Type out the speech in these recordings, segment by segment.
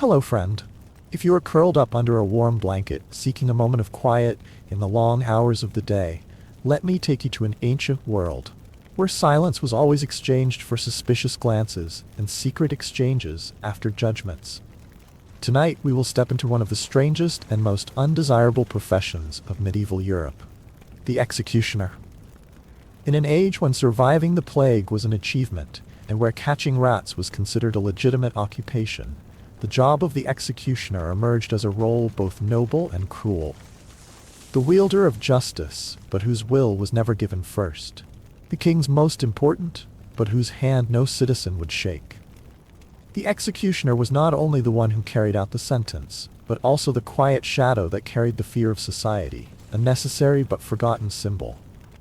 Hello, friend. If you are curled up under a warm blanket, seeking a moment of quiet in the long hours of the day, let me take you to an ancient world, where silence was always exchanged for suspicious glances and secret exchanges after judgments. Tonight we will step into one of the strangest and most undesirable professions of medieval Europe, the executioner. In an age when surviving the plague was an achievement, and where catching rats was considered a legitimate occupation, the job of the executioner emerged as a role both noble and cruel. The wielder of justice, but whose will was never given first. The king's most important, but whose hand no citizen would shake. The executioner was not only the one who carried out the sentence, but also the quiet shadow that carried the fear of society, a necessary but forgotten symbol.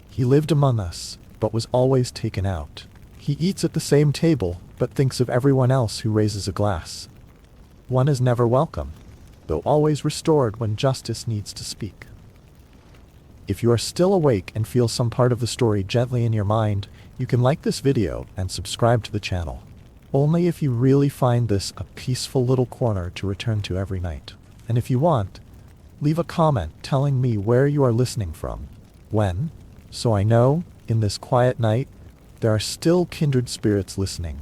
He lived among us, but was always taken out. He eats at the same table, but thinks of everyone else who raises a glass. One is never welcome, though always restored when justice needs to speak. If you are still awake and feel some part of the story gently in your mind, you can like this video and subscribe to the channel. Only if you really find this a peaceful little corner to return to every night. And if you want, leave a comment telling me where you are listening from, when, so I know, in this quiet night, there are still kindred spirits listening.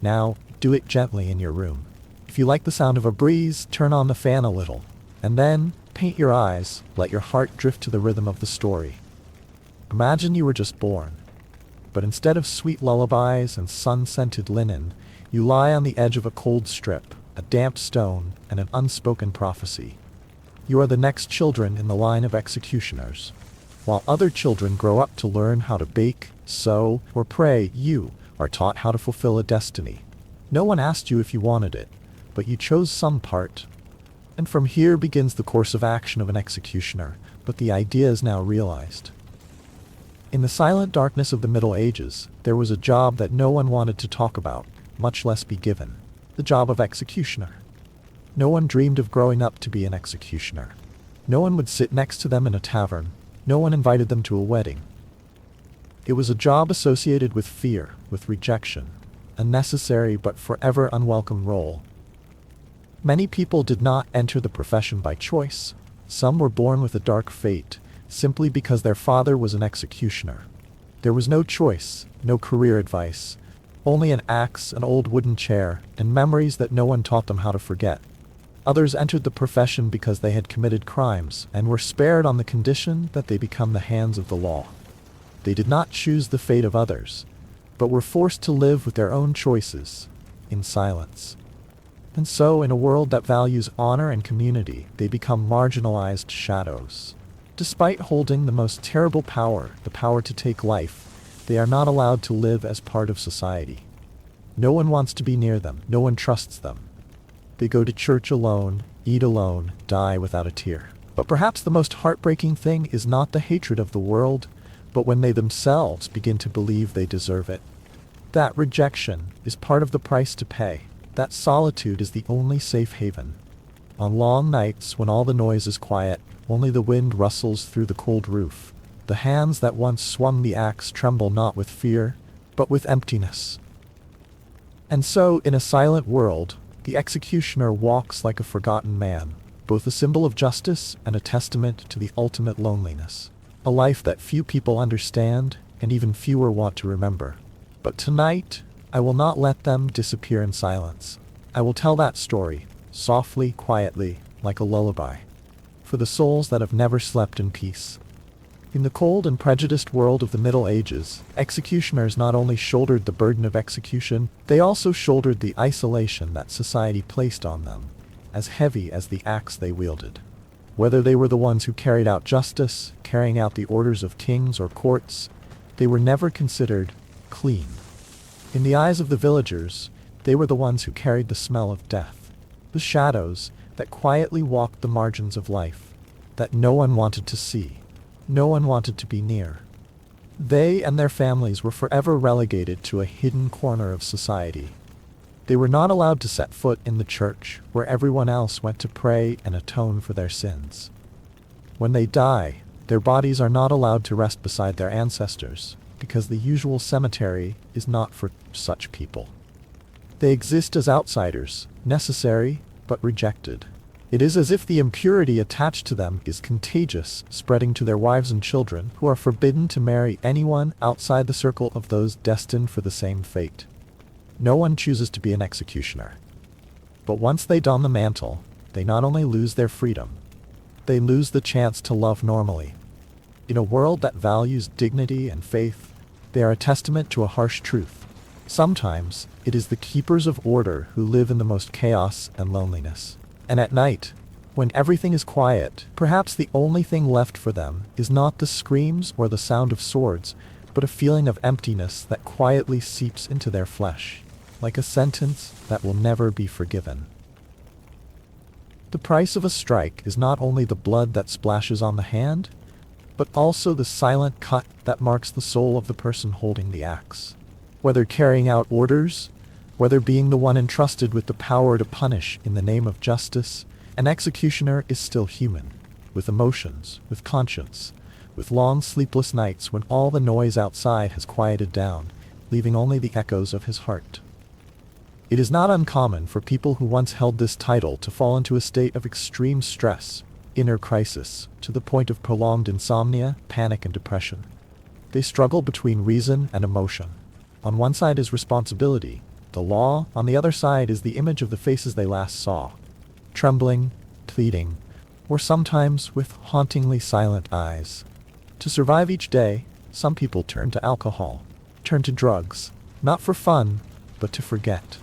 Now, do it gently in your room. If you like the sound of a breeze, turn on the fan a little. And then, paint your eyes, let your heart drift to the rhythm of the story. Imagine you were just born. But instead of sweet lullabies and sun-scented linen, you lie on the edge of a cold strip, a damp stone, and an unspoken prophecy. You are the next children in the line of executioners. While other children grow up to learn how to bake, sew, or pray, you are taught how to fulfill a destiny. No one asked you if you wanted it, but you chose some part. And from here begins the course of action of an executioner, but the idea is now realized. In the silent darkness of the Middle Ages, there was a job that no one wanted to talk about, much less be given. The job of executioner. No one dreamed of growing up to be an executioner. No one would sit next to them in a tavern. No one invited them to a wedding. It was a job associated with fear, with rejection, a necessary but forever unwelcome role. Many people did not enter the profession by choice. Some were born with a dark fate, simply because their father was an executioner. There was no choice, no career advice, only an axe, an old wooden chair, and memories that no one taught them how to forget. Others entered the profession because they had committed crimes and were spared on the condition that they become the hands of the law. They did not choose the fate of others, but were forced to live with their own choices, in silence. And so, in a world that values honor and community, they become marginalized shadows. Despite holding the most terrible power, the power to take life, they are not allowed to live as part of society. No one wants to be near them, no one trusts them. They go to church alone, eat alone, die without a tear. But perhaps the most heartbreaking thing is not the hatred of the world, but when they themselves begin to believe they deserve it. That rejection is part of the price to pay. That solitude is the only safe haven. On long nights when all the noise is quiet, only the wind rustles through the cold roof. The hands that once swung the axe tremble not with fear, but with emptiness. And so, in a silent world, the executioner walks like a forgotten man, both a symbol of justice and a testament to the ultimate loneliness. A life that few people understand, and even fewer want to remember. But tonight, I will not let them disappear in silence. I will tell that story, softly, quietly, like a lullaby, for the souls that have never slept in peace. In the cold and prejudiced world of the Middle Ages, executioners not only shouldered the burden of execution, they also shouldered the isolation that society placed on them, as heavy as the axe they wielded. Whether they were the ones who carried out justice, carrying out the orders of kings or courts, they were never considered clean. In the eyes of the villagers, they were the ones who carried the smell of death, the shadows that quietly walked the margins of life, that no one wanted to see. No one wanted to be near. They and their families were forever relegated to a hidden corner of society. They were not allowed to set foot in the church, where everyone else went to pray and atone for their sins. When they die, their bodies are not allowed to rest beside their ancestors, because the usual cemetery is not for such people. They exist as outsiders, necessary, but rejected. It is as if the impurity attached to them is contagious, spreading to their wives and children, who are forbidden to marry anyone outside the circle of those destined for the same fate. No one chooses to be an executioner. But once they don the mantle, they not only lose their freedom, they lose the chance to love normally. In a world that values dignity and faith, they are a testament to a harsh truth. Sometimes, it is the keepers of order who live in the most chaos and loneliness. And at night, when everything is quiet, perhaps the only thing left for them is not the screams or the sound of swords, but a feeling of emptiness that quietly seeps into their flesh, like a sentence that will never be forgiven. The price of a strike is not only the blood that splashes on the hand, but also the silent cut that marks the soul of the person holding the axe. Whether carrying out orders, whether being the one entrusted with the power to punish in the name of justice, an executioner is still human, with emotions, with conscience, with long sleepless nights when all the noise outside has quieted down, leaving only the echoes of his heart. It is not uncommon for people who once held this title to fall into a state of extreme stress, inner crisis, to the point of prolonged insomnia, panic, and depression. They struggle between reason and emotion. On one side is responsibility. The law, on the other side, is the image of the faces they last saw, trembling, pleading, or sometimes with hauntingly silent eyes. To survive each day, some people turn to alcohol, turn to drugs, not for fun, but to forget,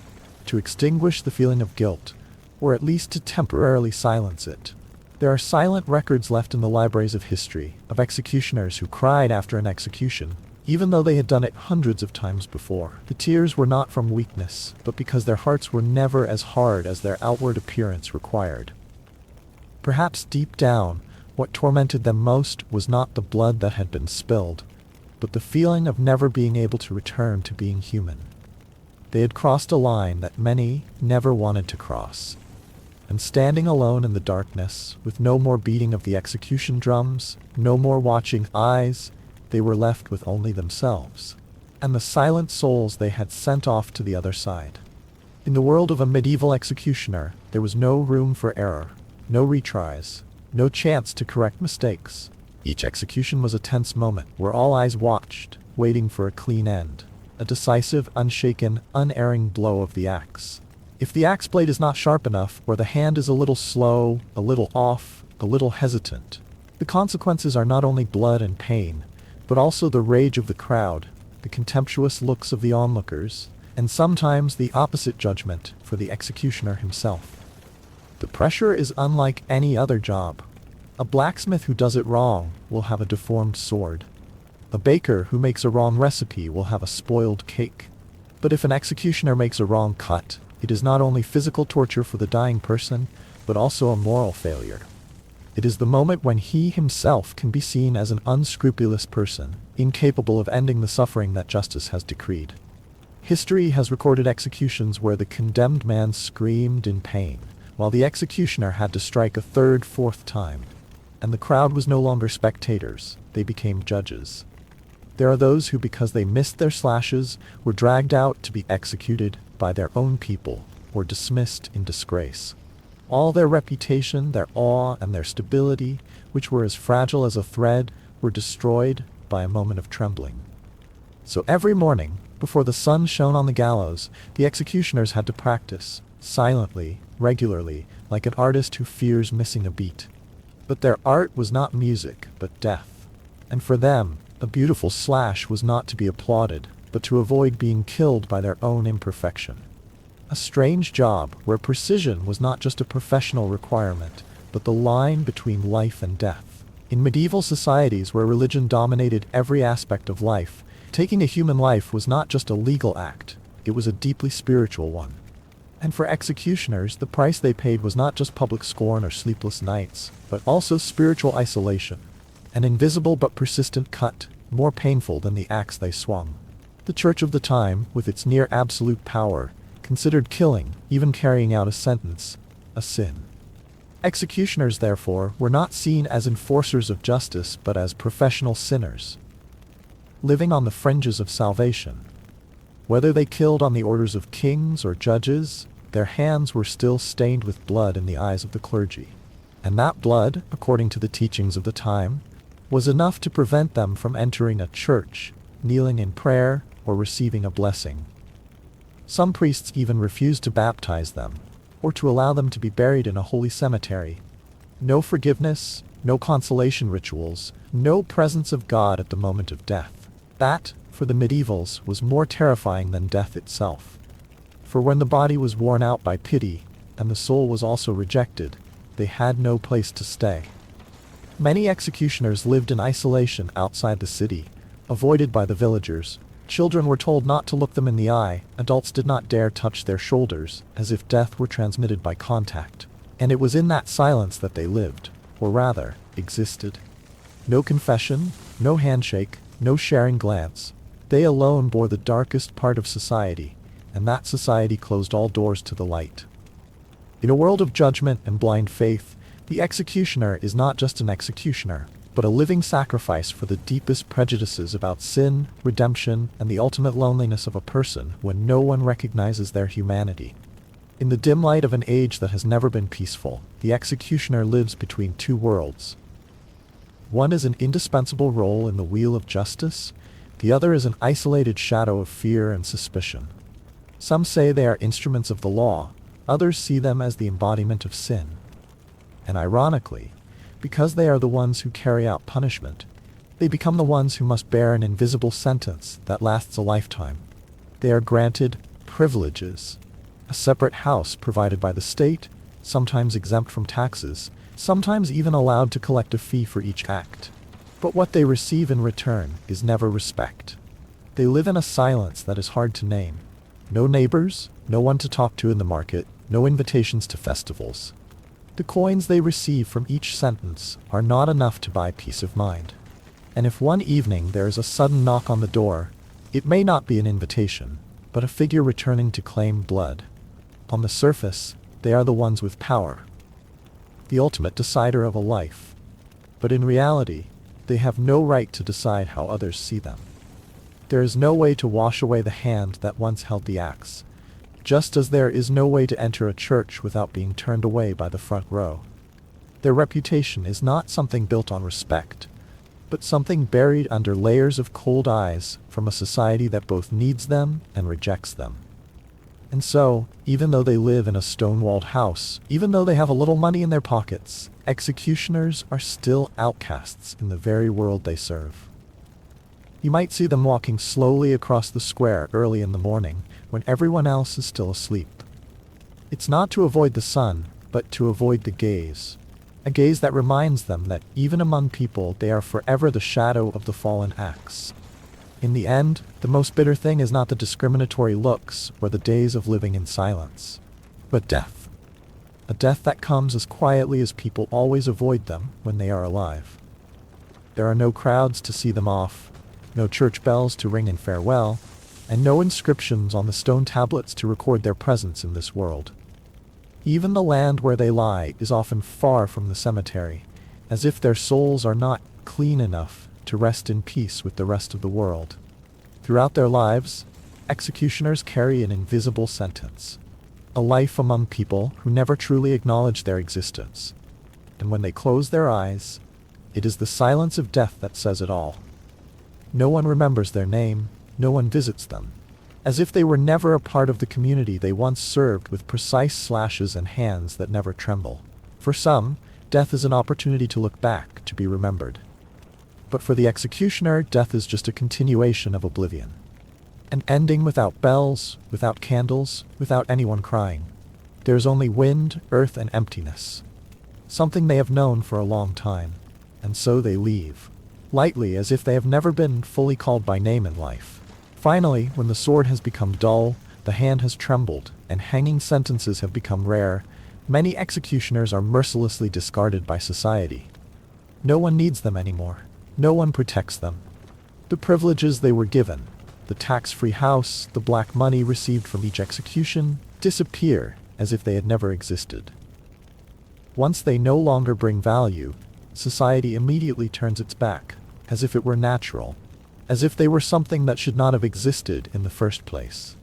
to extinguish the feeling of guilt, or at least to temporarily silence it. There are silent records left in the libraries of history, of executioners who cried after an execution, even though they had done it hundreds of times before. The tears were not from weakness, but because their hearts were never as hard as their outward appearance required. Perhaps deep down, what tormented them most was not the blood that had been spilled, but the feeling of never being able to return to being human. They had crossed a line that many never wanted to cross. And standing alone in the darkness, with no more beating of the execution drums, no more watching eyes, they were left with only themselves, and the silent souls they had sent off to the other side. In the world of a medieval executioner, there was no room for error, no retries, no chance to correct mistakes. Each execution was a tense moment, where all eyes watched, waiting for a clean end, a decisive, unshaken, unerring blow of the axe. If the axe blade is not sharp enough, or the hand is a little slow, a little off, a little hesitant, the consequences are not only blood and pain, but also the rage of the crowd, the contemptuous looks of the onlookers, and sometimes the opposite judgment for the executioner himself. The pressure is unlike any other job. A blacksmith who does it wrong will have a deformed sword. A baker who makes a wrong recipe will have a spoiled cake. But if an executioner makes a wrong cut, it is not only physical torture for the dying person, but also a moral failure. It is the moment when he himself can be seen as an unscrupulous person, incapable of ending the suffering that justice has decreed. History has recorded executions where the condemned man screamed in pain, while the executioner had to strike a third, fourth time. And the crowd was no longer spectators, they became judges. There are those who, because they missed their slashes, were dragged out to be executed by their own people, or dismissed in disgrace. All their reputation, their awe, and their stability, which were as fragile as a thread, were destroyed by a moment of trembling. So every morning, before the sun shone on the gallows, the executioners had to practice, silently, regularly, like an artist who fears missing a beat. But their art was not music, but death. And for them, a beautiful slash was not to be applauded, but to avoid being killed by their own imperfection. A strange job where precision was not just a professional requirement, but the line between life and death. In medieval societies where religion dominated every aspect of life, taking a human life was not just a legal act, it was a deeply spiritual one. And for executioners, the price they paid was not just public scorn or sleepless nights, but also spiritual isolation. An invisible but persistent cut, more painful than the axe they swung. The church of the time, with its near absolute power, considered killing, even carrying out a sentence, a sin. Executioners, therefore, were not seen as enforcers of justice, but as professional sinners, living on the fringes of salvation. Whether they killed on the orders of kings or judges, their hands were still stained with blood in the eyes of the clergy. And that blood, according to the teachings of the time, was enough to prevent them from entering a church, kneeling in prayer, or receiving a blessing. Some priests even refused to baptize them, or to allow them to be buried in a holy cemetery. No forgiveness, no consolation rituals, no presence of God at the moment of death. That, for the medievals, was more terrifying than death itself. For when the body was worn out by pity, and the soul was also rejected, they had no place to stay. Many executioners lived in isolation outside the city, avoided by the villagers. Children were told not to look them in the eye, adults did not dare touch their shoulders, as if death were transmitted by contact. And it was in that silence that they lived, or rather, existed. No confession, no handshake, no sharing glance. They alone bore the darkest part of society, and that society closed all doors to the light. In a world of judgment and blind faith, the executioner is not just an executioner, but a living sacrifice for the deepest prejudices about sin, redemption, and the ultimate loneliness of a person when no one recognizes their humanity. In the dim light of an age that has never been peaceful, the executioner lives between two worlds. One is an indispensable role in the wheel of justice, the other is an isolated shadow of fear and suspicion. Some say they are instruments of the law, others see them as the embodiment of sin. And ironically, because they are the ones who carry out punishment, they become the ones who must bear an invisible sentence that lasts a lifetime. They are granted privileges, a separate house provided by the state, sometimes exempt from taxes, sometimes even allowed to collect a fee for each act. But what they receive in return is never respect. They live in a silence that is hard to name. No neighbors, no one to talk to in the market, no invitations to festivals. The coins they receive from each sentence are not enough to buy peace of mind. And if one evening there is a sudden knock on the door, it may not be an invitation, but a figure returning to claim blood. On the surface, they are the ones with power, the ultimate decider of a life. But in reality, they have no right to decide how others see them. There is no way to wash away the hand that once held the axe, just as there is no way to enter a church without being turned away by the front row. Their reputation is not something built on respect, but something buried under layers of cold eyes from a society that both needs them and rejects them. And so, even though they live in a stone-walled house, even though they have a little money in their pockets, executioners are still outcasts in the very world they serve. You might see them walking slowly across the square early in the morning, when everyone else is still asleep. It's not to avoid the sun, but to avoid the gaze. A gaze that reminds them that even among people they are forever the shadow of the fallen axe. In the end, the most bitter thing is not the discriminatory looks or the days of living in silence, but death. A death that comes as quietly as people always avoid them when they are alive. There are no crowds to see them off, no church bells to ring in farewell, and no inscriptions on the stone tablets to record their presence in this world. Even the land where they lie is often far from the cemetery, as if their souls are not clean enough to rest in peace with the rest of the world. Throughout their lives, executioners carry an invisible sentence, a life among people who never truly acknowledge their existence. And when they close their eyes, it is the silence of death that says it all. No one remembers their name, no one visits them, as if they were never a part of the community they once served with precise slashes and hands that never tremble. For some, death is an opportunity to look back, to be remembered. But for the executioner, death is just a continuation of oblivion. An ending without bells, without candles, without anyone crying. There is only wind, earth, and emptiness. Something they have known for a long time. And so they leave, lightly as if they have never been fully called by name in life. Finally, when the sword has become dull, the hand has trembled, and hanging sentences have become rare, many executioners are mercilessly discarded by society. No one needs them anymore. No one protects them. The privileges they were given, the tax-free house, the black money received from each execution, disappear as if they had never existed. Once they no longer bring value, society immediately turns its back, as if it were natural, as if they were something that should not have existed in the first place.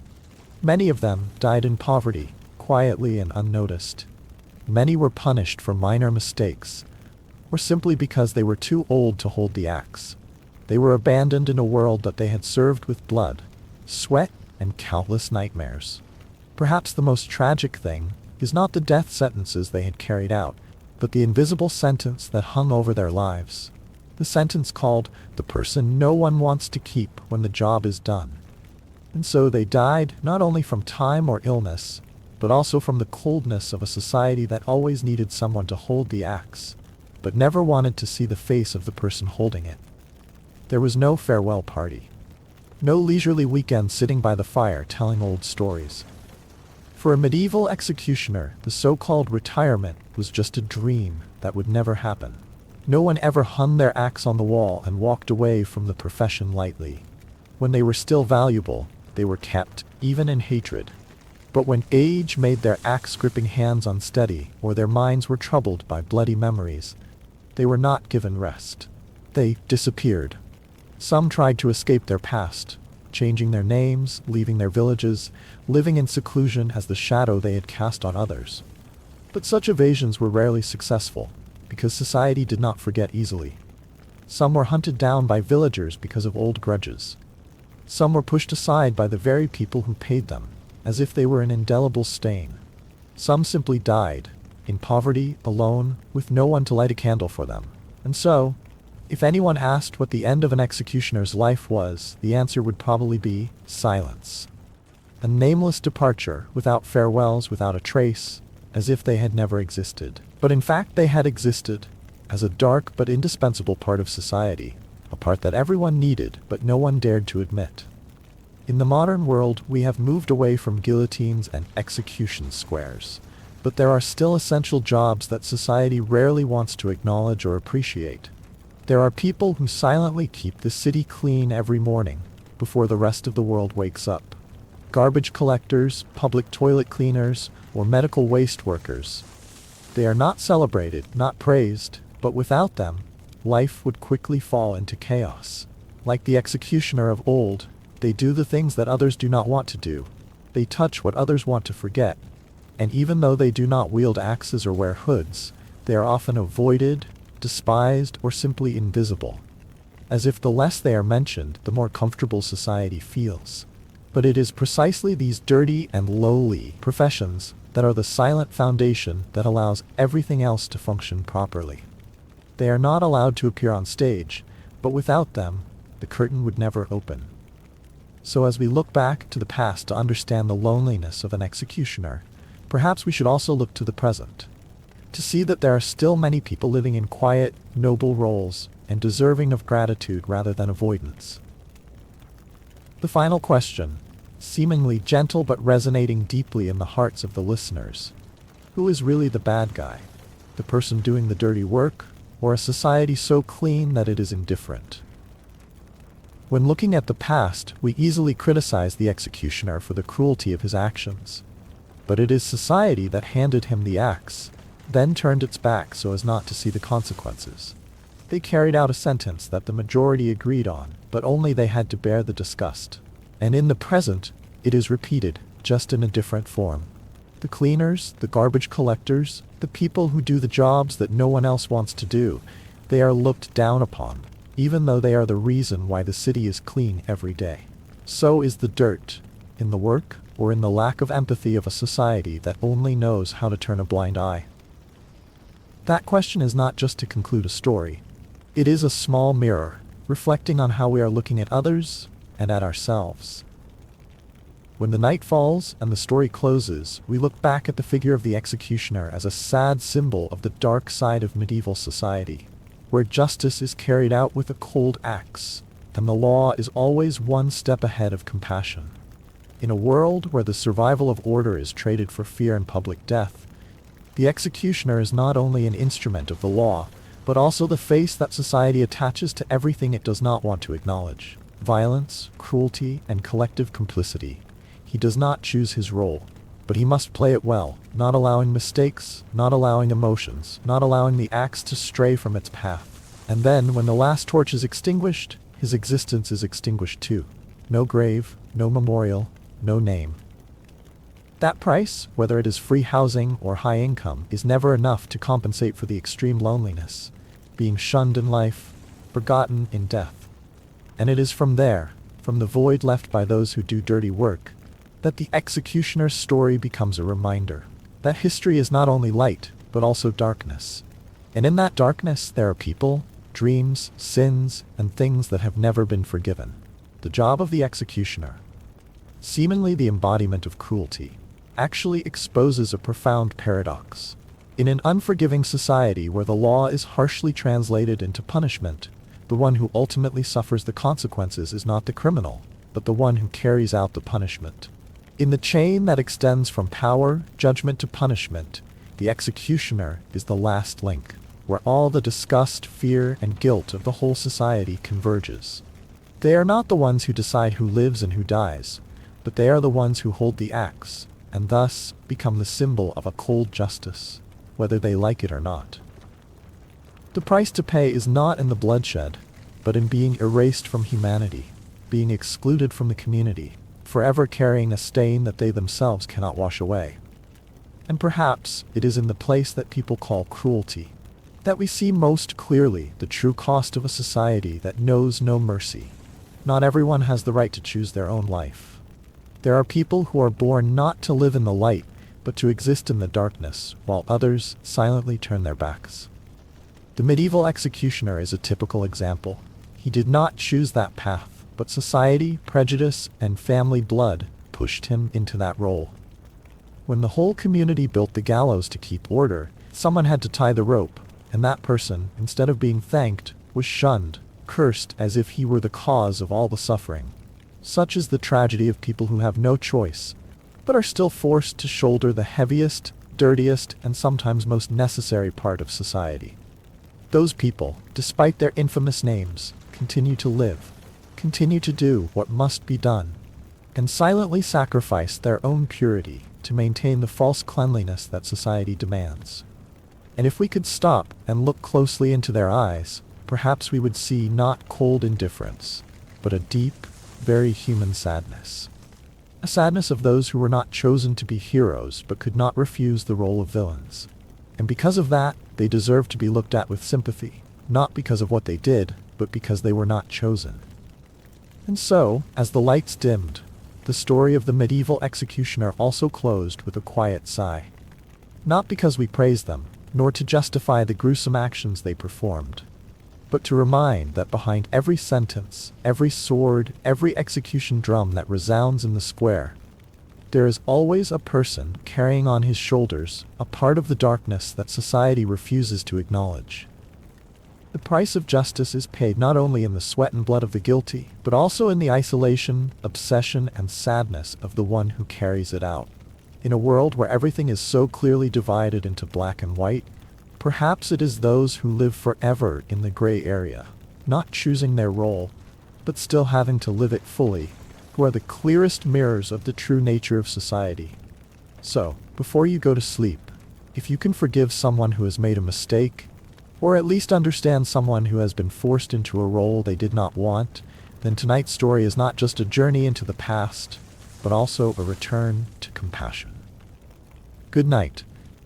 Many of them died in poverty, quietly and unnoticed. Many were punished for minor mistakes, or simply because they were too old to hold the axe. They were abandoned in a world that they had served with blood, sweat, and countless nightmares. Perhaps the most tragic thing is not the death sentences they had carried out, but the invisible sentence that hung over their lives. The sentence called "the person no one wants to keep when the job is done." And so they died not only from time or illness, but also from the coldness of a society that always needed someone to hold the axe, but never wanted to see the face of the person holding it. There was no farewell party. No leisurely weekend sitting by the fire telling old stories. For a medieval executioner, the so-called retirement was just a dream that would never happen. No one ever hung their axe on the wall and walked away from the profession lightly. When they were still valuable, they were kept, even in hatred. But when age made their axe-gripping hands unsteady, or their minds were troubled by bloody memories, they were not given rest. They disappeared. Some tried to escape their past, changing their names, leaving their villages, living in seclusion as the shadow they had cast on others. But such evasions were rarely successful, because society did not forget easily. Some were hunted down by villagers because of old grudges. Some were pushed aside by the very people who paid them, as if they were an indelible stain. Some simply died, in poverty, alone, with no one to light a candle for them. And so, if anyone asked what the end of an executioner's life was, the answer would probably be silence. A nameless departure, without farewells, without a trace, as if they had never existed. But in fact they had existed, as a dark but indispensable part of society, a part that everyone needed but no one dared to admit. In the modern world, we have moved away from guillotines and execution squares, but there are still essential jobs that society rarely wants to acknowledge or appreciate. There are people who silently keep the city clean every morning, before the rest of the world wakes up. Garbage collectors, public toilet cleaners, or medical waste workers. They are not celebrated, not praised, but without them, life would quickly fall into chaos. Like the executioner of old, they do the things that others do not want to do. They touch what others want to forget. And even though they do not wield axes or wear hoods, they are often avoided, despised, or simply invisible. As if the less they are mentioned, the more comfortable society feels. But it is precisely these dirty and lowly professions that are the silent foundation that allows everything else to function properly. They are not allowed to appear on stage, but without them, the curtain would never open. So as we look back to the past to understand the loneliness of an executioner, perhaps we should also look to the present, to see that there are still many people living in quiet, noble roles, and deserving of gratitude rather than avoidance. The final question, seemingly gentle but resonating deeply in the hearts of the listeners. Who is really the bad guy? The person doing the dirty work, or a society so clean that it is indifferent? When looking at the past, we easily criticize the executioner for the cruelty of his actions. But it is society that handed him the axe, then turned its back so as not to see the consequences. They carried out a sentence that the majority agreed on, but only they had to bear the disgust. And in the present, it is repeated, just in a different form. The cleaners, the garbage collectors, the people who do the jobs that no one else wants to do, they are looked down upon, even though they are the reason why the city is clean every day. So is the dirt, in the work, or in the lack of empathy of a society that only knows how to turn a blind eye. That question is not just to conclude a story. It is a small mirror, reflecting on how we are looking at others and at ourselves. When the night falls and the story closes, we look back at the figure of the executioner as a sad symbol of the dark side of medieval society, where justice is carried out with a cold axe, and the law is always one step ahead of compassion. In a world where the survival of order is traded for fear and public death, the executioner is not only an instrument of the law, but also the face that society attaches to everything it does not want to acknowledge. Violence, cruelty, and collective complicity. He does not choose his role, but he must play it well, not allowing mistakes, not allowing emotions, not allowing the axe to stray from its path. And then, when the last torch is extinguished, his existence is extinguished too. No grave, no memorial, no name. That price, whether it is free housing or high income, is never enough to compensate for the extreme loneliness, being shunned in life, forgotten in death. And it is from there, from the void left by those who do dirty work, that the executioner's story becomes a reminder that history is not only light, but also darkness. And in that darkness there are people, dreams, sins, and things that have never been forgiven. The job of the executioner, seemingly the embodiment of cruelty, actually exposes a profound paradox. In an unforgiving society where the law is harshly translated into punishment, the one who ultimately suffers the consequences is not the criminal, but the one who carries out the punishment. In the chain that extends from power, judgment to punishment, the executioner is the last link, where all the disgust, fear, and guilt of the whole society converges. They are not the ones who decide who lives and who dies, but they are the ones who hold the axe, and thus become the symbol of a cold justice, whether they like it or not. The price to pay is not in the bloodshed, but in being erased from humanity, being excluded from the community, forever carrying a stain that they themselves cannot wash away. And perhaps it is in the place that people call cruelty that we see most clearly the true cost of a society that knows no mercy. Not everyone has the right to choose their own life. There are people who are born not to live in the light, but to exist in the darkness, while others silently turn their backs. The medieval executioner is a typical example. He did not choose that path, but society, prejudice, and family blood pushed him into that role. When the whole community built the gallows to keep order, someone had to tie the rope, and that person, instead of being thanked, was shunned, cursed as if he were the cause of all the suffering. Such is the tragedy of people who have no choice, but are still forced to shoulder the heaviest, dirtiest, and sometimes most necessary part of society. Those people, despite their infamous names, continue to live, continue to do what must be done, and silently sacrifice their own purity to maintain the false cleanliness that society demands. And if we could stop and look closely into their eyes, perhaps we would see not cold indifference, but a deep, very human sadness. A sadness of those who were not chosen to be heroes but could not refuse the role of villains. And because of that, they deserve to be looked at with sympathy, not because of what they did, but because they were not chosen. And so, as the lights dimmed, the story of the medieval executioner also closed with a quiet sigh. Not because we praise them, nor to justify the gruesome actions they performed, but to remind that behind every sentence, every sword, every execution drum that resounds in the square, there is always a person carrying on his shoulders a part of the darkness that society refuses to acknowledge. The price of justice is paid not only in the sweat and blood of the guilty, but also in the isolation, obsession, and sadness of the one who carries it out. In a world where everything is so clearly divided into black and white, perhaps it is those who live forever in the gray area, not choosing their role, but still having to live it fully, who are the clearest mirrors of the true nature of society. So, before you go to sleep, if you can forgive someone who has made a mistake, or at least understand someone who has been forced into a role they did not want, then tonight's story is not just a journey into the past, but also a return to compassion. Good night,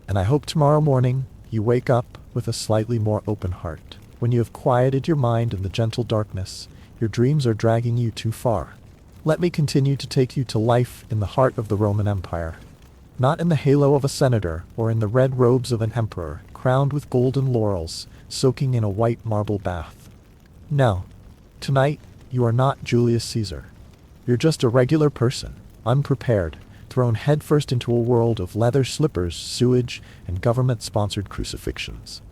and I hope tomorrow morning you wake up with a slightly more open heart. When you have quieted your mind in the gentle darkness, your dreams are dragging you too far. Let me continue to take you to life in the heart of the Roman Empire. Not in the halo of a senator or in the red robes of an emperor, crowned with golden laurels, soaking in a white marble bath. No, tonight you are not Julius Caesar. You're just a regular person, unprepared, thrown headfirst into a world of leather slippers, sewage, and government-sponsored crucifixions.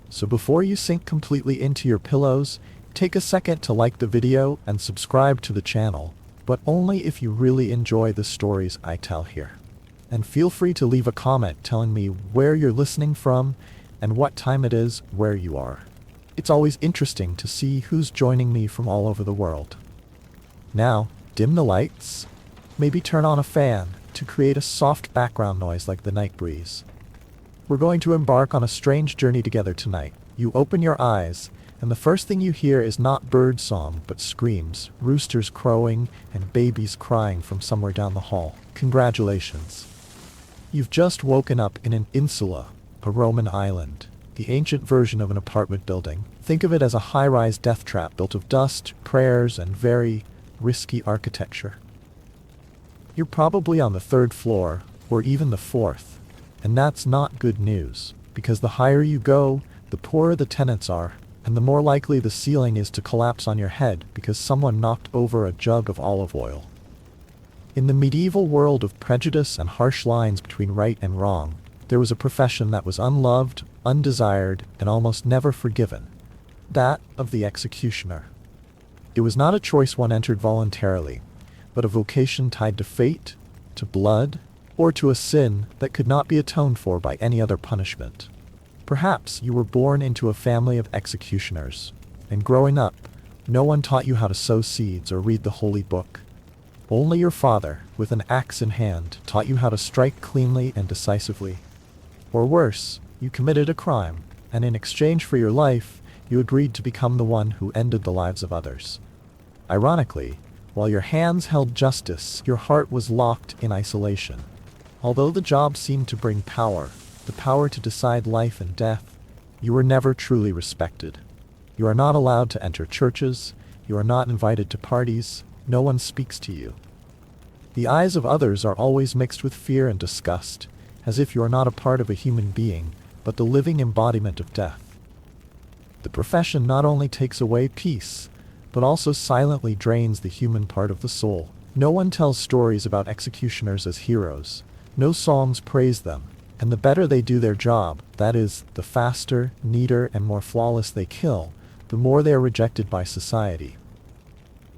So before you sink completely into your pillows, take a second to like the video and subscribe to the channel, but only if you really enjoy the stories I tell here. And feel free to leave a comment telling me where you're listening from and what time it is where you are. It's always interesting to see who's joining me from all over the world. Now, dim the lights. Maybe turn on a fan to create a soft background noise like the night breeze. We're going to embark on a strange journey together tonight. You open your eyes, And the first thing you hear is not bird song, but screams, roosters crowing, and babies crying from somewhere down the hall. Congratulations. You've just woken up in an insula, a Roman island, the ancient version of an apartment building. Think of it as a high-rise death trap built of dust, prayers, and very risky architecture. You're probably on the 3rd floor, or even the 4th, and that's not good news, because the higher you go, the poorer the tenants are, and the more likely the ceiling is to collapse on your head because someone knocked over a jug of olive oil. In the medieval world of prejudice and harsh lines between right and wrong, there was a profession that was unloved, undesired, and almost never forgiven. That of the executioner. It was not a choice one entered voluntarily, but a vocation tied to fate, to blood, or to a sin that could not be atoned for by any other punishment. Perhaps you were born into a family of executioners, and growing up, no one taught you how to sow seeds or read the holy book. Only your father, with an axe in hand, taught you how to strike cleanly and decisively. Or worse, you committed a crime, and in exchange for your life, you agreed to become the one who ended the lives of others. Ironically, while your hands held justice, your heart was locked in isolation. Although the job seemed to bring power, the power to decide life and death, you were never truly respected. You are not allowed to enter churches, you are not invited to parties, no one speaks to you. The eyes of others are always mixed with fear and disgust, as if you are not a part of a human being, but the living embodiment of death. The profession not only takes away peace, but also silently drains the human part of the soul. No one tells stories about executioners as heroes. No songs praise them. And the better they do their job, that is, the faster, neater, and more flawless they kill, the more they are rejected by society.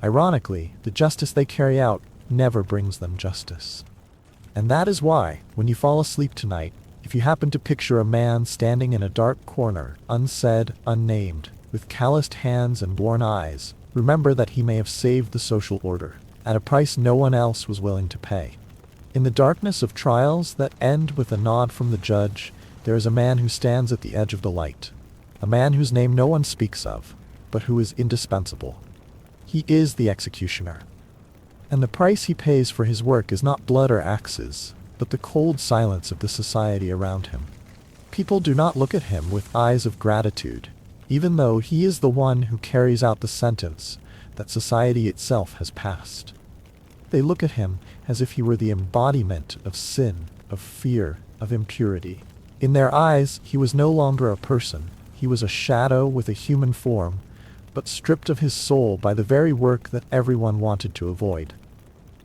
Ironically, the justice they carry out never brings them justice. And that is why, when you fall asleep tonight, if you happen to picture a man standing in a dark corner, unsaid, unnamed, with calloused hands and worn eyes, remember that he may have saved the social order, at a price no one else was willing to pay. In the darkness of trials that end with a nod from the judge, there is a man who stands at the edge of the light, a man whose name no one speaks of, but who is indispensable. He is the executioner. And the price he pays for his work is not blood or axes, but the cold silence of the society around him. People do not look at him with eyes of gratitude, even though he is the one who carries out the sentence that society itself has passed. They look at him as if he were the embodiment of sin, of fear, of impurity. In their eyes, he was no longer a person. He was a shadow with a human form, but stripped of his soul by the very work that everyone wanted to avoid.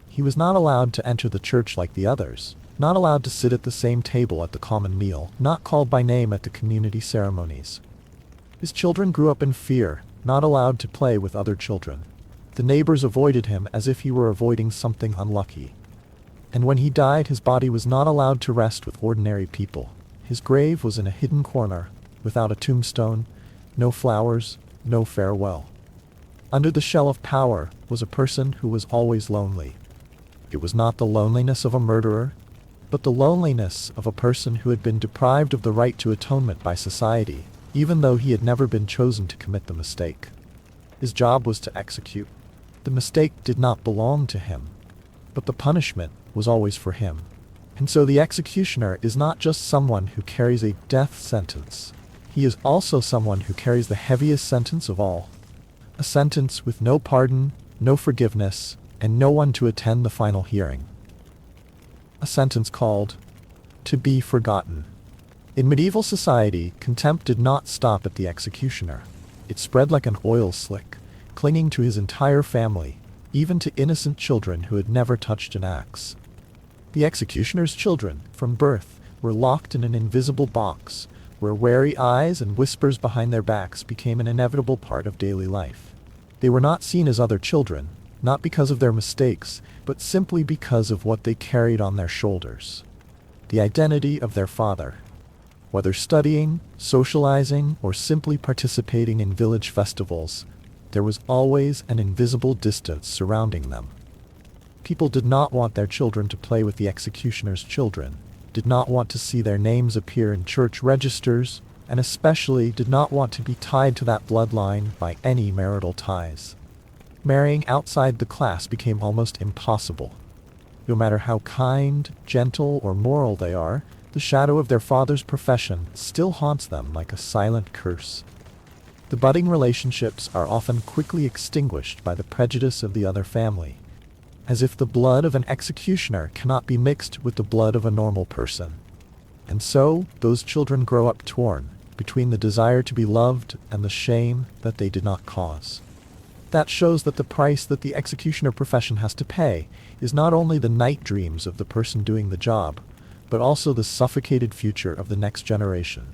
He was not allowed to enter the church like the others, not allowed to sit at the same table at the common meal, not called by name at the community ceremonies. His children grew up in fear, not allowed to play with other children. The neighbors avoided him as if he were avoiding something unlucky. And when he died, his body was not allowed to rest with ordinary people. His grave was in a hidden corner, without a tombstone, no flowers, no farewell. Under the shell of power was a person who was always lonely. It was not the loneliness of a murderer, but the loneliness of a person who had been deprived of the right to atonement by society, even though he had never been chosen to commit the mistake. His job was to execute. The mistake did not belong to him, but the punishment was always for him. And so the executioner is not just someone who carries a death sentence. He is also someone who carries the heaviest sentence of all. A sentence with no pardon, no forgiveness, and no one to attend the final hearing. A sentence called to be forgotten. In medieval society, contempt did not stop at the executioner. It spread like an oil slick, clinging to his entire family, even to innocent children who had never touched an axe. The executioner's children, from birth, were locked in an invisible box, where wary eyes and whispers behind their backs became an inevitable part of daily life. They were not seen as other children, not because of their mistakes, but simply because of what they carried on their shoulders. The identity of their father. Whether studying, socializing, or simply participating in village festivals, there was always an invisible distance surrounding them. People did not want their children to play with the executioner's children, did not want to see their names appear in church registers, and especially did not want to be tied to that bloodline by any marital ties. Marrying outside the class became almost impossible. No matter how kind, gentle, or moral they are, the shadow of their father's profession still haunts them like a silent curse. The budding relationships are often quickly extinguished by the prejudice of the other family, as if the blood of an executioner cannot be mixed with the blood of a normal person. And so, those children grow up torn between the desire to be loved and the shame that they did not cause. That shows that the price that the executioner profession has to pay is not only the night dreams of the person doing the job, but also the suffocated future of the next generation.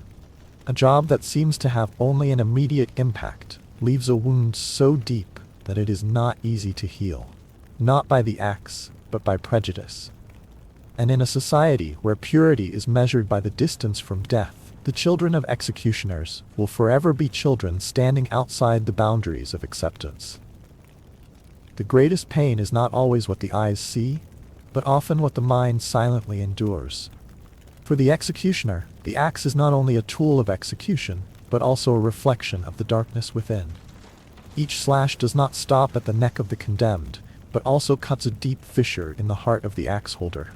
A job that seems to have only an immediate impact leaves a wound so deep that it is not easy to heal. Not by the axe, but by prejudice. And in a society where purity is measured by the distance from death, the children of executioners will forever be children standing outside the boundaries of acceptance. The greatest pain is not always what the eyes see, but often what the mind silently endures. For the executioner, the axe is not only a tool of execution, but also a reflection of the darkness within. Each slash does not stop at the neck of the condemned, but also cuts a deep fissure in the heart of the axe holder.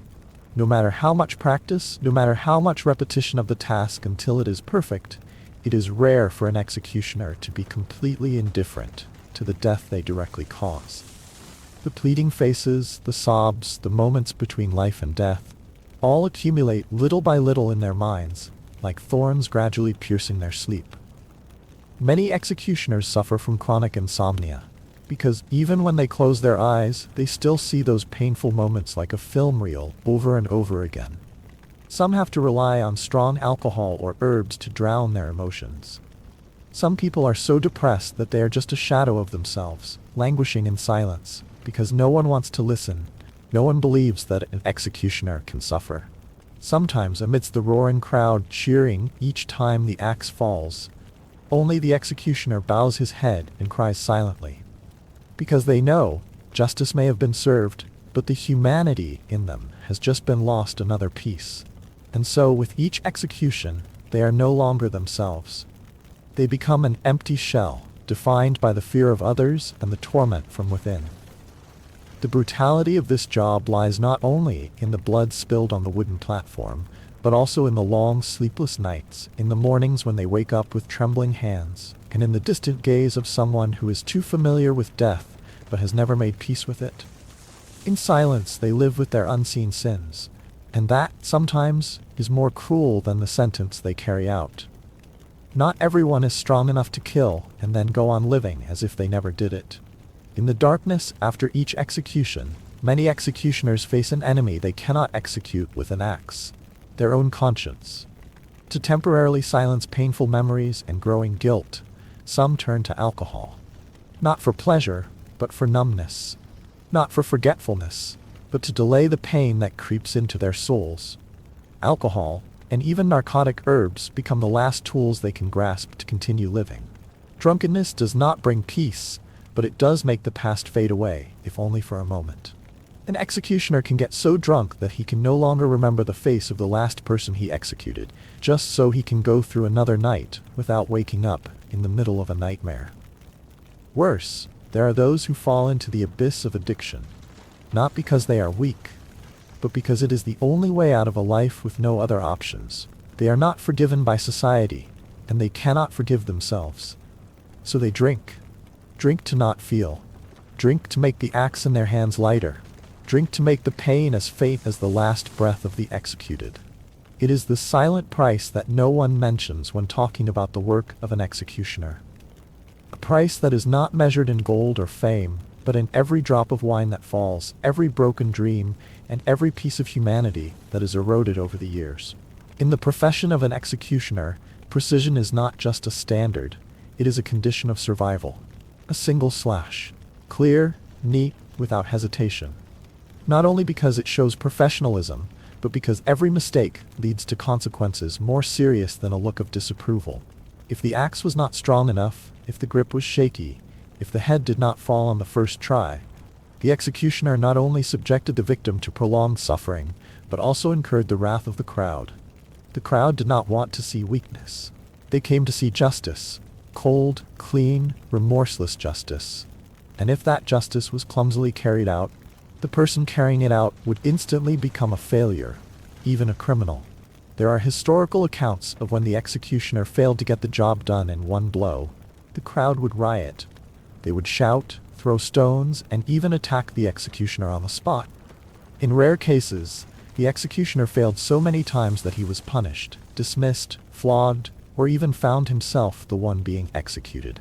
No matter how much practice, no matter how much repetition of the task until it is perfect, it is rare for an executioner to be completely indifferent to the death they directly cause. The pleading faces, the sobs, the moments between life and death, all accumulate little by little in their minds, like thorns gradually piercing their sleep. Many executioners suffer from chronic insomnia, because even when they close their eyes, they still see those painful moments like a film reel over and over again. Some have to rely on strong alcohol or herbs to drown their emotions. Some people are so depressed that they are just a shadow of themselves, languishing in silence, because no one wants to listen. No one believes that an executioner can suffer. Sometimes amidst the roaring crowd cheering each time the axe falls, only the executioner bows his head and cries silently. Because they know justice may have been served, but the humanity in them has just been lost another piece. And so with each execution, they are no longer themselves. They become an empty shell, defined by the fear of others and the torment from within. The brutality of this job lies not only in the blood spilled on the wooden platform, but also in the long sleepless nights, in the mornings when they wake up with trembling hands, and in the distant gaze of someone who is too familiar with death but has never made peace with it. In silence they live with their unseen sins, and that, sometimes, is more cruel than the sentence they carry out. Not everyone is strong enough to kill and then go on living as if they never did it. In the darkness after each execution, many executioners face an enemy they cannot execute with an axe: their own conscience. To temporarily silence painful memories and growing guilt, some turn to alcohol. Not for pleasure, but for numbness. Not for forgetfulness, but to delay the pain that creeps into their souls. Alcohol, and even narcotic herbs, become the last tools they can grasp to continue living. Drunkenness does not bring peace, but it does make the past fade away, if only for a moment. An executioner can get so drunk that he can no longer remember the face of the last person he executed, just so he can go through another night without waking up in the middle of a nightmare. Worse, there are those who fall into the abyss of addiction, not because they are weak, but because it is the only way out of a life with no other options. They are not forgiven by society, and they cannot forgive themselves. So they drink. Drink to not feel. Drink to make the axe in their hands lighter. Drink to make the pain as faint as the last breath of the executed. It is the silent price that no one mentions when talking about the work of an executioner. A price that is not measured in gold or fame, but in every drop of wine that falls, every broken dream, and every piece of humanity that is eroded over the years. In the profession of an executioner, precision is not just a standard, it is a condition of survival. A single slash. Clear, neat, without hesitation. Not only because it shows professionalism, but because every mistake leads to consequences more serious than a look of disapproval. If the axe was not strong enough, if the grip was shaky, if the head did not fall on the first try, the executioner not only subjected the victim to prolonged suffering, but also incurred the wrath of the crowd. The crowd did not want to see weakness. They came to see justice. Cold, clean, remorseless justice. And if that justice was clumsily carried out, the person carrying it out would instantly become a failure, even a criminal. There are historical accounts of when the executioner failed to get the job done in one blow. The crowd would riot. They would shout, throw stones, and even attack the executioner on the spot. In rare cases, the executioner failed so many times that he was punished, dismissed, flogged, or even found himself the one being executed.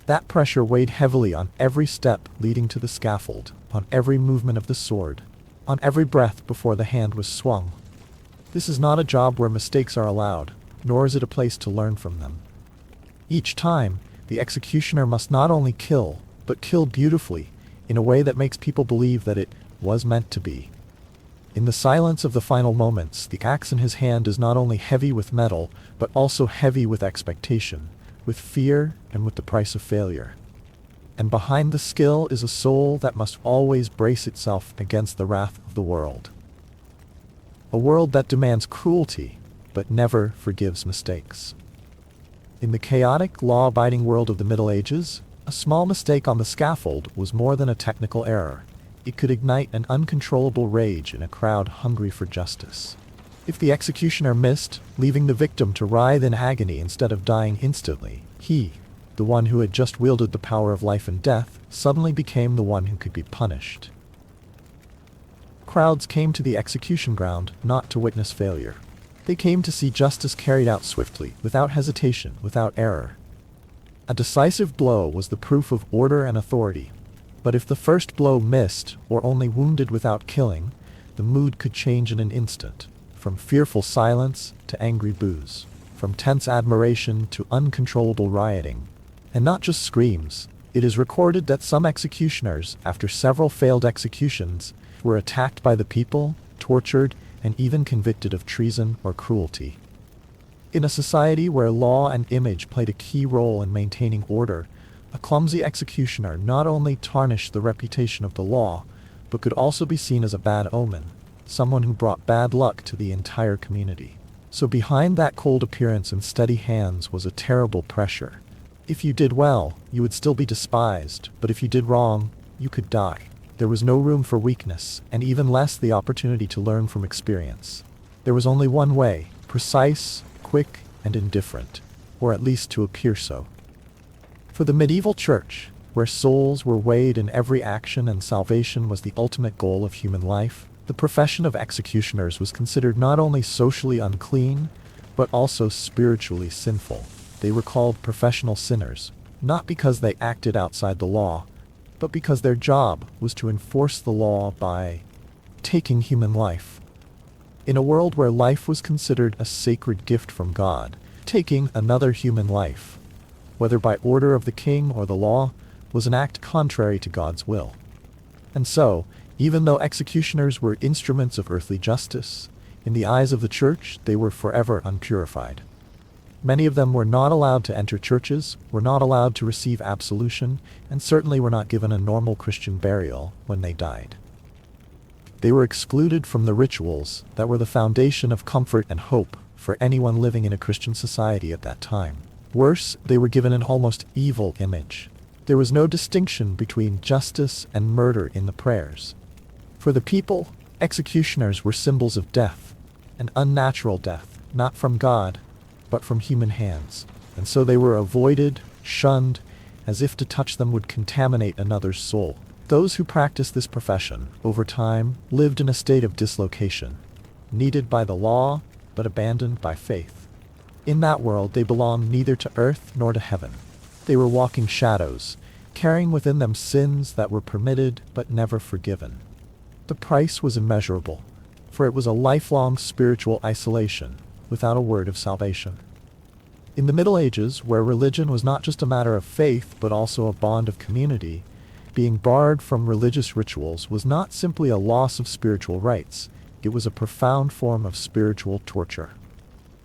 That pressure weighed heavily on every step leading to the scaffold, on every movement of the sword, on every breath before the hand was swung. This is not a job where mistakes are allowed, nor is it a place to learn from them. Each time, the executioner must not only kill, but kill beautifully, in a way that makes people believe that it was meant to be. In the silence of the final moments, the axe in his hand is not only heavy with metal, but also heavy with expectation, with fear, and with the price of failure. And behind the skill is a soul that must always brace itself against the wrath of the world. A world that demands cruelty, but never forgives mistakes. In the chaotic, law-abiding world of the Middle Ages, a small mistake on the scaffold was more than a technical error. It could ignite an uncontrollable rage in a crowd hungry for justice. If the executioner missed, leaving the victim to writhe in agony instead of dying instantly, he, the one who had just wielded the power of life and death, suddenly became the one who could be punished. Crowds came to the execution ground not to witness failure. They came to see justice carried out swiftly, without hesitation, without error. A decisive blow was the proof of order and authority. But if the first blow missed, or only wounded without killing, the mood could change in an instant, from fearful silence to angry boos, from tense admiration to uncontrollable rioting. And not just screams. It is recorded that some executioners, after several failed executions, were attacked by the people, tortured, and even convicted of treason or cruelty. In a society where law and image played a key role in maintaining order, a clumsy executioner not only tarnished the reputation of the law, but could also be seen as a bad omen, someone who brought bad luck to the entire community. So behind that cold appearance and steady hands was a terrible pressure. If you did well, you would still be despised, but if you did wrong, you could die. There was no room for weakness, and even less the opportunity to learn from experience. There was only one way, precise, quick, and indifferent, or at least to appear so. For the medieval church, where souls were weighed in every action and salvation was the ultimate goal of human life, the profession of executioners was considered not only socially unclean, but also spiritually sinful. They were called professional sinners, not because they acted outside the law, but because their job was to enforce the law by taking human life. In a world where life was considered a sacred gift from God, taking another human life, whether by order of the king or the law, was an act contrary to God's will. And so, even though executioners were instruments of earthly justice, in the eyes of the church they were forever unpurified. Many of them were not allowed to enter churches, were not allowed to receive absolution, and certainly were not given a normal Christian burial when they died. They were excluded from the rituals that were the foundation of comfort and hope for anyone living in a Christian society at that time. Worse, they were given an almost evil image. There was no distinction between justice and murder in the prayers. For the people, executioners were symbols of death, an unnatural death, not from God, but from human hands. And so they were avoided, shunned, as if to touch them would contaminate another's soul. Those who practiced this profession, over time, lived in a state of dislocation, needed by the law, but abandoned by faith. In that world they belonged neither to earth nor to heaven. They were walking shadows, carrying within them sins that were permitted but never forgiven. The price was immeasurable, for it was a lifelong spiritual isolation, without a word of salvation. In the Middle Ages, where religion was not just a matter of faith but also a bond of community, being barred from religious rituals was not simply a loss of spiritual rights, it was a profound form of spiritual torture.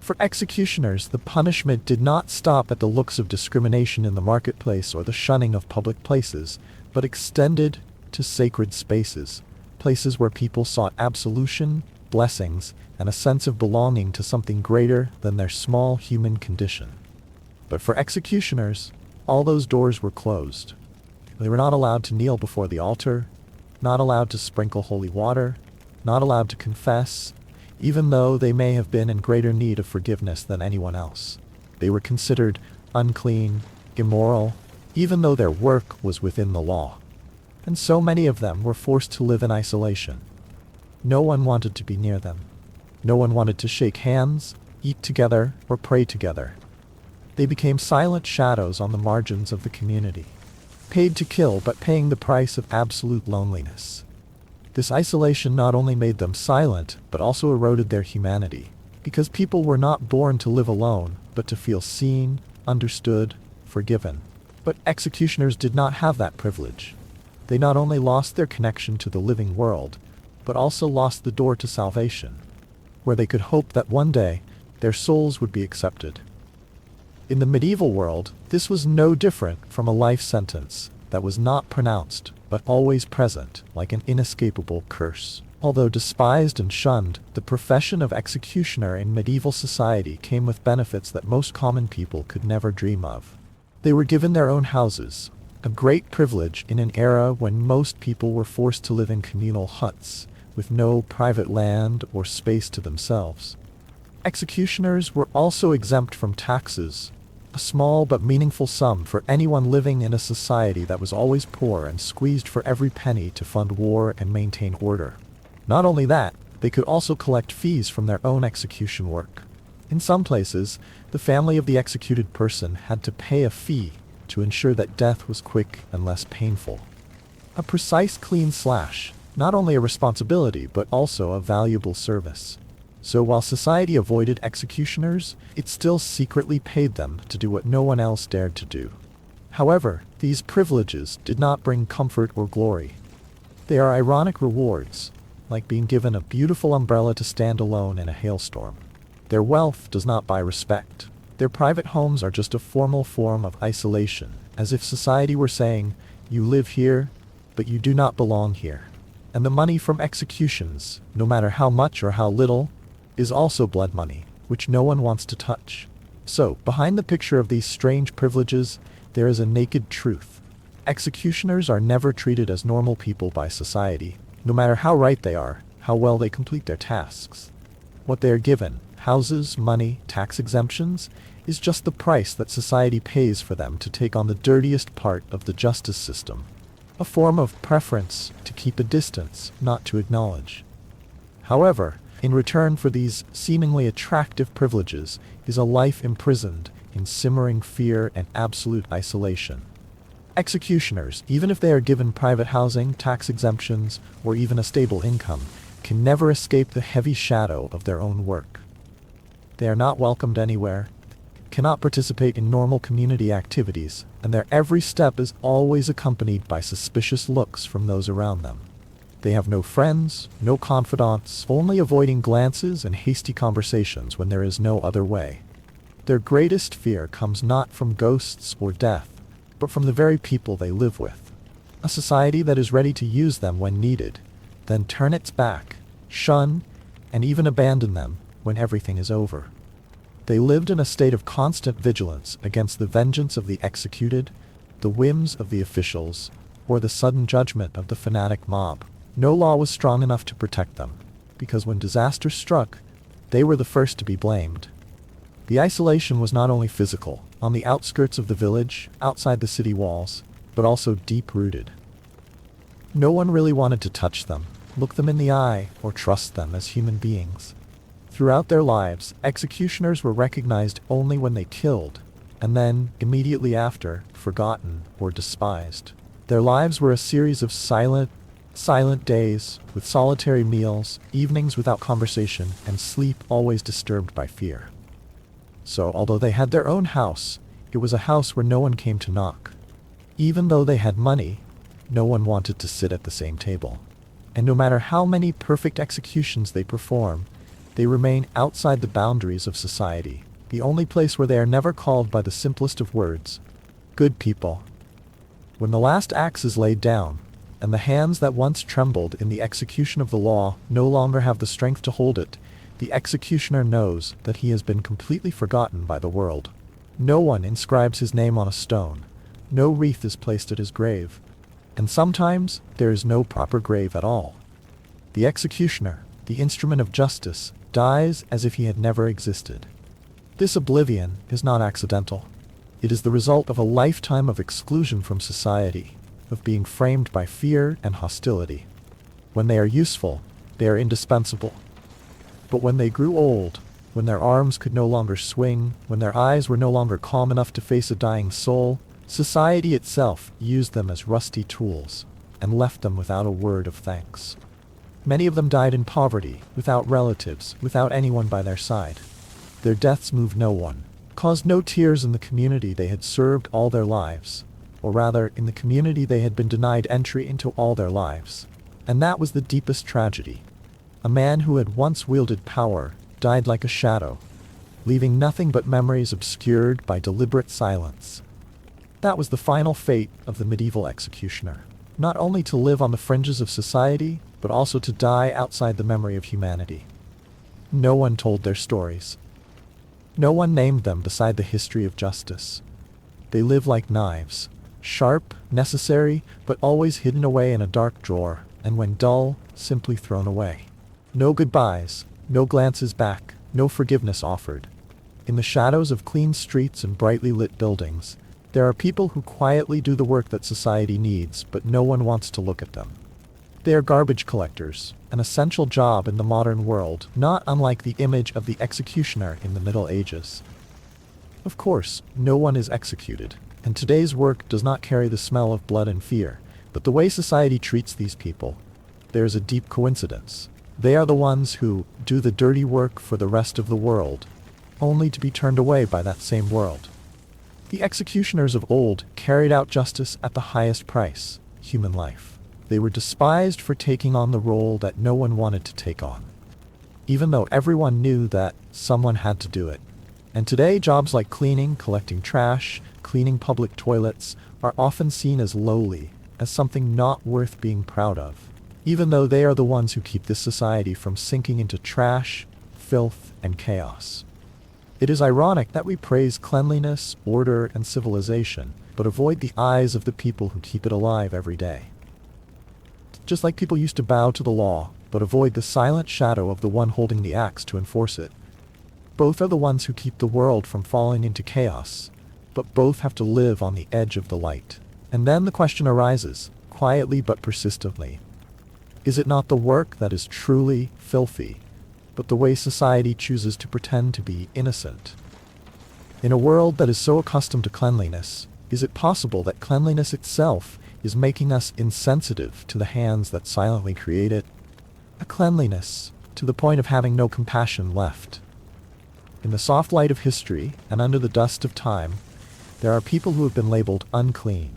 For executioners, the punishment did not stop at the looks of discrimination in the marketplace or the shunning of public places, but extended to sacred spaces, places where people sought absolution, blessings, and a sense of belonging to something greater than their small human condition. But for executioners, all those doors were closed. They were not allowed to kneel before the altar, not allowed to sprinkle holy water, not allowed to confess, even though they may have been in greater need of forgiveness than anyone else. They were considered unclean, immoral, even though their work was within the law. And so many of them were forced to live in isolation. No one wanted to be near them. No one wanted to shake hands, eat together, or pray together. They became silent shadows on the margins of the community, paid to kill but paying the price of absolute loneliness. This isolation not only made them silent, but also eroded their humanity, because people were not born to live alone, but to feel seen, understood, forgiven. But executioners did not have that privilege. They not only lost their connection to the living world, but also lost the door to salvation, where they could hope that one day their souls would be accepted. In the medieval world, this was no different from a life sentence that was not pronounced, but always present, like an inescapable curse. Although despised and shunned, the profession of executioner in medieval society came with benefits that most common people could never dream of. They were given their own houses, a great privilege in an era when most people were forced to live in communal huts, with no private land or space to themselves. Executioners were also exempt from taxes, a small but meaningful sum for anyone living in a society that was always poor and squeezed for every penny to fund war and maintain order. Not only that, they could also collect fees from their own execution work. In some places, the family of the executed person had to pay a fee to ensure that death was quick and less painful. A precise, clean slash, not only a responsibility but also a valuable service. So while society avoided executioners, it still secretly paid them to do what no one else dared to do. However, these privileges did not bring comfort or glory. They are ironic rewards, like being given a beautiful umbrella to stand alone in a hailstorm. Their wealth does not buy respect. Their private homes are just a formal form of isolation, as if society were saying, "You live here, but you do not belong here." And the money from executions, no matter how much or how little, is also blood money, which no one wants to touch. So, behind the picture of these strange privileges, there is a naked truth. Executioners are never treated as normal people by society, no matter how right they are, how well they complete their tasks. What they are given, houses, money, tax exemptions, is just the price that society pays for them to take on the dirtiest part of the justice system. A form of preference to keep a distance, not to acknowledge. However, in return for these seemingly attractive privileges is a life imprisoned in simmering fear and absolute isolation. Executioners, even if they are given private housing, tax exemptions, or even a stable income, can never escape the heavy shadow of their own work. They are not welcomed anywhere, cannot participate in normal community activities, and their every step is always accompanied by suspicious looks from those around them. They have no friends, no confidants, only avoiding glances and hasty conversations when there is no other way. Their greatest fear comes not from ghosts or death, but from the very people they live with. A society that is ready to use them when needed, then turn its back, shun, and even abandon them when everything is over. They lived in a state of constant vigilance against the vengeance of the executed, the whims of the officials, or the sudden judgment of the fanatic mob. No law was strong enough to protect them, because when disaster struck, they were the first to be blamed. The isolation was not only physical, on the outskirts of the village, outside the city walls, but also deep-rooted. No one really wanted to touch them, look them in the eye, or trust them as human beings. Throughout their lives, executioners were recognized only when they killed, and then, immediately after, forgotten or despised. Their lives were a series of silent days, with solitary meals, evenings without conversation, and sleep always disturbed by fear. So, although they had their own house, it was a house where no one came to knock. Even though they had money, no one wanted to sit at the same table. And no matter how many perfect executions they perform, they remain outside the boundaries of society, the only place where they are never called by the simplest of words, good people. When the last axe is laid down, and the hands that once trembled in the execution of the law no longer have the strength to hold it, The executioner knows that he has been completely forgotten by the world. No one inscribes his name on a stone. No wreath is placed at his grave. And sometimes there is no proper grave at all. The executioner, the instrument of justice, dies as if he had never existed. This oblivion is not accidental. It is the result of a lifetime of exclusion from society, of being framed by fear and hostility. When they are useful, they are indispensable. But when they grew old, when their arms could no longer swing, when their eyes were no longer calm enough to face a dying soul, society itself used them as rusty tools and left them without a word of thanks. Many of them died in poverty, without relatives, without anyone by their side. Their deaths moved no one, caused no tears in the community they had served all their lives, or rather, in the community they had been denied entry into all their lives. And that was the deepest tragedy. A man who had once wielded power died like a shadow, leaving nothing but memories obscured by deliberate silence. That was the final fate of the medieval executioner. Not only to live on the fringes of society, but also to die outside the memory of humanity. No one told their stories. No one named them beside the history of justice. They live like knives, sharp, necessary, but always hidden away in a dark drawer, and when dull, simply thrown away. No goodbyes, no glances back, no forgiveness offered. In the shadows of clean streets and brightly lit buildings, there are people who quietly do the work that society needs, but no one wants to look at them. They are garbage collectors, an essential job in the modern world, not unlike the image of the executioner in the Middle Ages. Of course, no one is executed, and today's work does not carry the smell of blood and fear, but the way society treats these people, there is a deep coincidence. They are the ones who do the dirty work for the rest of the world, only to be turned away by that same world. The executioners of old carried out justice at the highest price, human life. They were despised for taking on the role that no one wanted to take on, even though everyone knew that someone had to do it. And today, jobs like cleaning, collecting trash, cleaning public toilets are often seen as lowly, as something not worth being proud of, even though they are the ones who keep this society from sinking into trash, filth, and chaos. It is ironic that we praise cleanliness, order, and civilization, but avoid the eyes of the people who keep it alive every day. Just like people used to bow to the law, but avoid the silent shadow of the one holding the axe to enforce it. Both are the ones who keep the world from falling into chaos, but both have to live on the edge of the light. And then the question arises, quietly but persistently. Is it not the work that is truly filthy, but the way society chooses to pretend to be innocent? In a world that is so accustomed to cleanliness, is it possible that cleanliness itself is making us insensitive to the hands that silently create it? A cleanliness to the point of having no compassion left. In the soft light of history and under the dust of time, there are people who have been labeled unclean,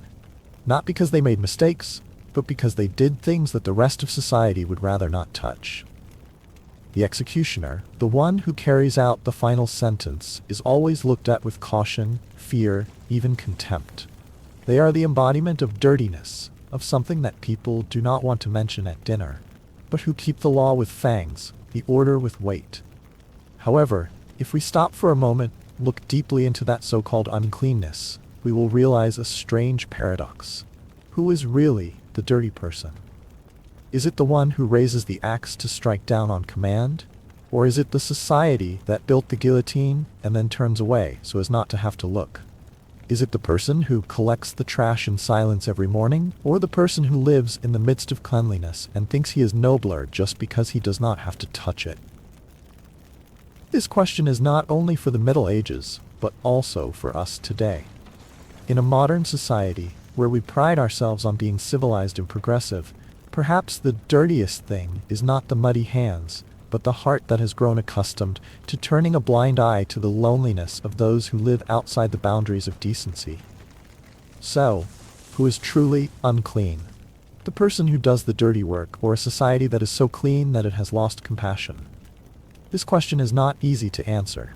not because they made mistakes, but because they did things that the rest of society would rather not touch. The executioner, the one who carries out the final sentence, is always looked at with caution, fear, even contempt. They are the embodiment of dirtiness, of something that people do not want to mention at dinner, but who keep the law with fangs, the order with weight. However, if we stop for a moment, look deeply into that so-called uncleanness, we will realize a strange paradox. Who is really the dirty person? Is it the one who raises the axe to strike down on command? Or is it the society that built the guillotine and then turns away so as not to have to look? Is it the person who collects the trash in silence every morning, or the person who lives in the midst of cleanliness and thinks he is nobler just because he does not have to touch it? This question is not only for the Middle Ages, but also for us today. In a modern society, where we pride ourselves on being civilized and progressive, perhaps the dirtiest thing is not the muddy hands, but the heart that has grown accustomed to turning a blind eye to the loneliness of those who live outside the boundaries of decency. So, who is truly unclean? The person who does the dirty work, or a society that is so clean that it has lost compassion? This question is not easy to answer,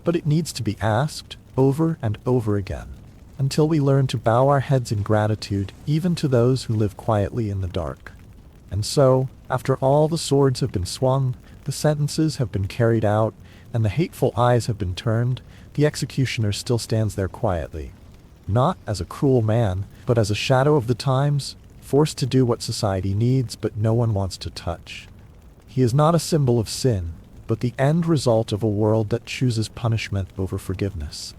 but it needs to be asked over and over again, until we learn to bow our heads in gratitude even to those who live quietly in the dark. And so, after all the swords have been swung, The sentences have been carried out, and the hateful eyes have been turned, the executioner still stands there quietly. Not as a cruel man, but as a shadow of the times, forced to do what society needs but no one wants to touch. He is not a symbol of sin, but the end result of a world that chooses punishment over forgiveness.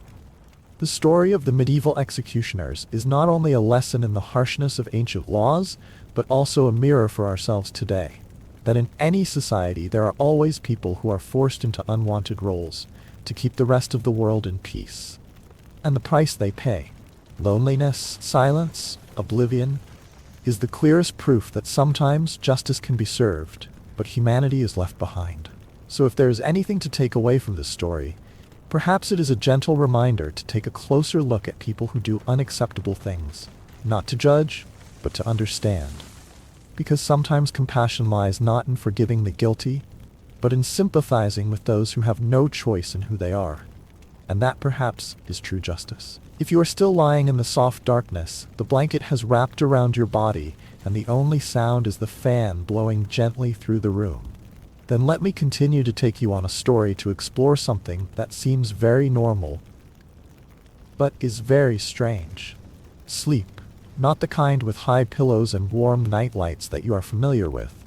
The story of the medieval executioners is not only a lesson in the harshness of ancient laws, but also a mirror for ourselves today. That in any society there are always people who are forced into unwanted roles to keep the rest of the world in peace. And the price they pay, loneliness, silence, oblivion, is the clearest proof that sometimes justice can be served, but humanity is left behind. So if there is anything to take away from this story, perhaps it is a gentle reminder to take a closer look at people who do unacceptable things, not to judge, but to understand. Because sometimes compassion lies not in forgiving the guilty, but in sympathizing with those who have no choice in who they are. And that perhaps is true justice. If you are still lying in the soft darkness, the blanket has wrapped around your body, and the only sound is the fan blowing gently through the room, then let me continue to take you on a story to explore something that seems very normal, but is very strange. Sleep. Not the kind with high pillows and warm night lights that you are familiar with,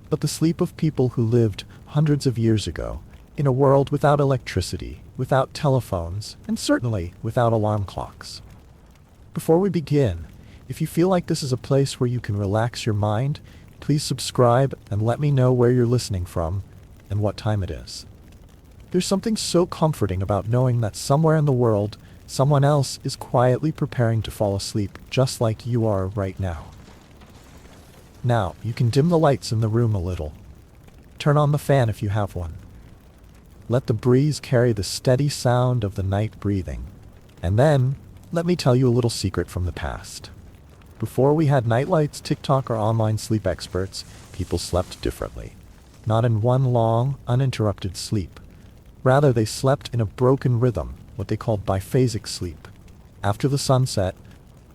but the sleep of people who lived hundreds of years ago, in a world without electricity, without telephones, and certainly without alarm clocks. Before we begin, if you feel like this is a place where you can relax your mind, please subscribe and let me know where you're listening from and what time it is. There's something so comforting about knowing that somewhere in the world, someone else is quietly preparing to fall asleep just like you are right now. Now, you can dim the lights in the room a little. Turn on the fan if you have one. Let the breeze carry the steady sound of the night breathing. And then, let me tell you a little secret from the past. Before we had nightlights, TikTok, or online sleep experts, people slept differently. Not in one long, uninterrupted sleep. Rather, they slept in a broken rhythm, what they called biphasic sleep. After the sunset,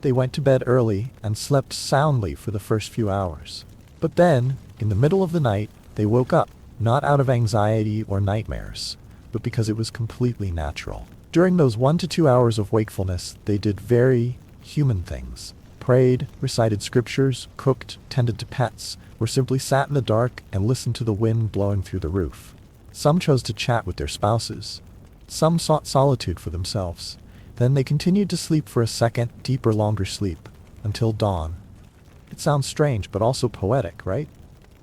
they went to bed early and slept soundly for the first few hours. But then, in the middle of the night, they woke up, not out of anxiety or nightmares, but because it was completely natural. During those 1 to 2 hours of wakefulness, they did very human things. Prayed, recited scriptures, cooked, tended to pets, or simply sat in the dark and listened to the wind blowing through the roof. Some chose to chat with their spouses. Some sought solitude for themselves. Then they continued to sleep for a second, deeper, longer sleep, until dawn. It sounds strange, but also poetic, right?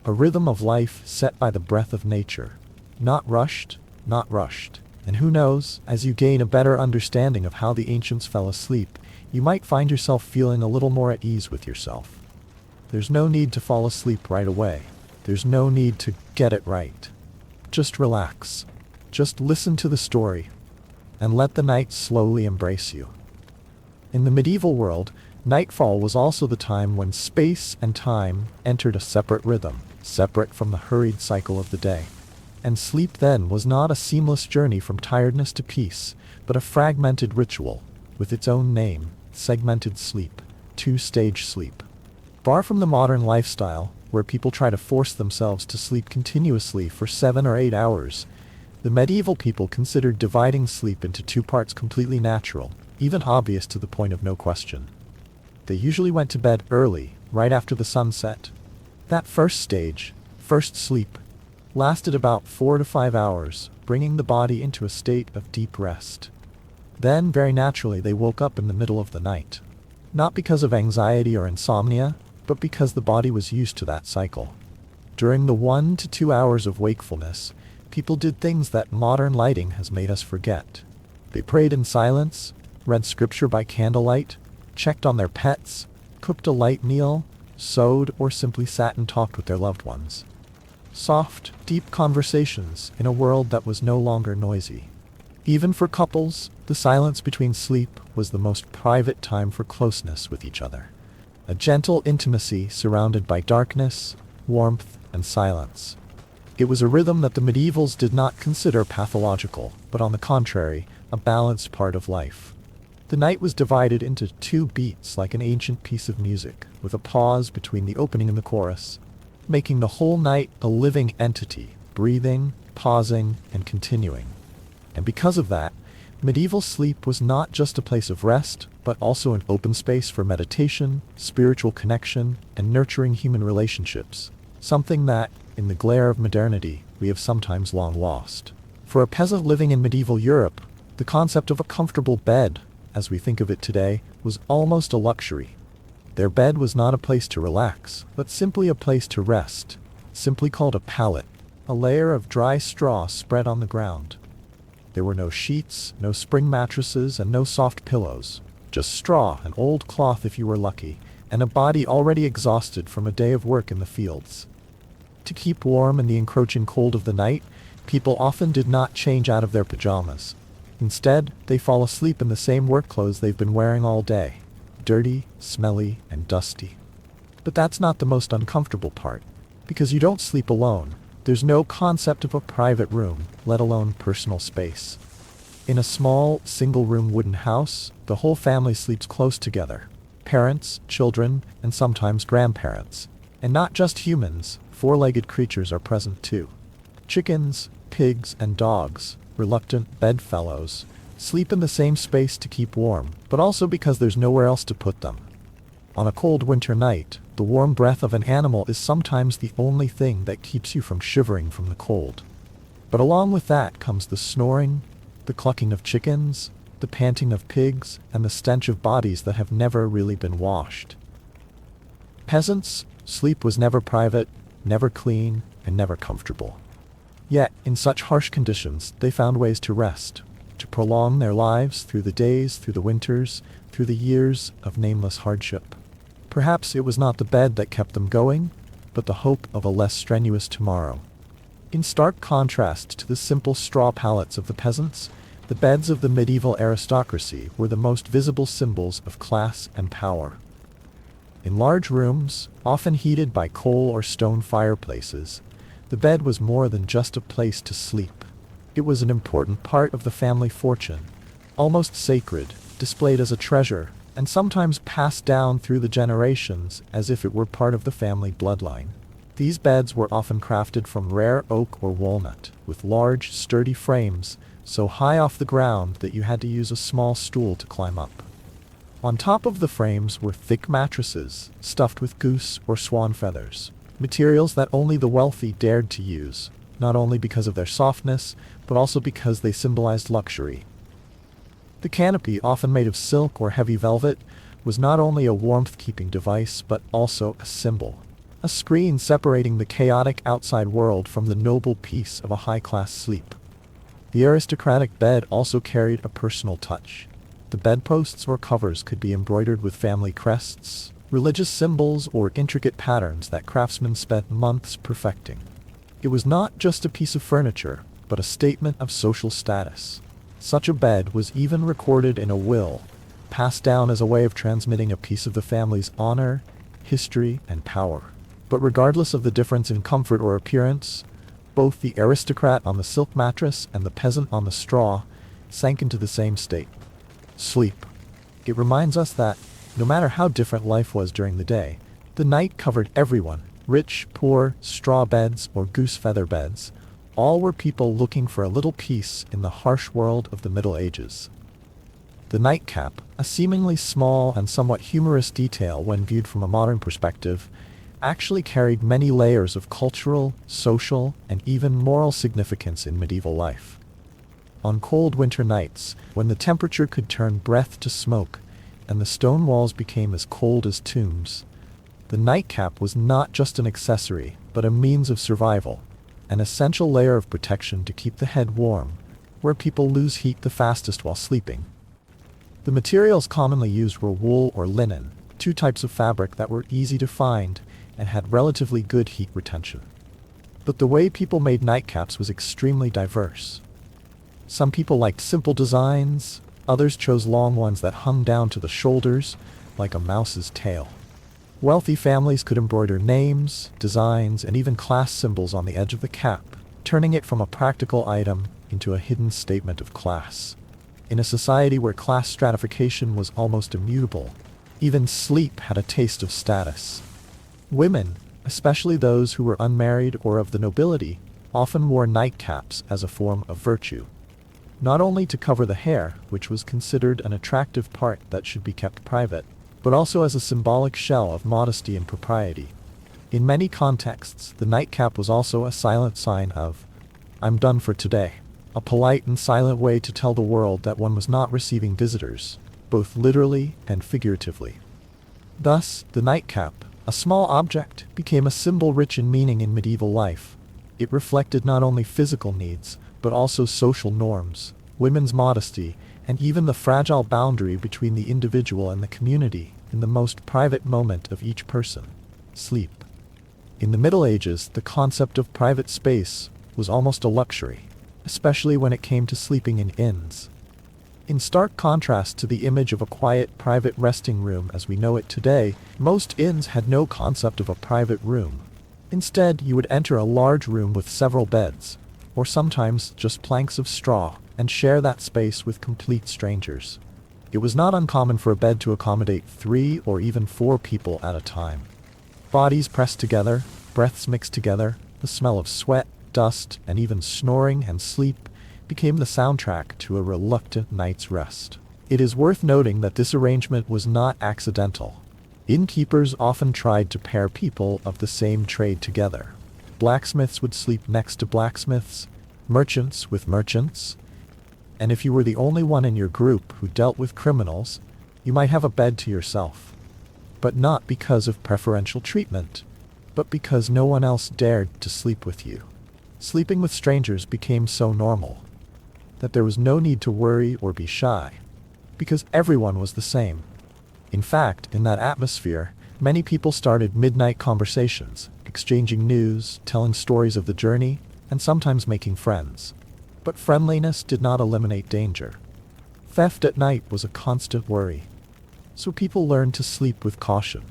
A rhythm of life set by the breath of nature. Not rushed, not rushed. And who knows, as you gain a better understanding of how the ancients fell asleep, you might find yourself feeling a little more at ease with yourself. There's no need to fall asleep right away. There's no need to get it right. Just relax. Just listen to the story, and let the night slowly embrace you. In the medieval world, nightfall was also the time when space and time entered a separate rhythm, separate from the hurried cycle of the day. And sleep then was not a seamless journey from tiredness to peace, but a fragmented ritual, with its own name, segmented sleep, two-stage sleep. Far from the modern lifestyle, where people try to force themselves to sleep continuously for 7 or 8 hours, the medieval people considered dividing sleep into 2 parts completely natural, even obvious to the point of no question. They usually went to bed early, right after the sunset. That first stage, first sleep, lasted about 4 to 5 hours, bringing the body into a state of deep rest. Then, very naturally, they woke up in the middle of the night. Not because of anxiety or insomnia, but because the body was used to that cycle. During the 1 to 2 hours of wakefulness, people did things that modern lighting has made us forget. They prayed in silence, read scripture by candlelight, checked on their pets, cooked a light meal, sewed, or simply sat and talked with their loved ones. Soft, deep conversations in a world that was no longer noisy. Even for couples, the silence between sleep was the most private time for closeness with each other. A gentle intimacy surrounded by darkness, warmth, and silence. It was a rhythm that the medievals did not consider pathological, but on the contrary, a balanced part of life. The night was divided into 2 beats like an ancient piece of music, with a pause between the opening and the chorus, making the whole night a living entity, breathing, pausing, and continuing. And because of that, medieval sleep was not just a place of rest, but also an open space for meditation, spiritual connection, and nurturing human relationships, something that, in the glare of modernity, we have sometimes long lost. For a peasant living in medieval Europe, the concept of a comfortable bed, as we think of it today, was almost a luxury. Their bed was not a place to relax, but simply a place to rest, simply called a pallet, a layer of dry straw spread on the ground. There were no sheets, no spring mattresses, and no soft pillows. Just straw, and old cloth if you were lucky, and a body already exhausted from a day of work in the fields. To keep warm in the encroaching cold of the night, people often did not change out of their pajamas. Instead, they fall asleep in the same work clothes they've been wearing all day, dirty, smelly, and dusty. But that's not the most uncomfortable part, because you don't sleep alone. There's no concept of a private room, let alone personal space. In a small, single-room wooden house, the whole family sleeps close together. Parents, children, and sometimes grandparents. And not just humans, four-legged creatures are present too. Chickens, pigs, and dogs, reluctant bedfellows, sleep in the same space to keep warm, but also because there's nowhere else to put them. On a cold winter night, the warm breath of an animal is sometimes the only thing that keeps you from shivering from the cold. But along with that comes the snoring, the clucking of chickens, the panting of pigs, and the stench of bodies that have never really been washed. Peasants, sleep was never private, never clean, and never comfortable. Yet, in such harsh conditions, they found ways to rest, to prolong their lives through the days, through the winters, through the years of nameless hardship. Perhaps it was not the bed that kept them going, but the hope of a less strenuous tomorrow. In stark contrast to the simple straw pallets of the peasants, the beds of the medieval aristocracy were the most visible symbols of class and power. In large rooms, often heated by coal or stone fireplaces, the bed was more than just a place to sleep. It was an important part of the family fortune, almost sacred, displayed as a treasure, and sometimes passed down through the generations as if it were part of the family bloodline. These beds were often crafted from rare oak or walnut, with large, sturdy frames, so high off the ground that you had to use a small stool to climb up. On top of the frames were thick mattresses, stuffed with goose or swan feathers, materials that only the wealthy dared to use, not only because of their softness, but also because they symbolized luxury. The canopy, often made of silk or heavy velvet, was not only a warmth-keeping device, but also a symbol, a screen separating the chaotic outside world from the noble peace of a high-class sleep. The aristocratic bed also carried a personal touch. The bedposts or covers could be embroidered with family crests, religious symbols, or intricate patterns that craftsmen spent months perfecting. It was not just a piece of furniture, but a statement of social status. Such a bed was even recorded in a will, passed down as a way of transmitting a piece of the family's honor, history, and power. But regardless of the difference in comfort or appearance, both the aristocrat on the silk mattress and the peasant on the straw sank into the same state: sleep. It reminds us that, no matter how different life was during the day, the night covered everyone, rich, poor, straw beds, or goose feather beds. All were people looking for a little peace in the harsh world of the Middle Ages. The nightcap, a seemingly small and somewhat humorous detail when viewed from a modern perspective, actually carried many layers of cultural, social, and even moral significance in medieval life. On cold winter nights, when the temperature could turn breath to smoke, and the stone walls became as cold as tombs, the nightcap was not just an accessory, but a means of survival, an essential layer of protection to keep the head warm, where people lose heat the fastest while sleeping. The materials commonly used were wool or linen, two types of fabric that were easy to find and had relatively good heat retention. But the way people made nightcaps was extremely diverse. Some people liked simple designs, others chose long ones that hung down to the shoulders, like a mouse's tail. Wealthy families could embroider names, designs, and even class symbols on the edge of the cap, turning it from a practical item into a hidden statement of class. In a society where class stratification was almost immutable, even sleep had a taste of status. Women, especially those who were unmarried or of the nobility, often wore nightcaps as a form of virtue. Not only to cover the hair, which was considered an attractive part that should be kept private, but also as a symbolic shell of modesty and propriety. In many contexts, the nightcap was also a silent sign of, "I'm done for today," a polite and silent way to tell the world that one was not receiving visitors, both literally and figuratively. Thus, the nightcap, a small object, became a symbol rich in meaning in medieval life. It reflected not only physical needs, but also social norms, women's modesty, and even the fragile boundary between the individual and the community in the most private moment of each person: sleep. In the Middle Ages, the concept of private space was almost a luxury, especially when it came to sleeping in inns. In stark contrast to the image of a quiet, private resting room as we know it today, most inns had no concept of a private room. Instead, you would enter a large room with several beds, or sometimes just planks of straw, and share that space with complete strangers. It was not uncommon for a bed to accommodate 3 or even 4 people at a time. Bodies pressed together, breaths mixed together, the smell of sweat, dust, and even snoring and sleep became the soundtrack to a reluctant night's rest. It is worth noting that this arrangement was not accidental. Innkeepers often tried to pair people of the same trade together. Blacksmiths would sleep next to blacksmiths, merchants with merchants, and if you were the only one in your group who dealt with criminals, you might have a bed to yourself. But not because of preferential treatment, but because no one else dared to sleep with you. Sleeping with strangers became so normal that there was no need to worry or be shy, because everyone was the same. In fact, in that atmosphere, many people started midnight conversations, exchanging news, telling stories of the journey, and sometimes making friends. But friendliness did not eliminate danger. Theft at night was a constant worry. So people learned to sleep with caution,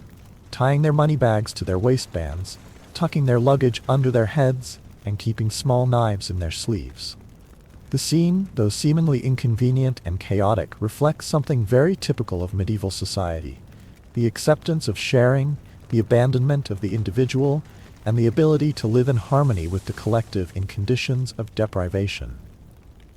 tying their money bags to their waistbands, tucking their luggage under their heads, and keeping small knives in their sleeves. The scene, though seemingly inconvenient and chaotic, reflects something very typical of medieval society: the acceptance of sharing, the abandonment of the individual, and the ability to live in harmony with the collective in conditions of deprivation.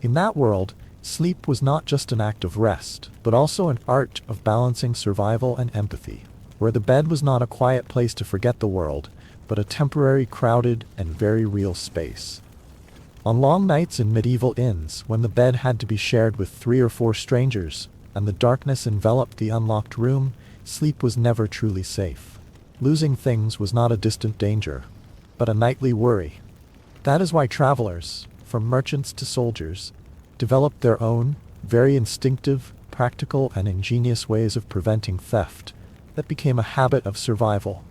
In that world, sleep was not just an act of rest, but also an art of balancing survival and empathy, where the bed was not a quiet place to forget the world, but a temporary, crowded, and very real space. On long nights in medieval inns, when the bed had to be shared with 3 or 4 strangers, and the darkness enveloped the unlocked room, sleep was never truly safe. Losing things was not a distant danger, but a nightly worry. That is why travelers, from merchants to soldiers, developed their own, very instinctive, practical, and ingenious ways of preventing theft that became a habit of survival.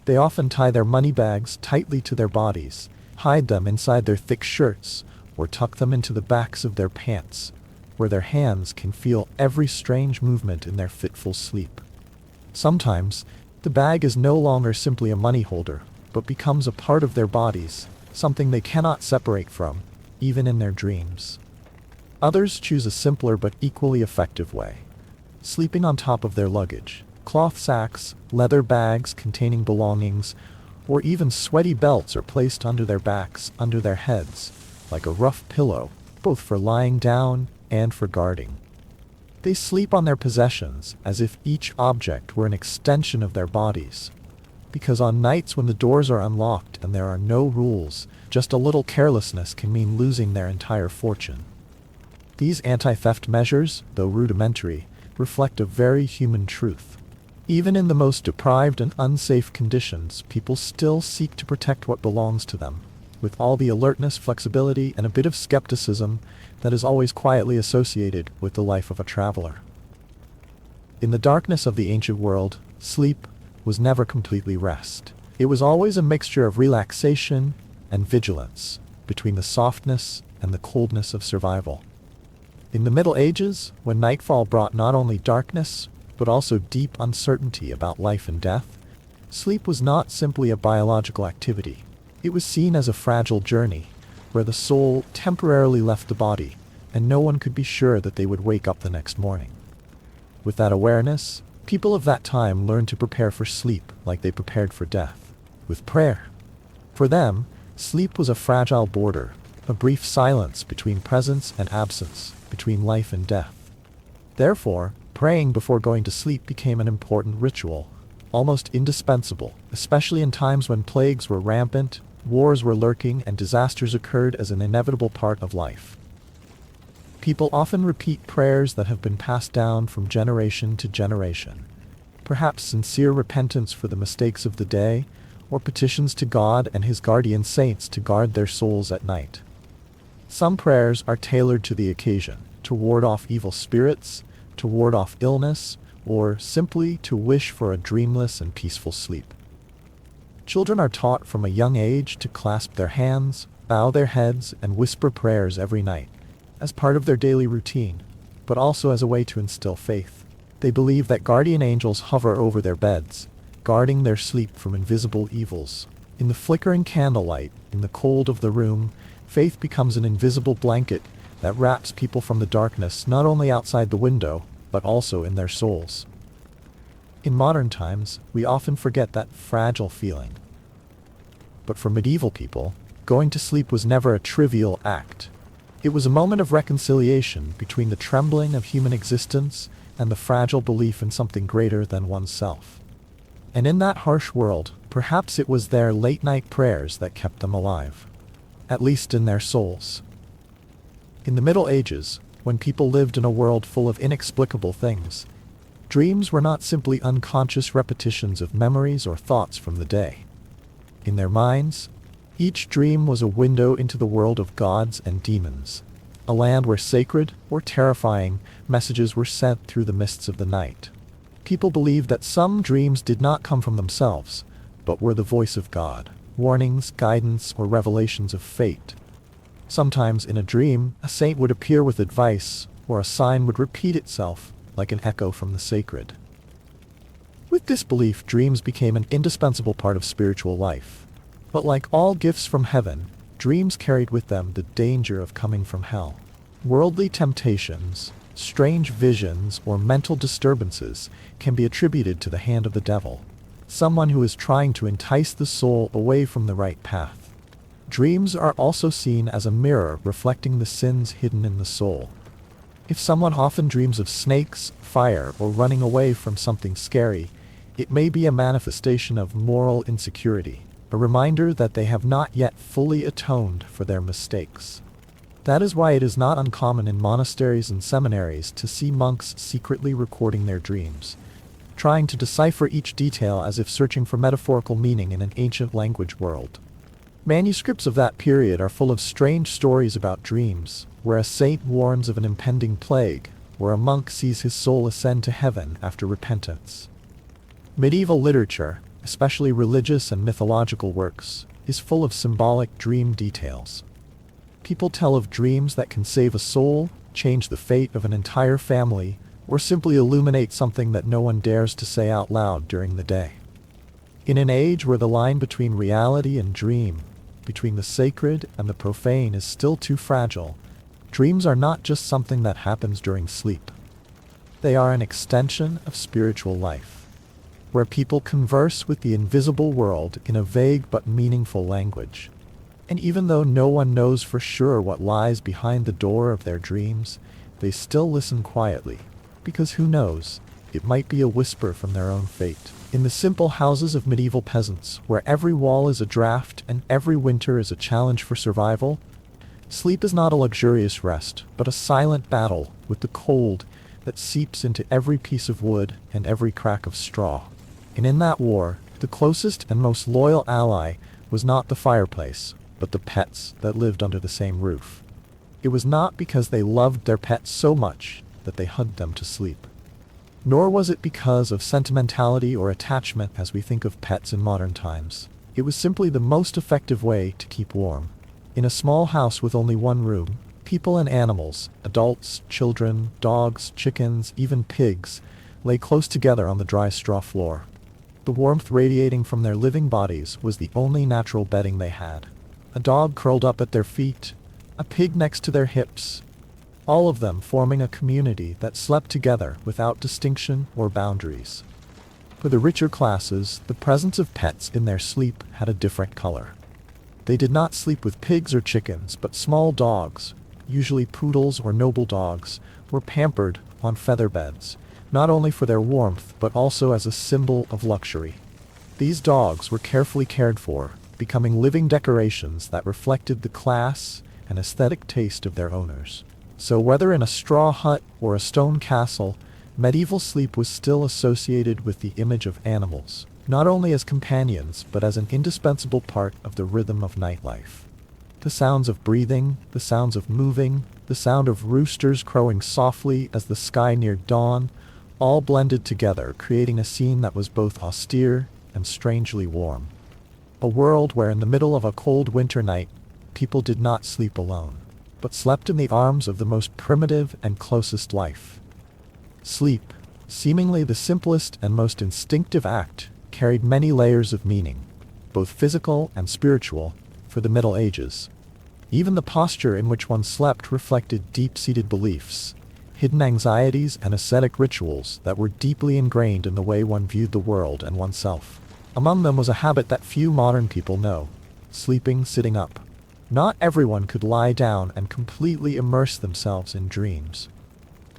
They often tie their money bags tightly to their bodies, hide them inside their thick shirts, or tuck them into the backs of their pants, where their hands can feel every strange movement in their fitful sleep. Sometimes, the bag is no longer simply a money holder, but becomes a part of their bodies, something they cannot separate from, even in their dreams. Others choose a simpler but equally effective way: sleeping on top of their luggage. Cloth sacks, leather bags containing belongings, or even sweaty belts are placed under their backs, under their heads, like a rough pillow, both for lying down and for guarding. They sleep on their possessions as if each object were an extension of their bodies. Because on nights when the doors are unlocked and there are no rules, just a little carelessness can mean losing their entire fortune. These anti-theft measures, though rudimentary, reflect a very human truth. Even in the most deprived and unsafe conditions, people still seek to protect what belongs to them, with all the alertness, flexibility, and a bit of skepticism that is always quietly associated with the life of a traveler. In the darkness of the ancient world, sleep was never completely rest. It was always a mixture of relaxation and vigilance, between the softness and the coldness of survival. In the Middle Ages, when nightfall brought not only darkness, but also deep uncertainty about life and death, sleep was not simply a biological activity. It was seen as a fragile journey, where the soul temporarily left the body, and no one could be sure that they would wake up the next morning. With that awareness, people of that time learned to prepare for sleep like they prepared for death, with prayer. For them, Sleep was a fragile border, a brief silence between presence and absence, between life and death. Therefore, praying before going to sleep became an important ritual, almost indispensable, especially in times when plagues were rampant, wars were lurking, and disasters occurred as an inevitable part of life. People often repeat prayers that have been passed down from generation to generation, perhaps sincere repentance for the mistakes of the day, or petitions to God and his guardian saints to guard their souls at night. Some prayers are tailored to the occasion, to ward off evil spirits, to ward off illness, or simply to wish for a dreamless and peaceful sleep. Children are taught from a young age to clasp their hands, bow their heads, and whisper prayers every night, as part of their daily routine, but also as a way to instill faith. They believe that guardian angels hover over their beds, guarding their sleep from invisible evils. In the flickering candlelight, in the cold of the room, faith becomes an invisible blanket that wraps people from the darkness not only outside the window, but also in their souls. In modern times, we often forget that fragile feeling. But for medieval people, going to sleep was never a trivial act. It was a moment of reconciliation between the trembling of human existence and the fragile belief in something greater than oneself. And in that harsh world, perhaps it was their late-night prayers that kept them alive, at least in their souls. In the Middle Ages, when people lived in a world full of inexplicable things, dreams were not simply unconscious repetitions of memories or thoughts from the day. In their minds, each dream was a window into the world of gods and demons, a land where sacred or terrifying messages were sent through the mists of the night. People believed that some dreams did not come from themselves, but were the voice of God, warnings, guidance, or revelations of fate. Sometimes in a dream, a saint would appear with advice, or a sign would repeat itself, like an echo from the sacred. With this belief, dreams became an indispensable part of spiritual life. But like all gifts from heaven, dreams carried with them the danger of coming from hell. Worldly temptations, strange visions, or mental disturbances can be attributed to the hand of the devil, someone who is trying to entice the soul away from the right path. Dreams are also seen as a mirror reflecting the sins hidden in the soul. If someone often dreams of snakes, fire, or running away from something scary, it may be a manifestation of moral insecurity, a reminder that they have not yet fully atoned for their mistakes. That is why it is not uncommon in monasteries and seminaries to see monks secretly recording their dreams, trying to decipher each detail as if searching for metaphorical meaning in an ancient language world. Manuscripts of that period are full of strange stories about dreams, where a saint warns of an impending plague, where a monk sees his soul ascend to heaven after repentance. Medieval literature, especially religious and mythological works, is full of symbolic dream details. People tell of dreams that can save a soul, change the fate of an entire family, or simply illuminate something that no one dares to say out loud during the day. In an age where the line between reality and dream, between the sacred and the profane is still too fragile, dreams are not just something that happens during sleep. They are an extension of spiritual life, where people converse with the invisible world in a vague but meaningful language. And even though no one knows for sure what lies behind the door of their dreams, they still listen quietly, because who knows, it might be a whisper from their own fate. In the simple houses of medieval peasants, where every wall is a draft and every winter is a challenge for survival, sleep is not a luxurious rest, but a silent battle with the cold that seeps into every piece of wood and every crack of straw. And in that war, the closest and most loyal ally was not the fireplace, but the pets that lived under the same roof. It was not because they loved their pets so much that they hugged them to sleep. Nor was it because of sentimentality or attachment as we think of pets in modern times. It was simply the most effective way to keep warm. In a small house with only one room, people and animals, adults, children, dogs, chickens, even pigs, lay close together on the dry straw floor. The warmth radiating from their living bodies was the only natural bedding they had. A dog curled up at their feet, a pig next to their hips, all of them forming a community that slept together without distinction or boundaries. For the richer classes, the presence of pets in their sleep had a different color. They did not sleep with pigs or chickens, but small dogs, usually poodles or noble dogs, were pampered on feather beds, not only for their warmth but also as a symbol of luxury. These dogs were carefully cared for, becoming living decorations that reflected the class and aesthetic taste of their owners. So whether in a straw hut or a stone castle, medieval sleep was still associated with the image of animals, not only as companions but as an indispensable part of the rhythm of nightlife. The sounds of breathing, the sounds of moving, the sound of roosters crowing softly as the sky neared dawn, all blended together, creating a scene that was both austere and strangely warm. A world where in the middle of a cold winter night, people did not sleep alone, but slept in the arms of the most primitive and closest life. Sleep, seemingly the simplest and most instinctive act, carried many layers of meaning, both physical and spiritual, for the Middle Ages. Even the posture in which one slept reflected deep-seated beliefs, hidden anxieties and ascetic rituals that were deeply ingrained in the way one viewed the world and oneself. Among them was a habit that few modern people know: sleeping sitting up. Not everyone could lie down and completely immerse themselves in dreams.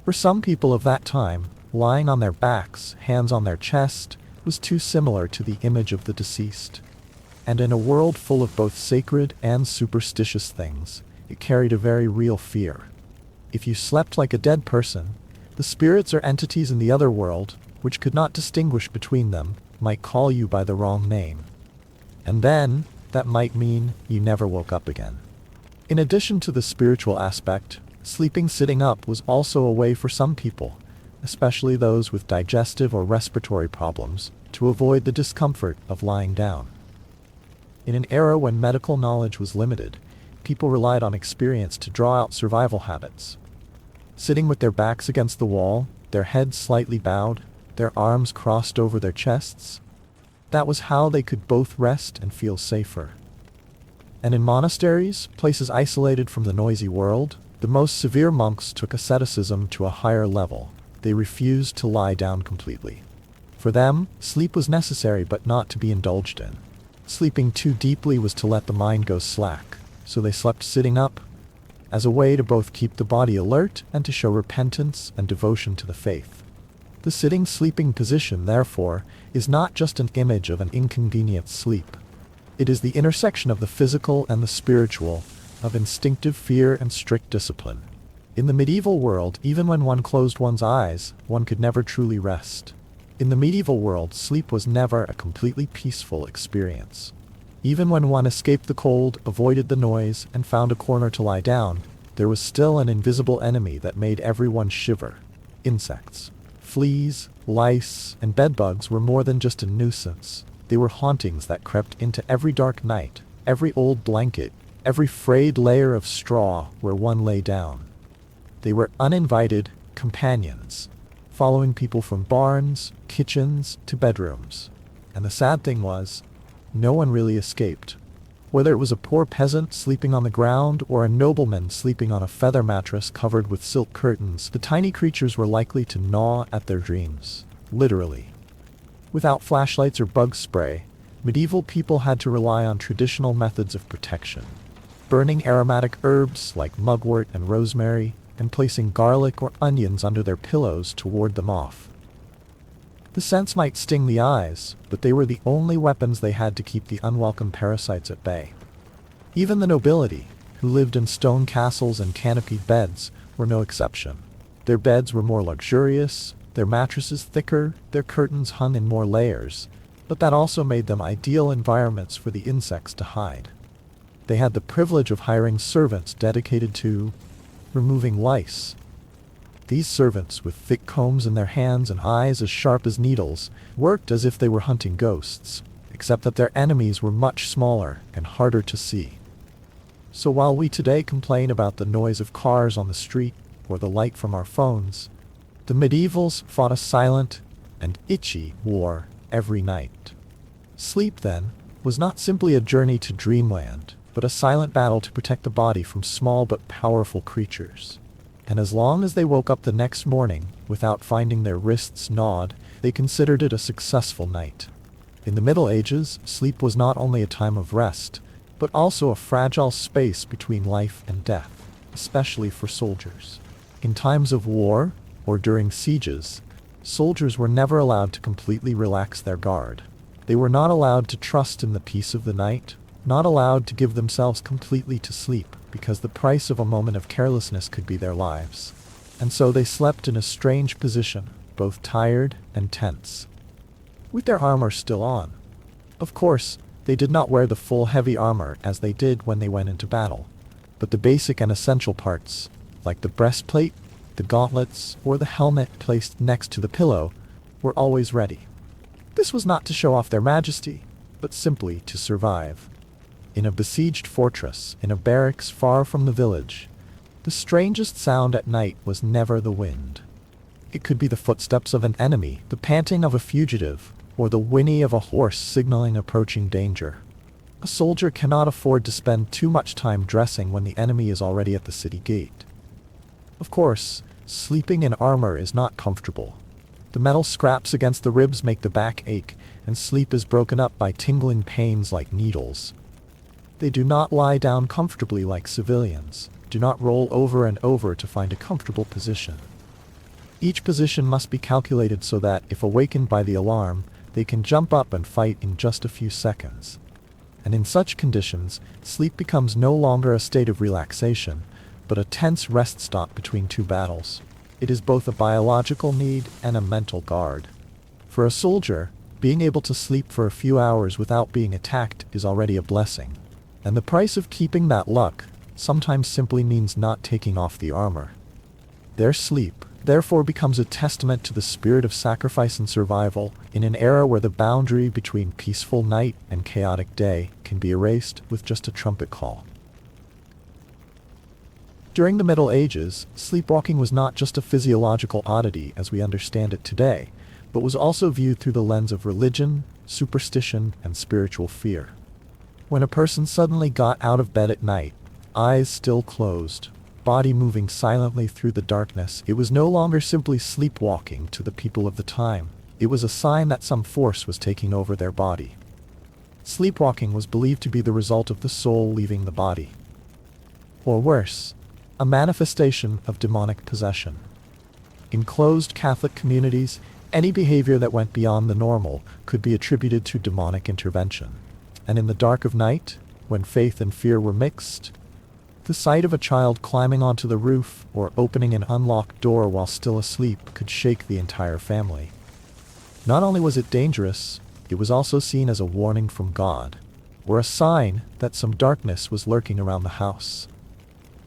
For some people of that time, lying on their backs, hands on their chest, was too similar to the image of the deceased. And in a world full of both sacred and superstitious things, it carried a very real fear. If you slept like a dead person, the spirits or entities in the other world, which could not distinguish between them, might call you by the wrong name. And then, that might mean you never woke up again. In addition to the spiritual aspect, sleeping sitting up was also a way for some people, especially those with digestive or respiratory problems, to avoid the discomfort of lying down. In an era when medical knowledge was limited, people relied on experience to draw out survival habits. Sitting with their backs against the wall, their heads slightly bowed, their arms crossed over their chests, that was how they could both rest and feel safer. And in monasteries, places isolated from the noisy world, the most severe monks took asceticism to a higher level. They refused to lie down completely. For them, sleep was necessary but not to be indulged in. Sleeping too deeply was to let the mind go slack, so they slept sitting up, as a way to both keep the body alert and to show repentance and devotion to the faith. The sitting-sleeping position, therefore, is not just an image of an inconvenient sleep. It is the intersection of the physical and the spiritual, of instinctive fear and strict discipline. In the medieval world, even when one closed one's eyes, one could never truly rest. In the medieval world, sleep was never a completely peaceful experience. Even when one escaped the cold, avoided the noise, and found a corner to lie down, there was still an invisible enemy that made everyone shiver: insects. Fleas, lice, and bedbugs were more than just a nuisance. They were hauntings that crept into every dark night, every old blanket, every frayed layer of straw where one lay down. They were uninvited companions, following people from barns, kitchens, to bedrooms. And the sad thing was, no one really escaped. Whether it was a poor peasant sleeping on the ground or a nobleman sleeping on a feather mattress covered with silk curtains, the tiny creatures were likely to gnaw at their dreams, literally. Without flashlights or bug spray, medieval people had to rely on traditional methods of protection: burning aromatic herbs like mugwort and rosemary, and placing garlic or onions under their pillows to ward them off. The scents might sting the eyes, but they were the only weapons they had to keep the unwelcome parasites at bay. Even the nobility, who lived in stone castles and canopied beds, were no exception. Their beds were more luxurious, their mattresses thicker, their curtains hung in more layers, but that also made them ideal environments for the insects to hide. They had the privilege of hiring servants dedicated to removing lice. These servants, with thick combs in their hands and eyes as sharp as needles, worked as if they were hunting ghosts, except that their enemies were much smaller and harder to see. So while we today complain about the noise of cars on the street or the light from our phones, the medievals fought a silent and itchy war every night. Sleep, then, was not simply a journey to dreamland, but a silent battle to protect the body from small but powerful creatures. And as long as they woke up the next morning without finding their wrists gnawed, they considered it a successful night. In the Middle Ages, sleep was not only a time of rest, but also a fragile space between life and death, especially for soldiers. In times of war, or during sieges, soldiers were never allowed to completely relax their guard. They were not allowed to trust in the peace of the night, not allowed to give themselves completely to sleep, because the price of a moment of carelessness could be their lives. And so they slept in a strange position, both tired and tense, with their armor still on. Of course, they did not wear the full heavy armor as they did when they went into battle, but the basic and essential parts, like the breastplate, the gauntlets, or the helmet placed next to the pillow, were always ready. This was not to show off their majesty, but simply to survive. In a besieged fortress, in a barracks far from the village, the strangest sound at night was never the wind. It could be the footsteps of an enemy, the panting of a fugitive, or the whinny of a horse signaling approaching danger. A soldier cannot afford to spend too much time dressing when the enemy is already at the city gate. Of course, sleeping in armor is not comfortable. The metal scraps against the ribs make the back ache, and sleep is broken up by tingling pains like needles. They do not lie down comfortably like civilians, do not roll over and over to find a comfortable position. Each position must be calculated so that, if awakened by the alarm, they can jump up and fight in just a few seconds. And in such conditions, sleep becomes no longer a state of relaxation, but a tense rest stop between two battles. It is both a biological need and a mental guard. For a soldier, being able to sleep for a few hours without being attacked is already a blessing. And the price of keeping that luck sometimes simply means not taking off the armor. Their sleep, therefore, becomes a testament to the spirit of sacrifice and survival in an era where the boundary between peaceful night and chaotic day can be erased with just a trumpet call. During the Middle Ages, sleepwalking was not just a physiological oddity as we understand it today, but was also viewed through the lens of religion, superstition, and spiritual fear. When a person suddenly got out of bed at night, eyes still closed, body moving silently through the darkness, it was no longer simply sleepwalking to the people of the time. It was a sign that some force was taking over their body. Sleepwalking was believed to be the result of the soul leaving the body. Or worse, a manifestation of demonic possession. In closed Catholic communities, any behavior that went beyond the normal could be attributed to demonic intervention. And in the dark of night, when faith and fear were mixed, the sight of a child climbing onto the roof or opening an unlocked door while still asleep could shake the entire family. Not only was it dangerous, it was also seen as a warning from God, or a sign that some darkness was lurking around the house.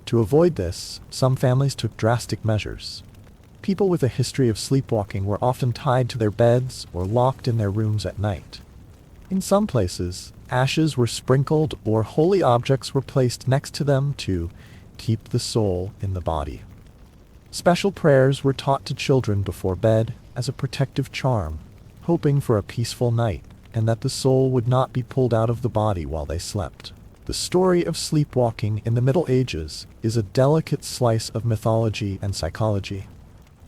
To avoid this, some families took drastic measures. People with a history of sleepwalking were often tied to their beds or locked in their rooms at night. In some places, ashes were sprinkled or holy objects were placed next to them to keep the soul in the body. Special prayers were taught to children before bed as a protective charm, hoping for a peaceful night and that the soul would not be pulled out of the body while they slept. The story of sleepwalking in the Middle Ages is a delicate slice of mythology and psychology.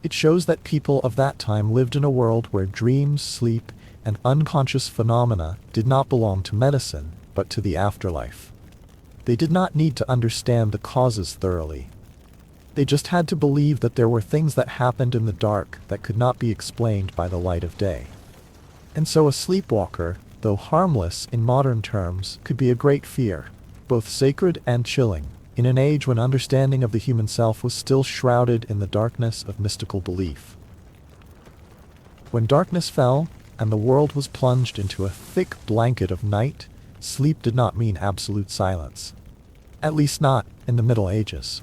It shows that people of that time lived in a world where dreams, sleep, and unconscious phenomena did not belong to medicine, but to the afterlife. They did not need to understand the causes thoroughly. They just had to believe that there were things that happened in the dark that could not be explained by the light of day. And so a sleepwalker, though harmless in modern terms, could be a great fear, both sacred and chilling, in an age when understanding of the human self was still shrouded in the darkness of mystical belief. When darkness fell, and the world was plunged into a thick blanket of night, sleep did not mean absolute silence. At least not in the Middle Ages.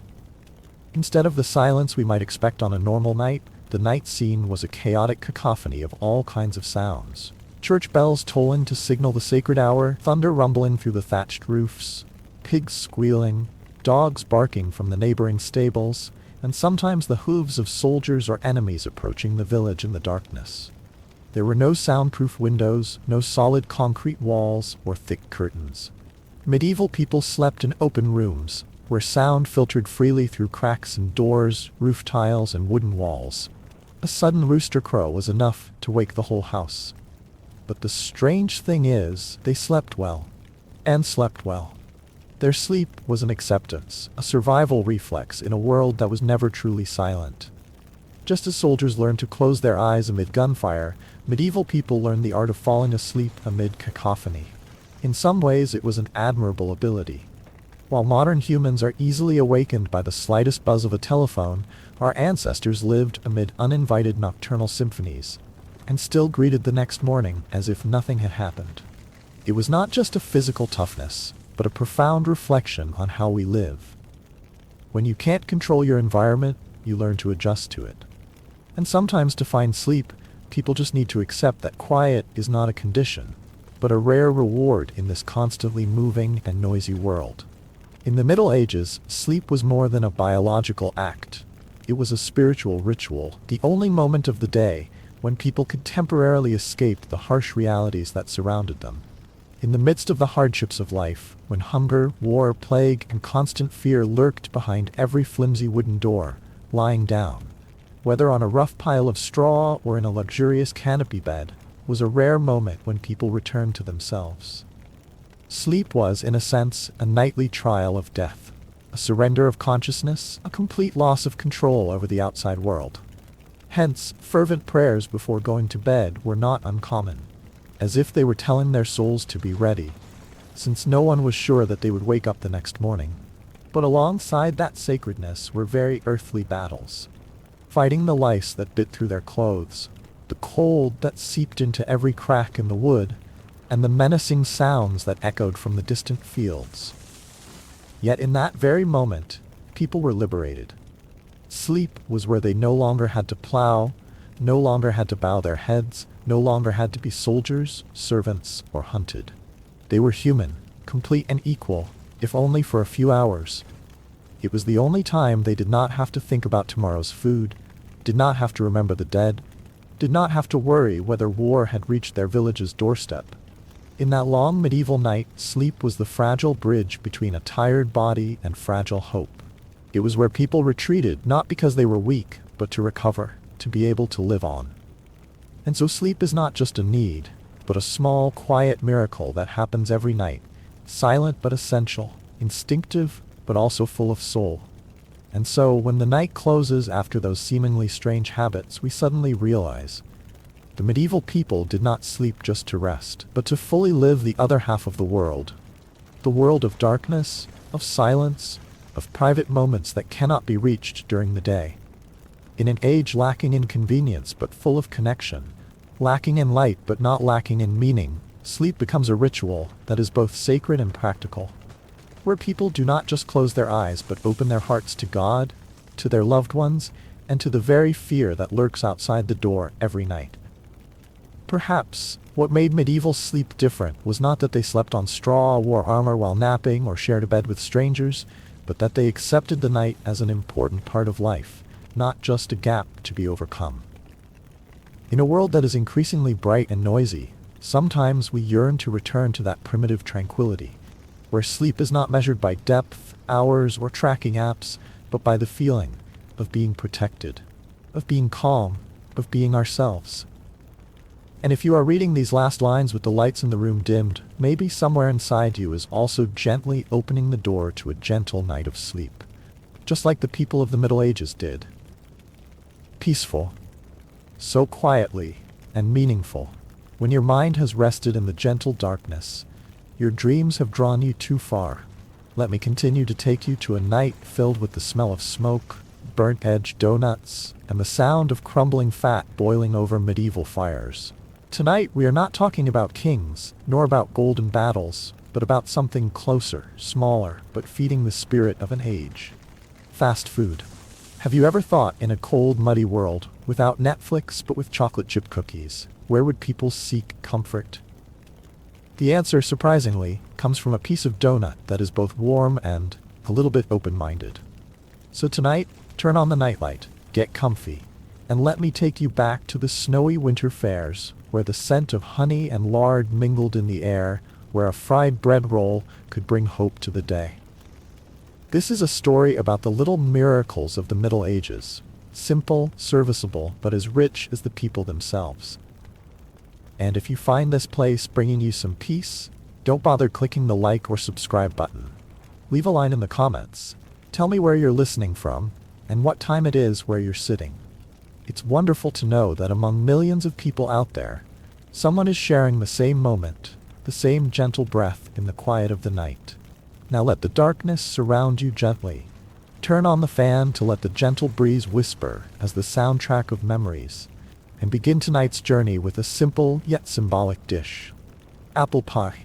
Instead of the silence we might expect on a normal night, the night scene was a chaotic cacophony of all kinds of sounds. Church bells tolling to signal the sacred hour, thunder rumbling through the thatched roofs, pigs squealing, dogs barking from the neighboring stables, and sometimes the hooves of soldiers or enemies approaching the village in the darkness. There were no soundproof windows, no solid concrete walls, or thick curtains. Medieval people slept in open rooms, where sound filtered freely through cracks in doors, roof tiles, and wooden walls. A sudden rooster crow was enough to wake the whole house. But the strange thing is, they slept well. And slept well. Their sleep was an acceptance, a survival reflex in a world that was never truly silent. Just as soldiers learned to close their eyes amid gunfire, medieval people learned the art of falling asleep amid cacophony. In some ways, it was an admirable ability. While modern humans are easily awakened by the slightest buzz of a telephone, our ancestors lived amid uninvited nocturnal symphonies, and still greeted the next morning as if nothing had happened. It was not just a physical toughness, but a profound reflection on how we live. When you can't control your environment, you learn to adjust to it. And sometimes to find sleep, people just need to accept that quiet is not a condition, but a rare reward in this constantly moving and noisy world. In the Middle Ages, sleep was more than a biological act. It was a spiritual ritual, the only moment of the day when people could temporarily escape the harsh realities that surrounded them. In the midst of the hardships of life, when hunger, war, plague, and constant fear lurked behind every flimsy wooden door, lying down, whether on a rough pile of straw or in a luxurious canopy bed, was a rare moment when people returned to themselves. Sleep was, in a sense, a nightly trial of death, a surrender of consciousness, a complete loss of control over the outside world. Hence, fervent prayers before going to bed were not uncommon, as if they were telling their souls to be ready, since no one was sure that they would wake up the next morning. But alongside that sacredness were very earthly battles, fighting the lice that bit through their clothes, the cold that seeped into every crack in the wood, and the menacing sounds that echoed from the distant fields. Yet in that very moment, people were liberated. Sleep was where they no longer had to plow, no longer had to bow their heads, no longer had to be soldiers, servants, or hunted. They were human, complete and equal, if only for a few hours. It was the only time they did not have to think about tomorrow's food, did not have to remember the dead, did not have to worry whether war had reached their village's doorstep. In that long medieval night, sleep was the fragile bridge between a tired body and fragile hope. It was where people retreated not because they were weak, but to recover, to be able to live on. And so sleep is not just a need, but a small, quiet miracle that happens every night, silent but essential, instinctive but also full of soul. And so, when the night closes after those seemingly strange habits, we suddenly realize the medieval people did not sleep just to rest, but to fully live the other half of the world of darkness, of silence, of private moments that cannot be reached during the day. In an age lacking in convenience but full of connection, lacking in light but not lacking in meaning, sleep becomes a ritual that is both sacred and practical, where people do not just close their eyes but open their hearts to God, to their loved ones, and to the very fear that lurks outside the door every night. Perhaps what made medieval sleep different was not that they slept on straw, wore armor while napping, or shared a bed with strangers, but that they accepted the night as an important part of life, not just a gap to be overcome. In a world that is increasingly bright and noisy, sometimes we yearn to return to that primitive tranquility, where sleep is not measured by depth, hours, or tracking apps, but by the feeling of being protected, of being calm, of being ourselves. And if you are reading these last lines with the lights in the room dimmed, maybe somewhere inside you is also gently opening the door to a gentle night of sleep, just like the people of the Middle Ages did. Peaceful, so quietly and meaningful. When your mind has rested in the gentle darkness, your dreams have drawn you too far. Let me continue to take you to a night filled with the smell of smoke, burnt-edge donuts, and the sound of crumbling fat boiling over medieval fires. Tonight we are not talking about kings, nor about golden battles, but about something closer, smaller, but feeding the spirit of an age. Fast food. Have you ever thought, in a cold, muddy world, without Netflix but with chocolate chip cookies, where would people seek comfort? The answer, surprisingly, comes from a piece of donut that is both warm and a little bit open-minded. So tonight, turn on the nightlight, get comfy, and let me take you back to the snowy winter fairs, where the scent of honey and lard mingled in the air, where a fried bread roll could bring hope to the day. This is a story about the little miracles of the Middle Ages, simple, serviceable, but as rich as the people themselves. And if you find this place bringing you some peace, don't bother clicking the like or subscribe button. Leave a line in the comments. Tell me where you're listening from, and what time it is where you're sitting. It's wonderful to know that among millions of people out there, someone is sharing the same moment, the same gentle breath in the quiet of the night. Now let the darkness surround you gently. Turn on the fan to let the gentle breeze whisper as the soundtrack of memories, and begin tonight's journey with a simple yet symbolic dish. Apple pie.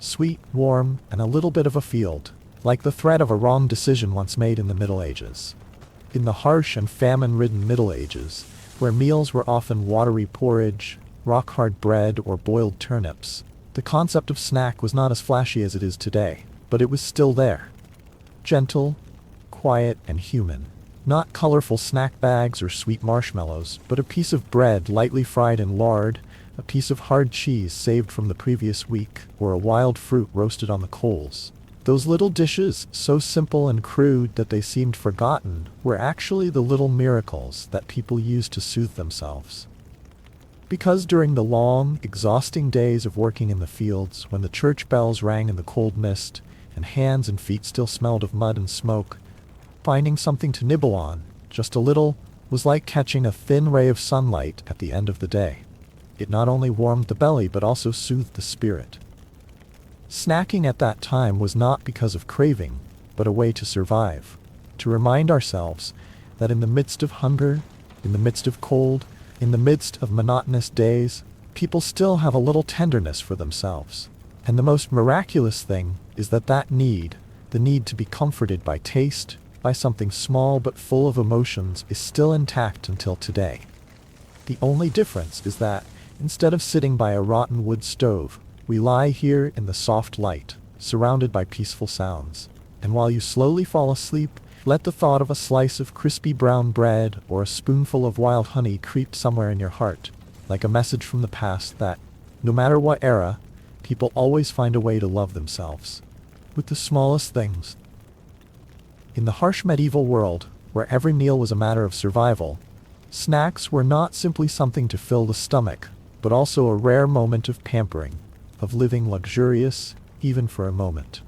Sweet, warm, and a little bit of a field, like the thread of a wrong decision once made in the Middle Ages. In the harsh and famine-ridden Middle Ages, where meals were often watery porridge, rock-hard bread, or boiled turnips, the concept of snack was not as flashy as it is today, but it was still there. Gentle, quiet, and human. Not colorful snack bags or sweet marshmallows, but a piece of bread lightly fried in lard, a piece of hard cheese saved from the previous week, or a wild fruit roasted on the coals. Those little dishes, so simple and crude that they seemed forgotten, were actually the little miracles that people used to soothe themselves. Because during the long, exhausting days of working in the fields, when the church bells rang in the cold mist, and hands and feet still smelled of mud and smoke, finding something to nibble on, just a little, was like catching a thin ray of sunlight at the end of the day. It not only warmed the belly but also soothed the spirit. Snacking at that time was not because of craving, but a way to survive, to remind ourselves that in the midst of hunger, in the midst of cold, in the midst of monotonous days, people still have a little tenderness for themselves. And the most miraculous thing is that that need, the need to be comforted by taste, by something small but full of emotions, is still intact until today. The only difference is that, instead of sitting by a rotten wood stove, we lie here in the soft light, surrounded by peaceful sounds. And while you slowly fall asleep, let the thought of a slice of crispy brown bread or a spoonful of wild honey creep somewhere in your heart, like a message from the past that, no matter what era, people always find a way to love themselves. With the smallest things. In the harsh medieval world, where every meal was a matter of survival, snacks were not simply something to fill the stomach, but also a rare moment of pampering, of living luxurious, even for a moment.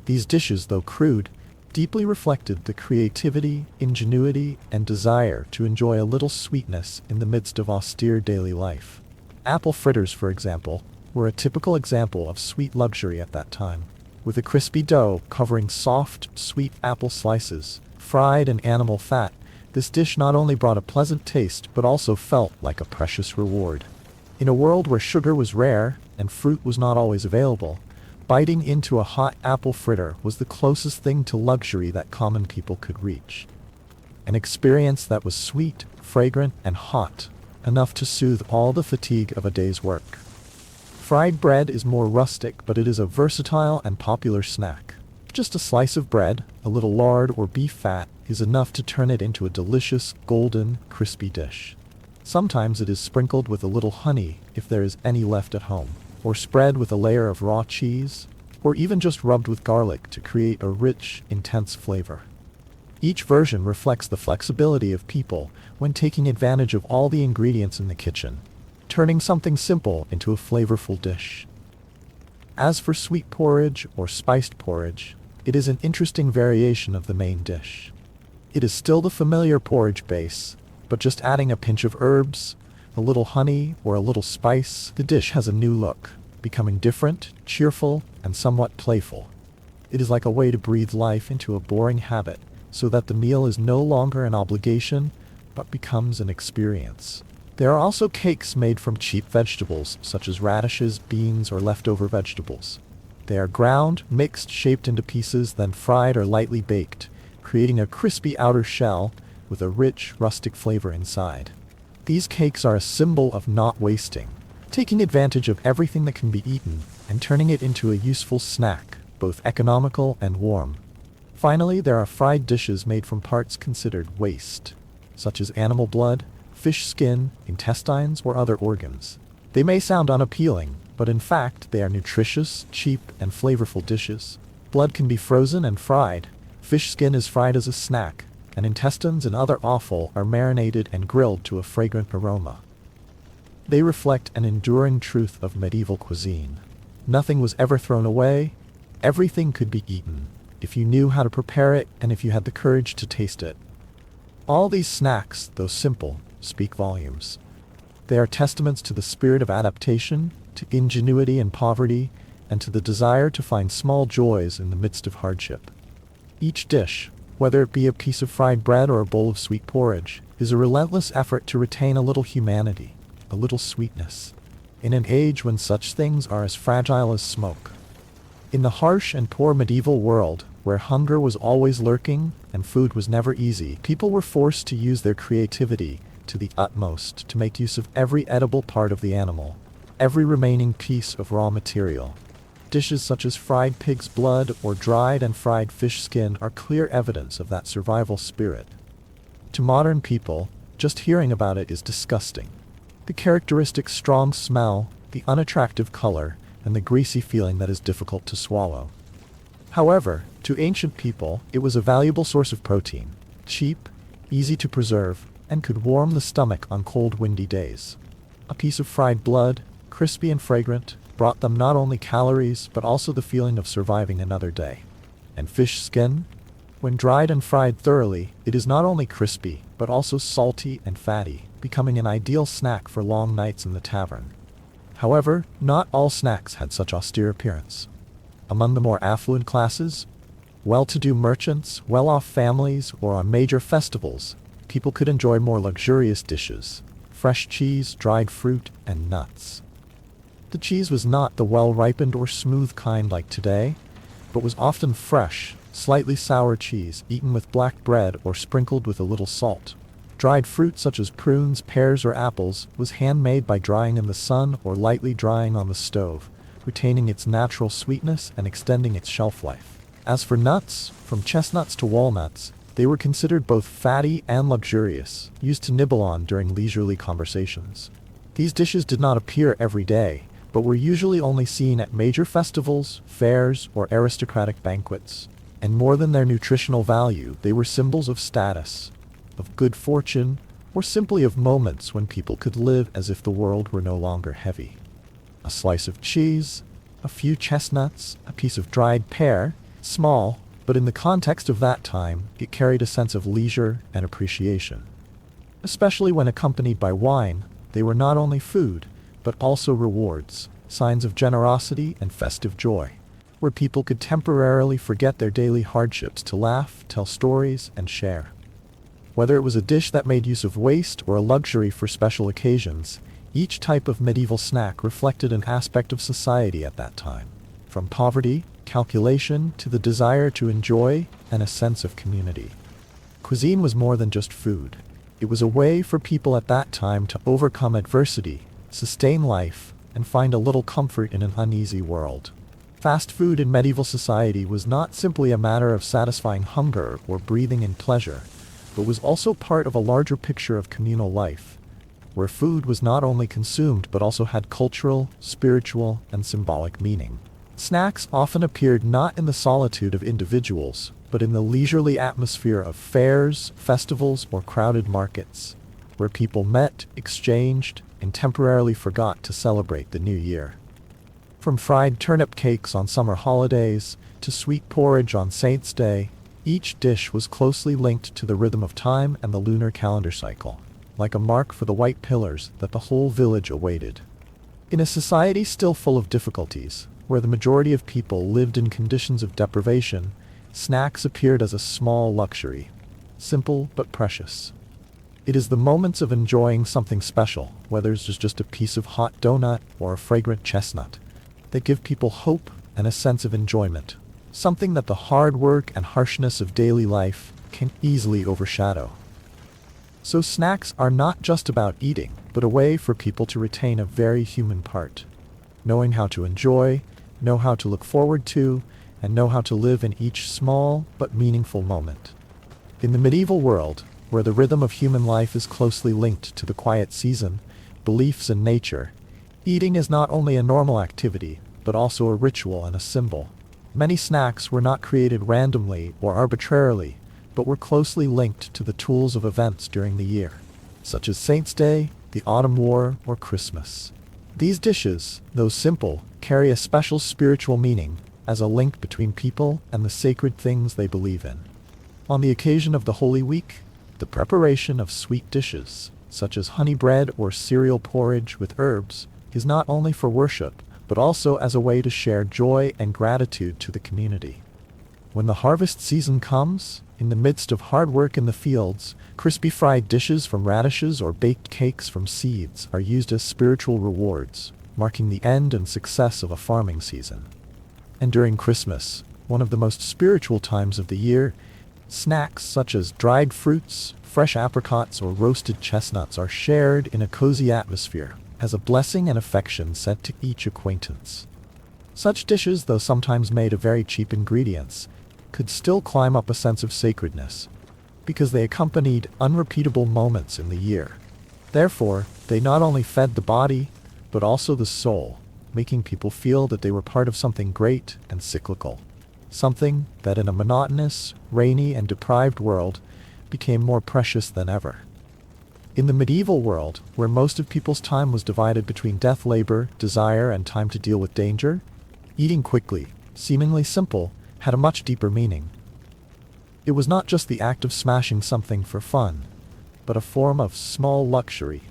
These dishes, though crude, deeply reflected the creativity, ingenuity, and desire to enjoy a little sweetness in the midst of austere daily life. Apple fritters, for example, were a typical example of sweet luxury at that time. With a crispy dough covering soft, sweet apple slices, fried in animal fat, this dish not only brought a pleasant taste but also felt like a precious reward. In a world where sugar was rare and fruit was not always available, biting into a hot apple fritter was the closest thing to luxury that common people could reach. An experience that was sweet, fragrant, and hot, enough to soothe all the fatigue of a day's work. Fried bread is more rustic, but it is a versatile and popular snack. Just a slice of bread, a little lard or beef fat, is enough to turn it into a delicious, golden, crispy dish. Sometimes it is sprinkled with a little honey if there is any left at home, or spread with a layer of raw cheese, or even just rubbed with garlic to create a rich, intense flavor. Each version reflects the flexibility of people when taking advantage of all the ingredients in the kitchen, turning something simple into a flavorful dish. As for sweet porridge or spiced porridge, it is an interesting variation of the main dish. It is still the familiar porridge base, but just adding a pinch of herbs, a little honey, or a little spice, the dish has a new look, becoming different, cheerful, and somewhat playful. It is like a way to breathe life into a boring habit, so that the meal is no longer an obligation, but becomes an experience. There are also cakes made from cheap vegetables, such as radishes, beans, or leftover vegetables. They are ground, mixed, shaped into pieces, then fried or lightly baked, creating a crispy outer shell with a rich, rustic flavor inside. These cakes are a symbol of not wasting, taking advantage of everything that can be eaten and turning it into a useful snack, both economical and warm. Finally, there are fried dishes made from parts considered waste, such as animal blood, fish skin, intestines, or other organs. They may sound unappealing, but in fact they are nutritious, cheap, and flavorful dishes. Blood can be frozen and fried, fish skin is fried as a snack, and intestines and other offal are marinated and grilled to a fragrant aroma. They reflect an enduring truth of medieval cuisine. Nothing was ever thrown away, everything could be eaten. if you knew how to prepare it and if you had the courage to taste it. All these snacks, though simple, speak volumes. They are testaments to the spirit of adaptation, to ingenuity in poverty, and to the desire to find small joys in the midst of hardship. Each dish, whether it be a piece of fried bread or a bowl of sweet porridge, is a relentless effort to retain a little humanity, a little sweetness, in an age when such things are as fragile as smoke. In the harsh and poor medieval world, where hunger was always lurking and food was never easy, people were forced to use their creativity to the utmost to make use of every edible part of the animal, every remaining piece of raw material. Dishes such as fried pig's blood or dried and fried fish skin are clear evidence of that survival spirit. To modern people, just hearing about it is disgusting. The characteristic strong smell, the unattractive color, and the greasy feeling that is difficult to swallow. However, to ancient people, it was a valuable source of protein, cheap, easy to preserve, and could warm the stomach on cold, windy days. A piece of fried blood, crispy and fragrant, brought them not only calories, but also the feeling of surviving another day. And fish skin? When dried and fried thoroughly, it is not only crispy, but also salty and fatty, becoming an ideal snack for long nights in the tavern. However, not all snacks had such austere appearance. Among the more affluent classes, well-to-do merchants, well-off families, or on major festivals, people could enjoy more luxurious dishes, fresh cheese, dried fruit, and nuts. The cheese was not the well-ripened or smooth kind like today, but was often fresh, slightly sour cheese eaten with black bread or sprinkled with a little salt. Dried fruit such as prunes, pears, or apples was handmade by drying in the sun or lightly drying on the stove, retaining its natural sweetness and extending its shelf life. As for nuts, from chestnuts to walnuts, they were considered both fatty and luxurious, used to nibble on during leisurely conversations. These dishes did not appear every day, but were usually only seen at major festivals, fairs, or aristocratic banquets. And more than their nutritional value, they were symbols of status, of good fortune, or simply of moments when people could live as if the world were no longer heavy. A slice of cheese, a few chestnuts, a piece of dried pear, small, but in the context of that time, it carried a sense of leisure and appreciation. Especially when accompanied by wine, they were not only food, but also rewards, signs of generosity and festive joy, where people could temporarily forget their daily hardships to laugh, tell stories, and share. Whether it was a dish that made use of waste or a luxury for special occasions, each type of medieval snack reflected an aspect of society at that time, from poverty, calculation, to the desire to enjoy, and a sense of community. Cuisine was more than just food. It was a way for people at that time to overcome adversity, sustain life, and find a little comfort in an uneasy world. Fast food in medieval society was not simply a matter of satisfying hunger or breathing in pleasure, but was also part of a larger picture of communal life, where food was not only consumed but also had cultural, spiritual, and symbolic meaning. Snacks often appeared not in the solitude of individuals, but in the leisurely atmosphere of fairs, festivals, or crowded markets, where people met, exchanged, and temporarily forgot to celebrate the new year. From fried turnip cakes on summer holidays to sweet porridge on Saint's Day, each dish was closely linked to the rhythm of time and the lunar calendar cycle, like a mark for the white pillars that the whole village awaited. In a society still full of difficulties, where the majority of people lived in conditions of deprivation, snacks appeared as a small luxury, simple but precious. It is the moments of enjoying something special, whether it's just a piece of hot donut or a fragrant chestnut, that give people hope and a sense of enjoyment, something that the hard work and harshness of daily life can easily overshadow. So snacks are not just about eating, but a way for people to retain a very human part, knowing how to enjoy, know how to look forward to, and know how to live in each small but meaningful moment. In the medieval world, where the rhythm of human life is closely linked to the quiet season, beliefs, and nature, eating is not only a normal activity, but also a ritual and a symbol. Many snacks were not created randomly or arbitrarily, but were closely linked to the tools of events during the year, such as Saint's Day, the Autumn War, or Christmas. These dishes, though simple, carry a special spiritual meaning, as a link between people and the sacred things they believe in. On the occasion of the Holy Week, the preparation of sweet dishes, such as honey bread or cereal porridge with herbs, is not only for worship, but also as a way to share joy and gratitude to the community. When the harvest season comes, in the midst of hard work in the fields, crispy fried dishes from radishes or baked cakes from seeds are used as spiritual rewards, marking the end and success of a farming season. And during Christmas, one of the most spiritual times of the year, snacks such as dried fruits, fresh apricots, or roasted chestnuts are shared in a cozy atmosphere, as a blessing and affection sent to each acquaintance. Such dishes, though sometimes made of very cheap ingredients, could still climb up a sense of sacredness, because they accompanied unrepeatable moments in the year. Therefore, they not only fed the body, but also the soul, making people feel that they were part of something great and cyclical, something that in a monotonous, rainy, and deprived world became more precious than ever. In the medieval world, where most of people's time was divided between death, labor, desire, and time to deal with danger, eating quickly, seemingly simple, had a much deeper meaning. It was not just the act of smashing something for fun, but a form of small luxury,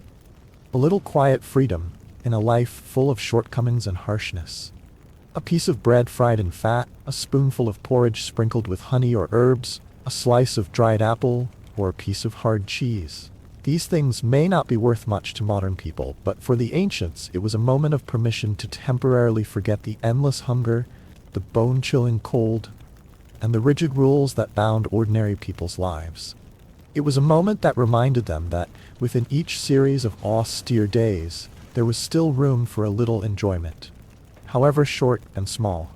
a little quiet freedom in a life full of shortcomings and harshness. A piece of bread fried in fat, a spoonful of porridge sprinkled with honey or herbs, a slice of dried apple, or a piece of hard cheese. These things may not be worth much to modern people, but for the ancients it was a moment of permission to temporarily forget the endless hunger, the bone-chilling cold, and the rigid rules that bound ordinary people's lives. It was a moment that reminded them that, within each series of austere days, there was still room for a little enjoyment, however short and small.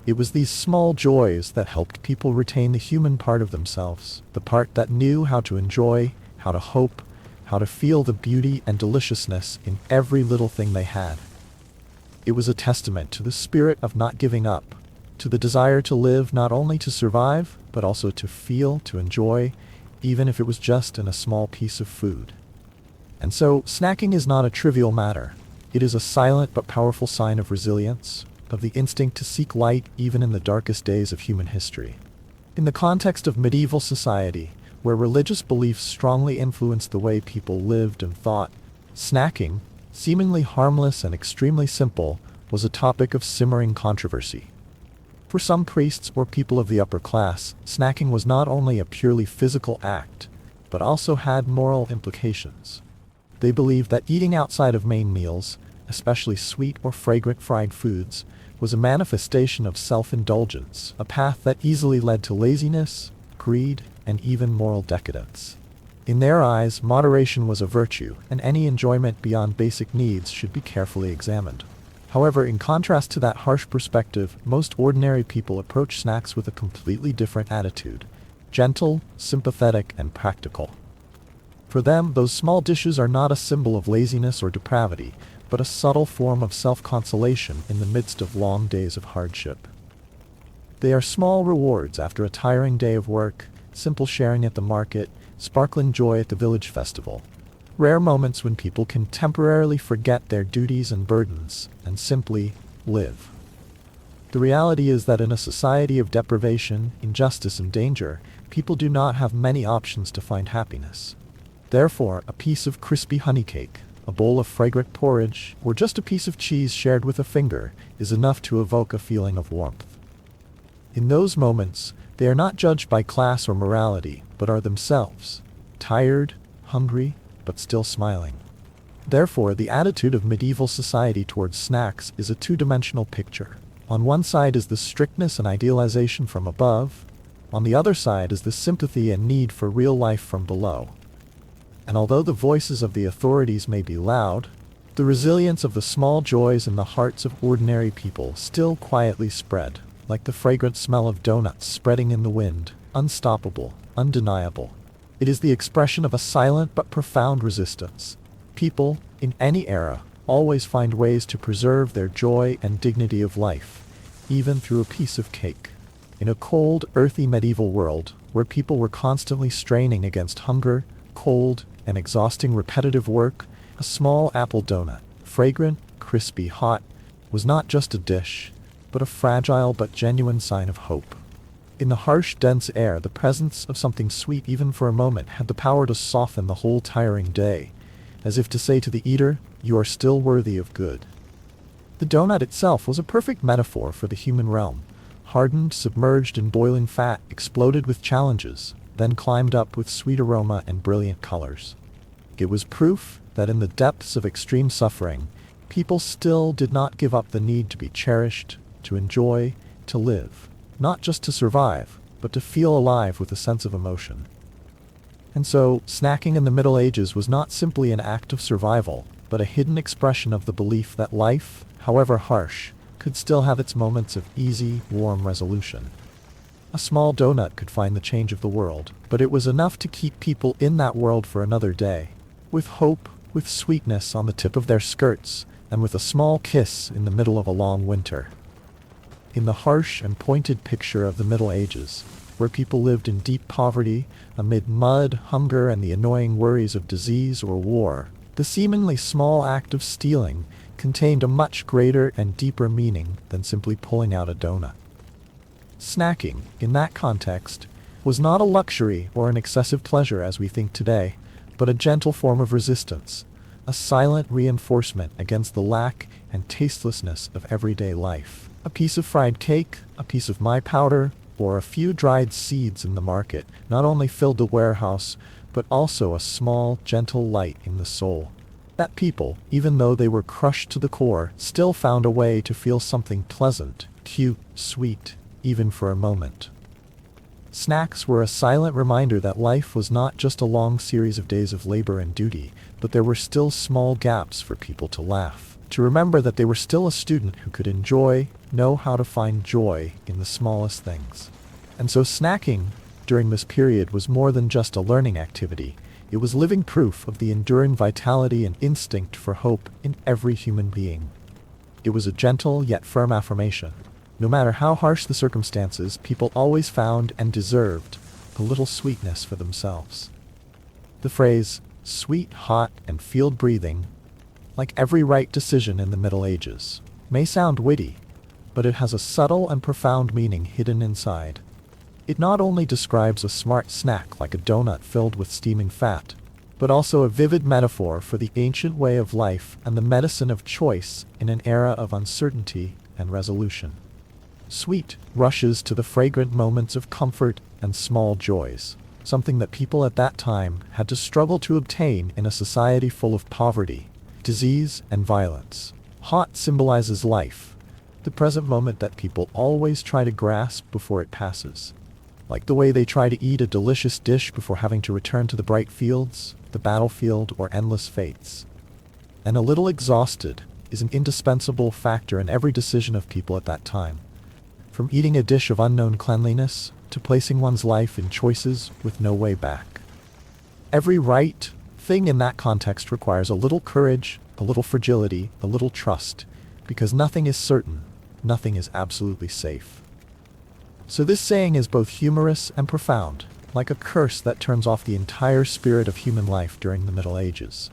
It was these small joys that helped people retain the human part of themselves, the part that knew how to enjoy, how to hope, how to feel the beauty and deliciousness in every little thing they had. It was a testament to the spirit of not giving up, to the desire to live not only to survive, but also to feel, to enjoy, even if it was just in a small piece of food. And so, snacking is not a trivial matter. It is a silent but powerful sign of resilience, of the instinct to seek light even in the darkest days of human history. In the context of medieval society, where religious beliefs strongly influenced the way people lived and thought, snacking, seemingly harmless and extremely simple, was a topic of simmering controversy. For some priests or people of the upper class, snacking was not only a purely physical act, but also had moral implications. They believed that eating outside of main meals, especially sweet or fragrant fried foods, was a manifestation of self-indulgence, a path that easily led to laziness, greed, and even moral decadence. In their eyes, moderation was a virtue, and any enjoyment beyond basic needs should be carefully examined. However, in contrast to that harsh perspective, most ordinary people approach snacks with a completely different attitude: gentle, sympathetic, and practical. For them, those small dishes are not a symbol of laziness or depravity, but a subtle form of self-consolation in the midst of long days of hardship. They are small rewards after a tiring day of work, simple sharing at the market, sparkling joy at the village festival. Rare moments when people can temporarily forget their duties and burdens and simply live. The reality is that in a society of deprivation, injustice, and danger, people do not have many options to find happiness. Therefore, a piece of crispy honey cake, a bowl of fragrant porridge, or just a piece of cheese shared with a finger is enough to evoke a feeling of warmth. In those moments, they are not judged by class or morality, but are themselves, tired, hungry, but still smiling. Therefore, the attitude of medieval society towards snacks is a two-dimensional picture. On one side is the strictness and idealization from above. On the other side is the sympathy and need for real life from below. And although the voices of the authorities may be loud, the resilience of the small joys in the hearts of ordinary people still quietly spread, like the fragrant smell of donuts spreading in the wind, unstoppable, undeniable. It is the expression of a silent but profound resistance. People, in any era, always find ways to preserve their joy and dignity of life, even through a piece of cake. In a cold, earthy medieval world, where people were constantly straining against hunger, cold, and exhausting repetitive work, a small apple donut, fragrant, crispy, hot, was not just a dish, but a fragile but genuine sign of hope. In the harsh, dense air, the presence of something sweet even for a moment had the power to soften the whole tiring day, as if to say to the eater, "You are still worthy of good." The donut itself was a perfect metaphor for the human realm. Hardened, submerged in boiling fat, exploded with challenges, then climbed up with sweet aroma and brilliant colors. It was proof that in the depths of extreme suffering, people still did not give up the need to be cherished, to enjoy, to live. Not just to survive, but to feel alive with a sense of emotion. And so, snacking in the Middle Ages was not simply an act of survival, but a hidden expression of the belief that life, however harsh, could still have its moments of easy, warm resolution. A small donut could find the change of the world, but it was enough to keep people in that world for another day, with hope, with sweetness on the tip of their skirts, and with a small kiss in the middle of a long winter. In the harsh and pointed picture of the Middle Ages, where people lived in deep poverty, amid mud, hunger, and the annoying worries of disease or war, the seemingly small act of stealing contained a much greater and deeper meaning than simply pulling out a donut. Snacking, in that context, was not a luxury or an excessive pleasure as we think today, but a gentle form of resistance, a silent reinforcement against the lack and tastelessness of everyday life. A piece of fried cake, a piece of my powder, or a few dried seeds in the market not only filled the warehouse, but also a small, gentle light in the soul. That people, even though they were crushed to the core, still found a way to feel something pleasant, cute, sweet, even for a moment. Snacks were a silent reminder that life was not just a long series of days of labor and duty, but there were still small gaps for people to laugh, to remember that they were still a student who could know how to find joy in the smallest things. And so snacking during this period was more than just a learning activity. It was living proof of the enduring vitality and instinct for hope in every human being. It was a gentle yet firm affirmation. No matter how harsh the circumstances, people always found and deserved a little sweetness for themselves. The phrase, sweet, hot, and field breathing, like every right decision in the Middle Ages, may sound witty, but it has a subtle and profound meaning hidden inside. It not only describes a smart snack like a donut filled with steaming fat, but also a vivid metaphor for the ancient way of life and the medicine of choice in an era of uncertainty and resolution. Sweet rushes to the fragrant moments of comfort and small joys, something that people at that time had to struggle to obtain in a society full of poverty, disease, and violence. Hot symbolizes life, the present moment that people always try to grasp before it passes. Like the way they try to eat a delicious dish before having to return to the bright fields, the battlefield, or endless fates. And a little exhausted is an indispensable factor in every decision of people at that time. From eating a dish of unknown cleanliness to placing one's life in choices with no way back. Every right thing in that context requires a little courage, a little fragility, a little trust, because nothing is certain, nothing is absolutely safe. So this saying is both humorous and profound, like a curse that turns off the entire spirit of human life during the Middle Ages.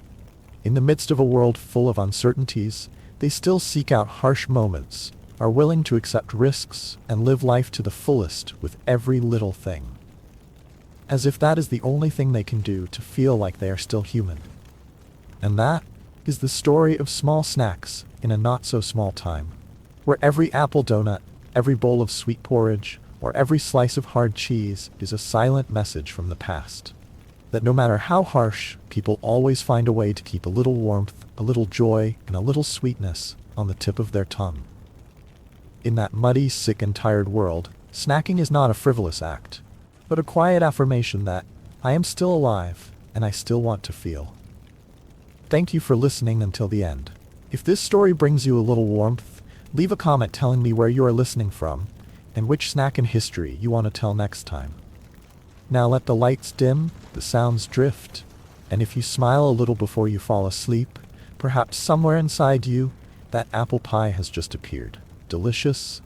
In the midst of a world full of uncertainties, they still seek out harsh moments, are willing to accept risks, and live life to the fullest with every little thing. As if that is the only thing they can do to feel like they are still human. And that is the story of small snacks in a not-so-small time, where every apple donut, every bowl of sweet porridge, or every slice of hard cheese is a silent message from the past. That no matter how harsh, people always find a way to keep a little warmth, a little joy, and a little sweetness on the tip of their tongue. In that muddy, sick, and tired world, snacking is not a frivolous act, but a quiet affirmation that I am still alive, and I still want to feel. Thank you for listening until the end. If this story brings you a little warmth, leave a comment telling me where you are listening from, and which snack in history you want to tell next time. Now let the lights dim, the sounds drift, and if you smile a little before you fall asleep, perhaps somewhere inside you, that apple pie has just appeared. Delicious,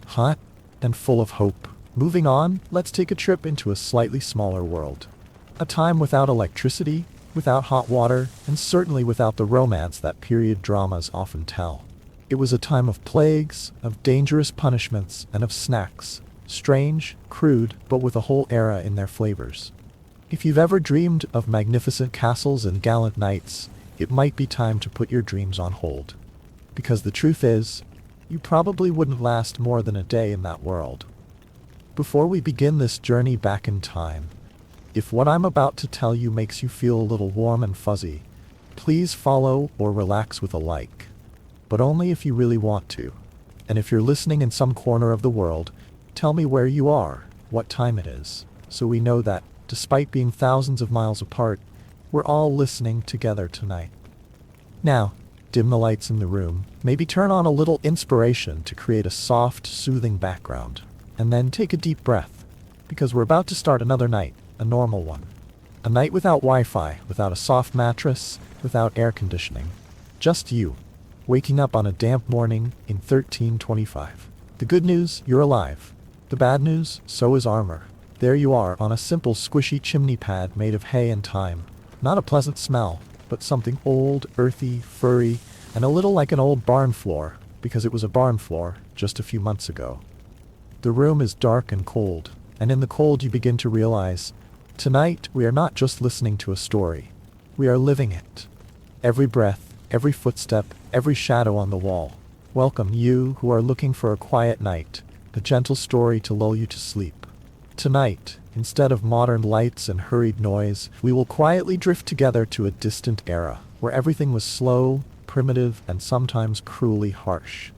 hot, and full of hope. Moving on, let's take a trip into a slightly smaller world. A time without electricity, without hot water, and certainly without the romance that period dramas often tell. It was a time of plagues, of dangerous punishments, and of snacks. Strange, crude, but with a whole era in their flavors. If you've ever dreamed of magnificent castles and gallant knights, it might be time to put your dreams on hold. Because the truth is, you probably wouldn't last more than a day in that world. Before we begin this journey back in time, if what I'm about to tell you makes you feel a little warm and fuzzy, please follow or relax with a like. But only if you really want to. And if you're listening in some corner of the world, tell me where you are, what time it is, so we know that, despite being thousands of miles apart, we're all listening together tonight. Now, dim the lights in the room, maybe turn on a little inspiration to create a soft, soothing background, and then take a deep breath, because we're about to start another night, a normal one. A night without Wi-Fi, without a soft mattress, without air conditioning. Just you, waking up on a damp morning in 1325. The good news, you're alive. The bad news, so is armor. There you are on a simple squishy chimney pad made of hay and thyme. Not a pleasant smell, but something old, earthy, furry, and a little like an old barn floor, because it was a barn floor just a few months ago. The room is dark and cold, and in the cold you begin to realize, tonight we are not just listening to a story, we are living it. Every breath, every footstep, every shadow on the wall. Welcome you who are looking for a quiet night, a gentle story to lull you to sleep. Tonight, instead of modern lights and hurried noise, we will quietly drift together to a distant era, where everything was slow, primitive, and sometimes cruelly harsh.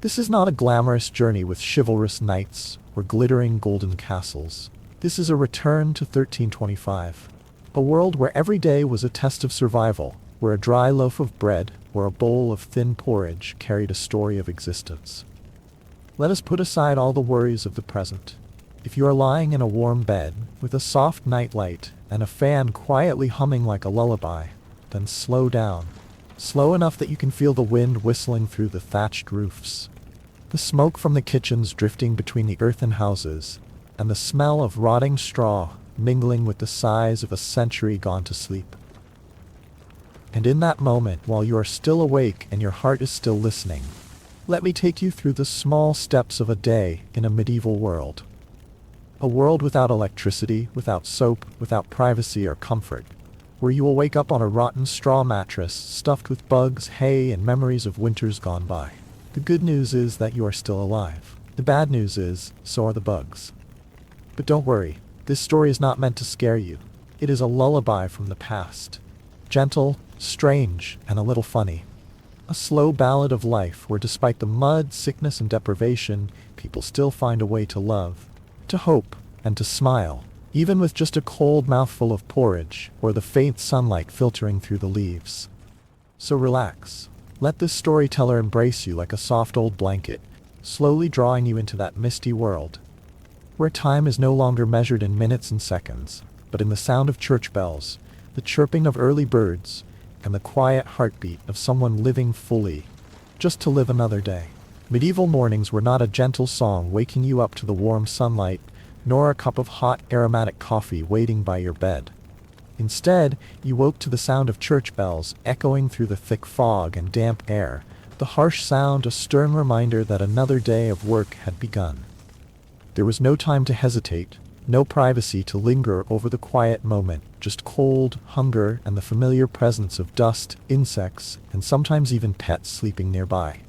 This is not a glamorous journey with chivalrous knights or glittering golden castles. This is a return to 1325. A world where every day was a test of survival, where a dry loaf of bread or a bowl of thin porridge carried a story of existence. Let us put aside all the worries of the present. If you are lying in a warm bed, with a soft nightlight and a fan quietly humming like a lullaby, then slow down. Slow enough that you can feel the wind whistling through the thatched roofs. The smoke from the kitchens drifting between the earthen houses, and the smell of rotting straw mingling with the sighs of a century gone to sleep. And in that moment, while you are still awake and your heart is still listening, let me take you through the small steps of a day in a medieval world. A world without electricity, without soap, without privacy or comfort, where you will wake up on a rotten straw mattress stuffed with bugs, hay, and memories of winters gone by. The good news is that you are still alive. The bad news is, so are the bugs. But don't worry, this story is not meant to scare you. It is a lullaby from the past. Gentle, strange, and a little funny. A slow ballad of life where despite the mud, sickness, and deprivation, people still find a way to love, to hope, and to smile, even with just a cold mouthful of porridge or the faint sunlight filtering through the leaves. So relax. Let this storyteller embrace you like a soft old blanket, slowly drawing you into that misty world, where time is no longer measured in minutes and seconds, but in the sound of church bells, the chirping of early birds, and the quiet heartbeat of someone living fully, just to live another day. Medieval mornings were not a gentle song waking you up to the warm sunlight, nor a cup of hot, aromatic coffee waiting by your bed. Instead, you woke to the sound of church bells echoing through the thick fog and damp air, the harsh sound a stern reminder that another day of work had begun. There was no time to hesitate, no privacy to linger over the quiet moment, just cold, hunger, and the familiar presence of dust, insects, and sometimes even pets sleeping nearby.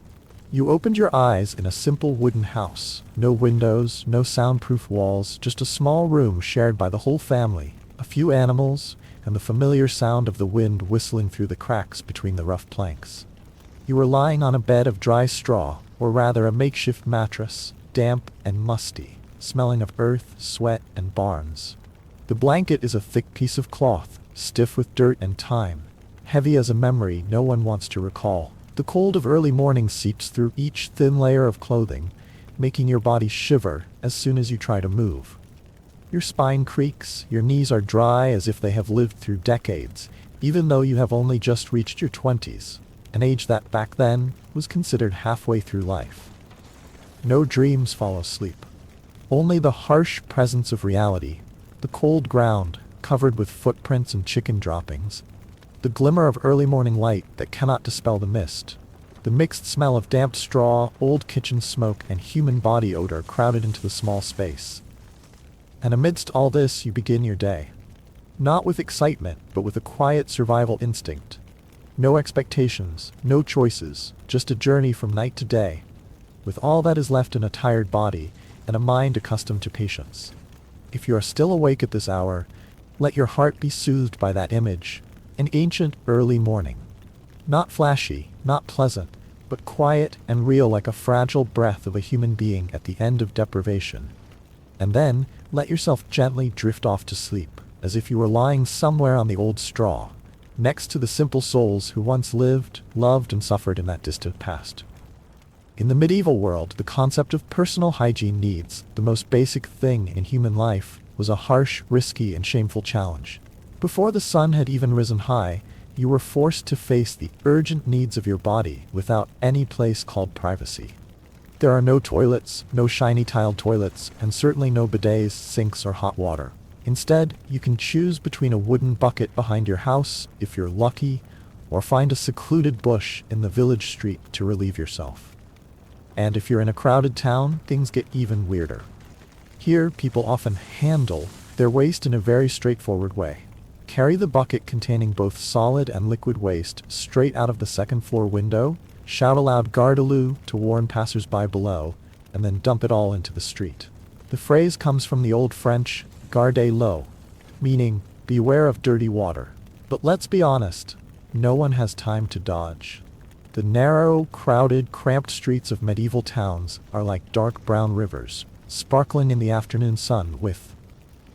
You opened your eyes in a simple wooden house. No windows, no soundproof walls, just a small room shared by the whole family, a few animals, and the familiar sound of the wind whistling through the cracks between the rough planks. You were lying on a bed of dry straw, or rather a makeshift mattress, damp and musty, smelling of earth, sweat, and barns. The blanket is a thick piece of cloth, stiff with dirt and time, heavy as a memory no one wants to recall. The cold of early morning seeps through each thin layer of clothing, making your body shiver as soon as you try to move. Your spine creaks, your knees are dry as if they have lived through decades, even though you have only just reached your 20s, an age that back then was considered halfway through life. No dreams follow sleep. Only the harsh presence of reality, the cold ground covered with footprints and chicken droppings, the glimmer of early morning light that cannot dispel the mist. The mixed smell of damp straw, old kitchen smoke, and human body odor crowded into the small space. And amidst all this, you begin your day. Not with excitement, but with a quiet survival instinct. No expectations, no choices, just a journey from night to day, with all that is left in a tired body and a mind accustomed to patience. If you are still awake at this hour, let your heart be soothed by that image, an ancient early morning. Not flashy, not pleasant, but quiet and real, like a fragile breath of a human being at the end of deprivation. And then, let yourself gently drift off to sleep, as if you were lying somewhere on the old straw, next to the simple souls who once lived, loved, and suffered in that distant past. In the medieval world, the concept of personal hygiene needs, the most basic thing in human life, was a harsh, risky, and shameful challenge. Before the sun had even risen high, you were forced to face the urgent needs of your body without any place called privacy. There are no toilets, no shiny tiled toilets, and certainly no bidets, sinks, or hot water. Instead, you can choose between a wooden bucket behind your house, if you're lucky, or find a secluded bush in the village street to relieve yourself. And if you're in a crowded town, things get even weirder. Here, people often handle their waste in a very straightforward way. Carry the bucket containing both solid and liquid waste straight out of the second-floor window, shout a loud "Gardez-le" to warn passers-by below, and then dump it all into the street. The phrase comes from the Old French "Gardez-l'eau," meaning beware of dirty water. But let's be honest, no one has time to dodge. The narrow, crowded, cramped streets of medieval towns are like dark brown rivers, sparkling in the afternoon sun with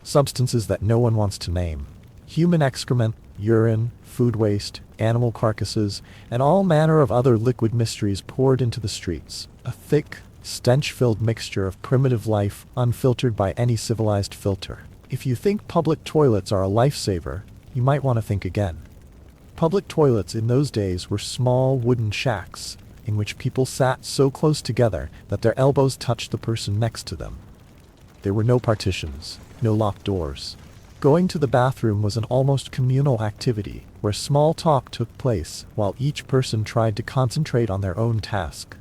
substances that no one wants to name. Human excrement, urine, food waste, animal carcasses, and all manner of other liquid mysteries poured into the streets. A thick, stench-filled mixture of primitive life, unfiltered by any civilized filter. If you think public toilets are a lifesaver, you might want to think again. Public toilets in those days were small wooden shacks, in which people sat so close together that their elbows touched the person next to them. There were no partitions, no locked doors. Going to the bathroom was an almost communal activity, where small talk took place while each person tried to concentrate on their own task.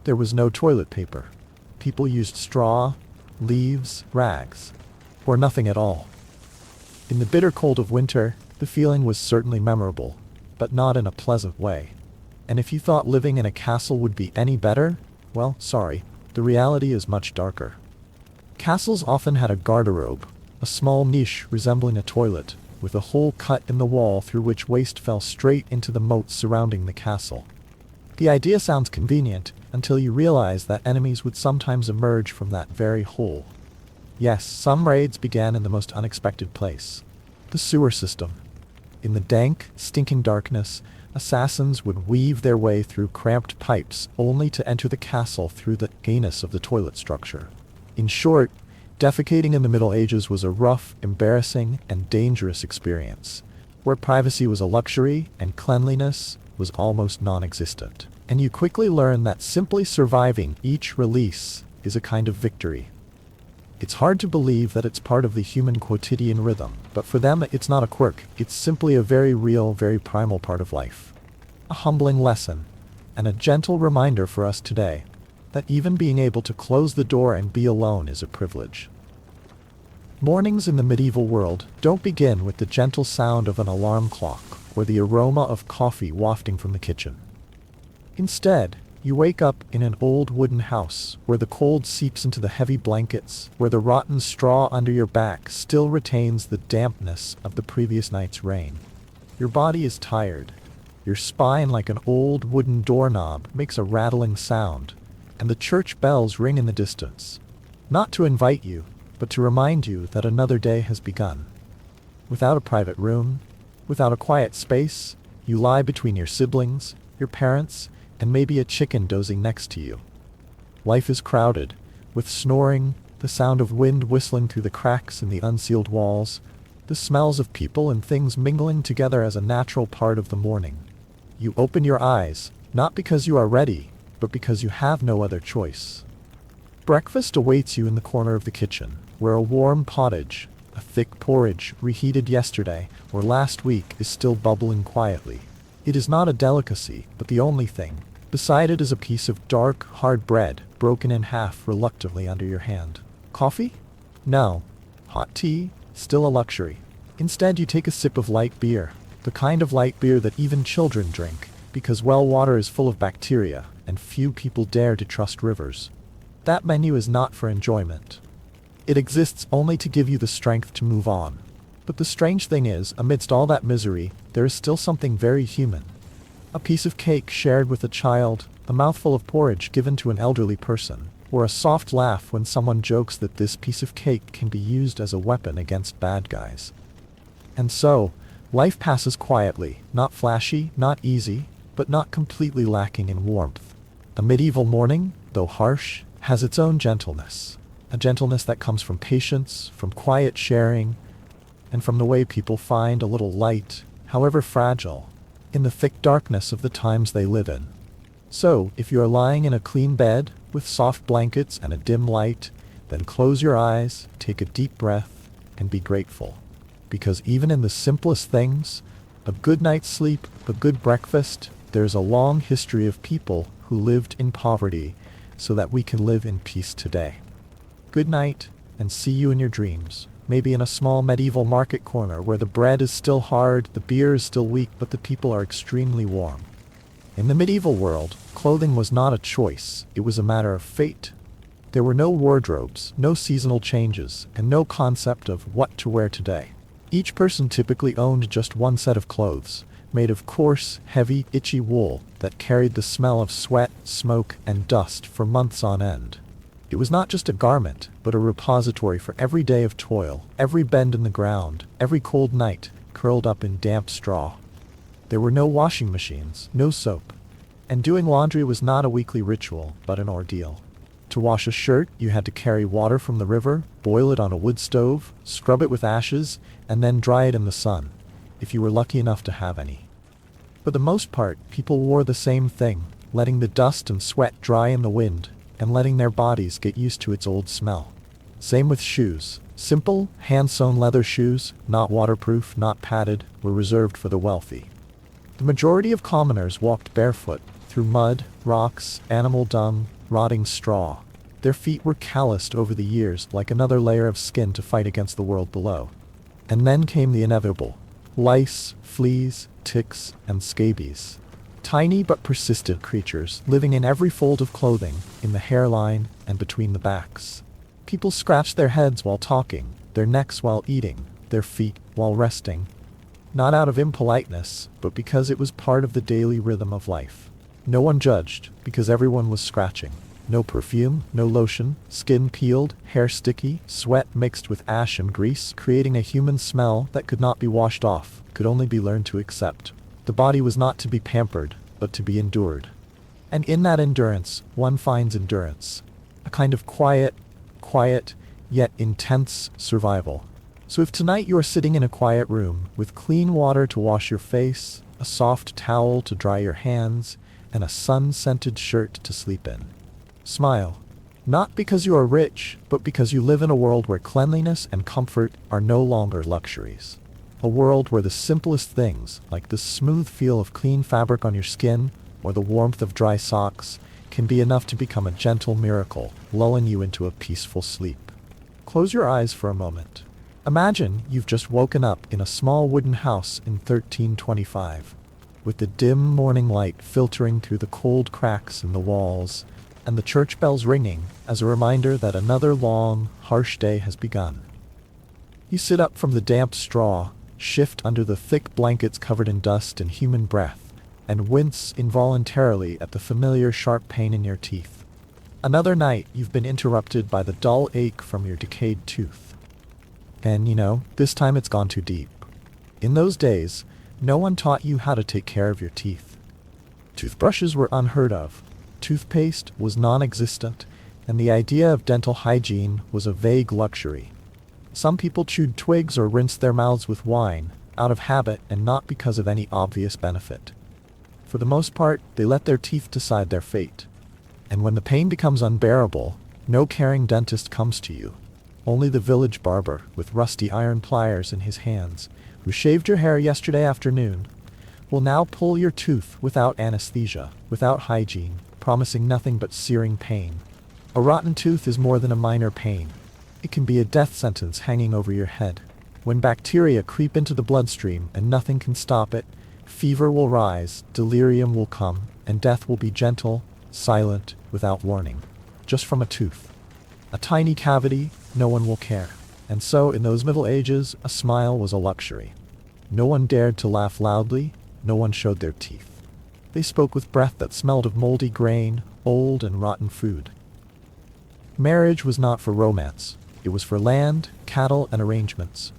There was no toilet paper. People used straw, leaves, rags, or nothing at all. In the bitter cold of winter, the feeling was certainly memorable, but not in a pleasant way. And if you thought living in a castle would be any better, well, sorry, the reality is much darker. Castles often had a garderobe, a small niche resembling a toilet, with a hole cut in the wall through which waste fell straight into the moats surrounding the castle. The idea sounds convenient until you realize that enemies would sometimes emerge from that very hole. Yes, some raids began in the most unexpected place: the sewer system. In the dank, stinking darkness, assassins would weave their way through cramped pipes only to enter the castle through the anus of the toilet structure. In short, defecating in the Middle Ages was a rough, embarrassing, and dangerous experience, where privacy was a luxury and cleanliness was almost non-existent. And you quickly learn that simply surviving each release is a kind of victory. It's hard to believe that it's part of the human quotidian rhythm, but for them it's not a quirk, it's simply a very real, very primal part of life. A humbling lesson, and a gentle reminder for us today, that even being able to close the door and be alone is a privilege. Mornings in the medieval world don't begin with the gentle sound of an alarm clock or the aroma of coffee wafting from the kitchen. Instead, you wake up in an old wooden house where the cold seeps into the heavy blankets, where the rotten straw under your back still retains the dampness of the previous night's rain. Your body is tired. Your spine, like an old wooden doorknob, makes a rattling sound, and the church bells ring in the distance. Not to invite you, but to remind you that another day has begun. Without a private room, without a quiet space, you lie between your siblings, your parents, and maybe a chicken dozing next to you. Life is crowded, with snoring, the sound of wind whistling through the cracks in the unsealed walls, the smells of people and things mingling together as a natural part of the morning. You open your eyes, not because you are ready, but because you have no other choice. Breakfast awaits you in the corner of the kitchen, where a warm pottage, a thick porridge reheated yesterday or last week, is still bubbling quietly. It is not a delicacy, but the only thing, Beside it is a piece of dark, hard bread, broken in half reluctantly under your hand. Coffee? No. Hot tea? Still a luxury. Instead, you take a sip of light beer, the kind of light beer that even children drink, because well water is full of bacteria, and few people dare to trust rivers. That menu is not for enjoyment. It exists only to give you the strength to move on. But the strange thing is, amidst all that misery, there is still something very human. A piece of cake shared with a child, a mouthful of porridge given to an elderly person, or a soft laugh when someone jokes that this piece of cake can be used as a weapon against bad guys. And so, life passes quietly, not flashy, not easy, but not completely lacking in warmth. A medieval morning, though harsh, has its own gentleness. A gentleness that comes from patience, from quiet sharing, and from the way people find a little light, however fragile, in the thick darkness of the times they live in. So, if you are lying in a clean bed, with soft blankets and a dim light, then close your eyes, take a deep breath, and be grateful. Because even in the simplest things, a good night's sleep, a good breakfast, there's a long history of people who lived in poverty so that we can live in peace today. Good night, and see you in your dreams. Maybe in a small medieval market corner where the bread is still hard, the beer is still weak, but the people are extremely warm. In the medieval world, clothing was not a choice, it was a matter of fate. There were no wardrobes, no seasonal changes, and no concept of what to wear today. Each person typically owned just one set of clothes, made of coarse, heavy, itchy wool that carried the smell of sweat, smoke, and dust for months on end. It was not just a garment, but a repository for every day of toil, every bend in the ground, every cold night, curled up in damp straw. There were no washing machines, no soap. And doing laundry was not a weekly ritual, but an ordeal. To wash a shirt, you had to carry water from the river, boil it on a wood stove, scrub it with ashes, and then dry it in the sun, if you were lucky enough to have any. For the most part, people wore the same thing, letting the dust and sweat dry in the wind, and letting their bodies get used to its old smell. Same with shoes. Simple, hand-sewn leather shoes, not waterproof, not padded, were reserved for the wealthy. The majority of commoners walked barefoot, through mud, rocks, animal dung, rotting straw. Their feet were calloused over the years like another layer of skin to fight against the world below. And then came the inevitable. Lice, fleas, ticks, and scabies. Tiny but persistent creatures living in every fold of clothing, in the hairline, and between the backs. People scratched their heads while talking, their necks while eating, their feet while resting. Not out of impoliteness, but because it was part of the daily rhythm of life. No one judged, because everyone was scratching. No perfume, no lotion, skin peeled, hair sticky, sweat mixed with ash and grease, creating a human smell that could not be washed off, could only be learned to accept. The body was not to be pampered, but to be endured. And in that endurance, one finds endurance. A kind of quiet, yet intense survival. So if tonight you are sitting in a quiet room, with clean water to wash your face, a soft towel to dry your hands, and a sun-scented shirt to sleep in, smile. Not because you are rich, but because you live in a world where cleanliness and comfort are no longer luxuries. A world where the simplest things, like the smooth feel of clean fabric on your skin, or the warmth of dry socks, can be enough to become a gentle miracle, lulling you into a peaceful sleep. Close your eyes for a moment. Imagine you've just woken up in a small wooden house in 1325, with the dim morning light filtering through the cold cracks in the walls, and the church bells ringing as a reminder that another long, harsh day has begun. You sit up from the damp straw, shift under the thick blankets covered in dust and human breath, and wince involuntarily at the familiar sharp pain in your teeth. Another night you've been interrupted by the dull ache from your decayed tooth. And this time it's gone too deep. In those days, no one taught you how to take care of your teeth. Toothbrushes were unheard of. Toothpaste was non-existent, and the idea of dental hygiene was a vague luxury. Some people chewed twigs or rinsed their mouths with wine, out of habit and not because of any obvious benefit. For the most part, they let their teeth decide their fate. And when the pain becomes unbearable, no caring dentist comes to you. Only the village barber, with rusty iron pliers in his hands, who shaved your hair yesterday afternoon, will now pull your tooth without anesthesia, without hygiene, promising nothing but searing pain. A rotten tooth is more than a minor pain. It can be a death sentence hanging over your head. When bacteria creep into the bloodstream and nothing can stop it, fever will rise, delirium will come, and death will be gentle, silent, without warning. Just from a tooth. A tiny cavity, no one will care. And so, in those Middle Ages, a smile was a luxury. No one dared to laugh loudly, no one showed their teeth. They spoke with breath that smelled of moldy grain, old and rotten food. Marriage was not for romance. It was for land, cattle, and arrangements.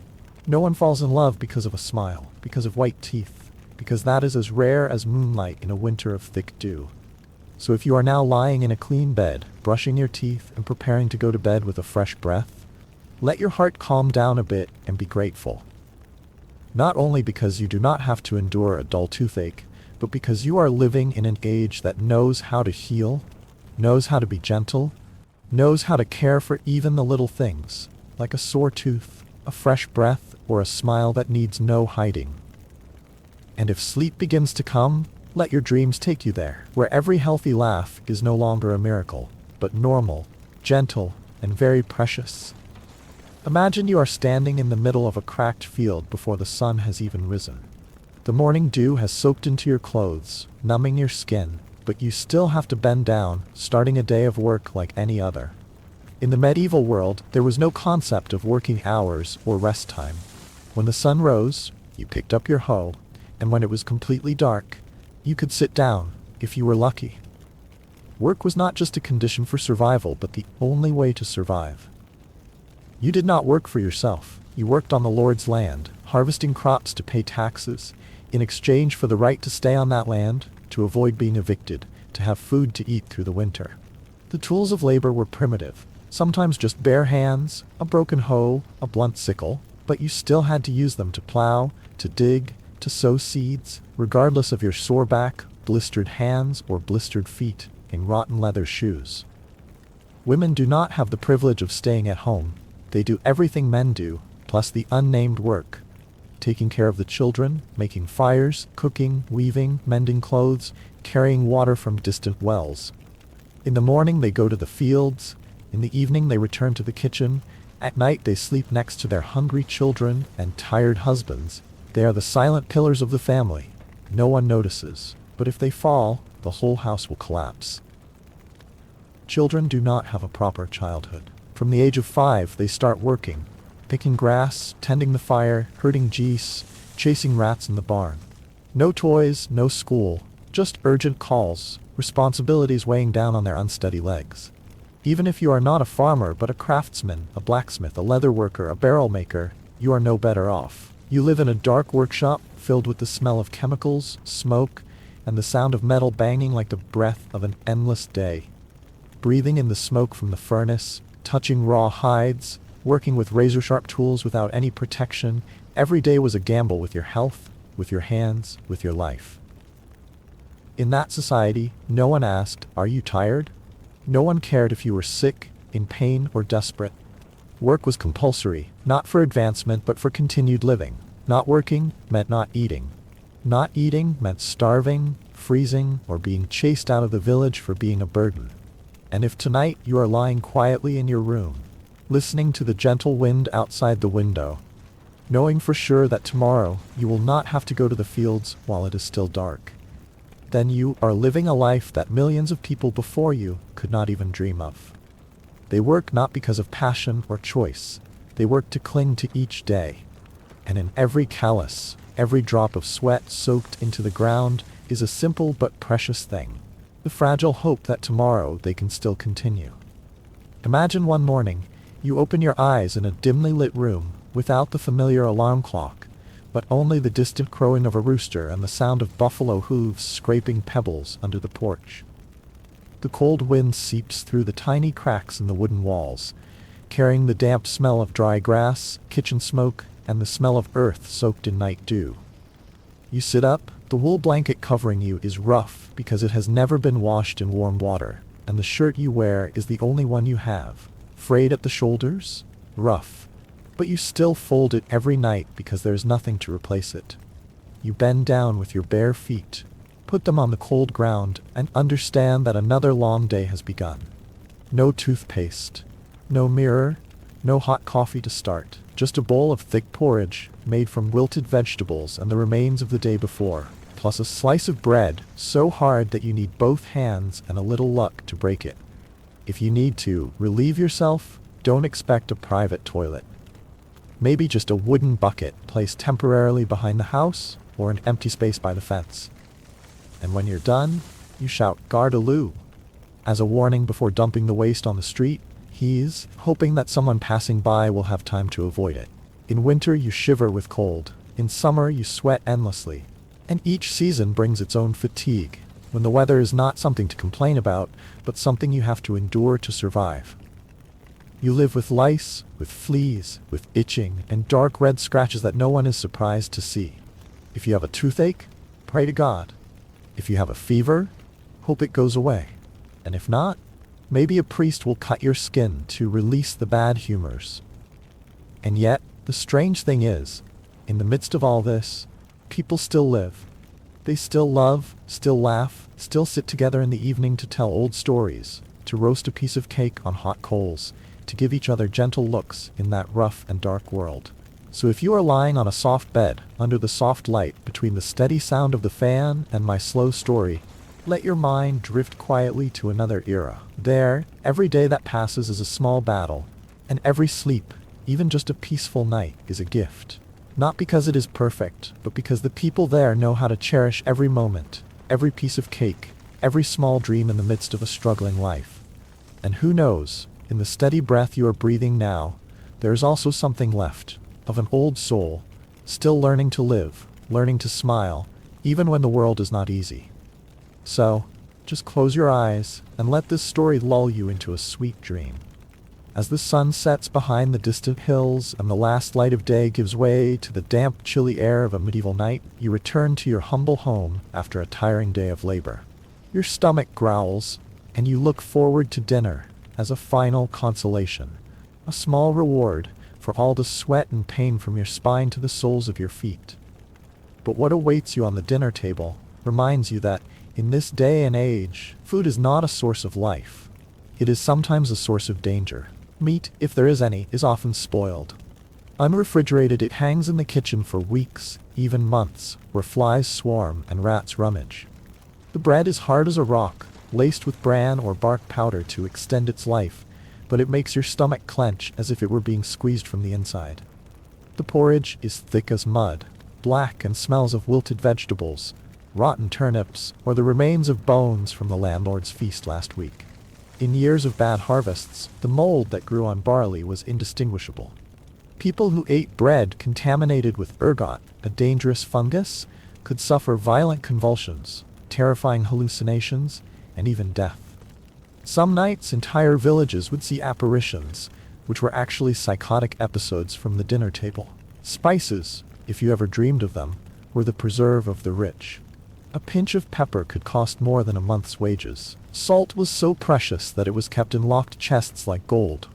No one falls in love because of a smile, because of white teeth, because that is as rare as moonlight in a winter of thick dew. So if you are now lying in a clean bed, brushing your teeth, and preparing to go to bed with a fresh breath, let your heart calm down a bit and be grateful. Not only because you do not have to endure a dull toothache, but because you are living in an age that knows how to heal, knows how to be gentle, knows how to care for even the little things, like a sore tooth, a fresh breath, or a smile that needs no hiding. And if sleep begins to come, let your dreams take you there, where every healthy laugh is no longer a miracle, but normal, gentle, and very precious. Imagine you are standing in the middle of a cracked field before the sun has even risen. The morning dew has soaked into your clothes, numbing your skin, but you still have to bend down, starting a day of work like any other. In the medieval world, there was no concept of working hours or rest time. When the sun rose, you picked up your hoe, and when it was completely dark, you could sit down, if you were lucky. Work was not just a condition for survival, but the only way to survive. You did not work for yourself. You worked on the Lord's land, harvesting crops to pay taxes, in exchange for the right to stay on that land, to avoid being evicted, to have food to eat through the winter. The tools of labor were primitive, sometimes just bare hands, a broken hoe, a blunt sickle, but you still had to use them to plow, to dig, to sow seeds, regardless of your sore back, blistered hands, or blistered feet, in rotten leather shoes. Women do not have the privilege of staying at home. They do everything men do, plus the unnamed work. Taking care of the children, making fires, cooking, weaving, mending clothes, carrying water from distant wells. In the morning they go to the fields, in the evening they return to the kitchen, at night they sleep next to their hungry children and tired husbands. They are the silent pillars of the family. No one notices, but if they fall, the whole house will collapse. Children do not have a proper childhood. From the age of 5 they start working, picking grass, tending the fire, herding geese, chasing rats in the barn. No toys, no school, just urgent calls, responsibilities weighing down on their unsteady legs. Even if you are not a farmer but a craftsman, a blacksmith, a leather worker, a barrel maker, you are no better off. You live in a dark workshop filled with the smell of chemicals, smoke, and the sound of metal banging like the breath of an endless day. Breathing in the smoke from the furnace, touching raw hides, working with razor-sharp tools without any protection, every day was a gamble with your health, with your hands, with your life. In that society, no one asked, "Are you tired?" No one cared if you were sick, in pain, or desperate. Work was compulsory, not for advancement but for continued living. Not working meant not eating. Not eating meant starving, freezing, or being chased out of the village for being a burden. And if tonight you are lying quietly in your room, listening to the gentle wind outside the window, knowing for sure that tomorrow you will not have to go to the fields while it is still dark, then you are living a life that millions of people before you could not even dream of. They work not because of passion or choice. They work to cling to each day. And in every callus, every drop of sweat soaked into the ground is a simple but precious thing. The fragile hope that tomorrow they can still continue. Imagine one morning, you open your eyes in a dimly lit room, without the familiar alarm clock, but only the distant crowing of a rooster and the sound of buffalo hooves scraping pebbles under the porch. The cold wind seeps through the tiny cracks in the wooden walls, carrying the damp smell of dry grass, kitchen smoke, and the smell of earth soaked in night dew. You sit up, the wool blanket covering you is rough because it has never been washed in warm water, and the shirt you wear is the only one you have. Frayed at the shoulders? Rough. But you still fold it every night because there is nothing to replace it. You bend down with your bare feet, put them on the cold ground, and understand that another long day has begun. No toothpaste, no mirror, no hot coffee to start, just a bowl of thick porridge made from wilted vegetables and the remains of the day before, plus a slice of bread so hard that you need both hands and a little luck to break it. If you need to relieve yourself, don't expect a private toilet. Maybe just a wooden bucket placed temporarily behind the house or an empty space by the fence. And when you're done, you shout "Gardaloo" as a warning before dumping the waste on the street, he's hoping that someone passing by will have time to avoid it. In winter, you shiver with cold. In summer, you sweat endlessly. And each season brings its own fatigue, when the weather is not something to complain about, but something you have to endure to survive. You live with lice, with fleas, with itching, and dark red scratches that no one is surprised to see. If you have a toothache, pray to God. If you have a fever, hope it goes away. And if not, maybe a priest will cut your skin to release the bad humors. And yet, the strange thing is, in the midst of all this, people still live. They still love, still laugh, still sit together in the evening to tell old stories, to roast a piece of cake on hot coals, to give each other gentle looks in that rough and dark world. So if you are lying on a soft bed, under the soft light, between the steady sound of the fan and my slow story, let your mind drift quietly to another era. There, every day that passes is a small battle, and every sleep, even just a peaceful night, is a gift. Not because it is perfect, but because the people there know how to cherish every moment, every piece of cake, every small dream in the midst of a struggling life. And who knows, in the steady breath you are breathing now, there is also something left, of an old soul, still learning to live, learning to smile, even when the world is not easy. So, just close your eyes and let this story lull you into a sweet dream. As the sun sets behind the distant hills and the last light of day gives way to the damp, chilly air of a medieval night, you return to your humble home after a tiring day of labor. Your stomach growls, and you look forward to dinner as a final consolation, a small reward for all the sweat and pain from your spine to the soles of your feet. But what awaits you on the dinner table reminds you that, in this day and age, food is not a source of life. It is sometimes a source of danger. Meat, if there is any, is often spoiled. Unrefrigerated, it hangs in the kitchen for weeks, even months, where flies swarm and rats rummage. The bread is hard as a rock, laced with bran or bark powder to extend its life, but it makes your stomach clench as if it were being squeezed from the inside. The porridge is thick as mud, black and smells of wilted vegetables, rotten turnips, or the remains of bones from the landlord's feast last week. In years of bad harvests, the mold that grew on barley was indistinguishable. People who ate bread contaminated with ergot, a dangerous fungus, could suffer violent convulsions, terrifying hallucinations, and even death. Some nights, entire villages would see apparitions, which were actually psychotic episodes from the dinner table. Spices, if you ever dreamed of them, were the preserve of the rich. A pinch of pepper could cost more than a month's wages. Salt was so precious that it was kept in locked chests like gold.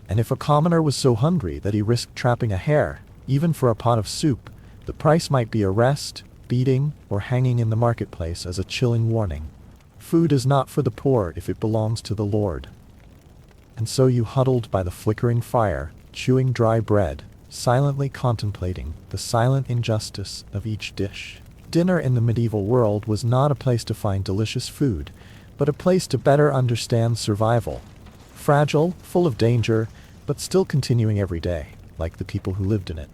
And if a commoner was so hungry that he risked trapping a hare, even for a pot of soup, the price might be arrest, beating, or hanging in the marketplace as a chilling warning. Food is not for the poor if it belongs to the Lord. And so you huddled by the flickering fire, chewing dry bread, silently contemplating the silent injustice of each dish. Dinner in the medieval world was not a place to find delicious food, but a place to better understand survival. Fragile, full of danger, but still continuing every day, like the people who lived in it.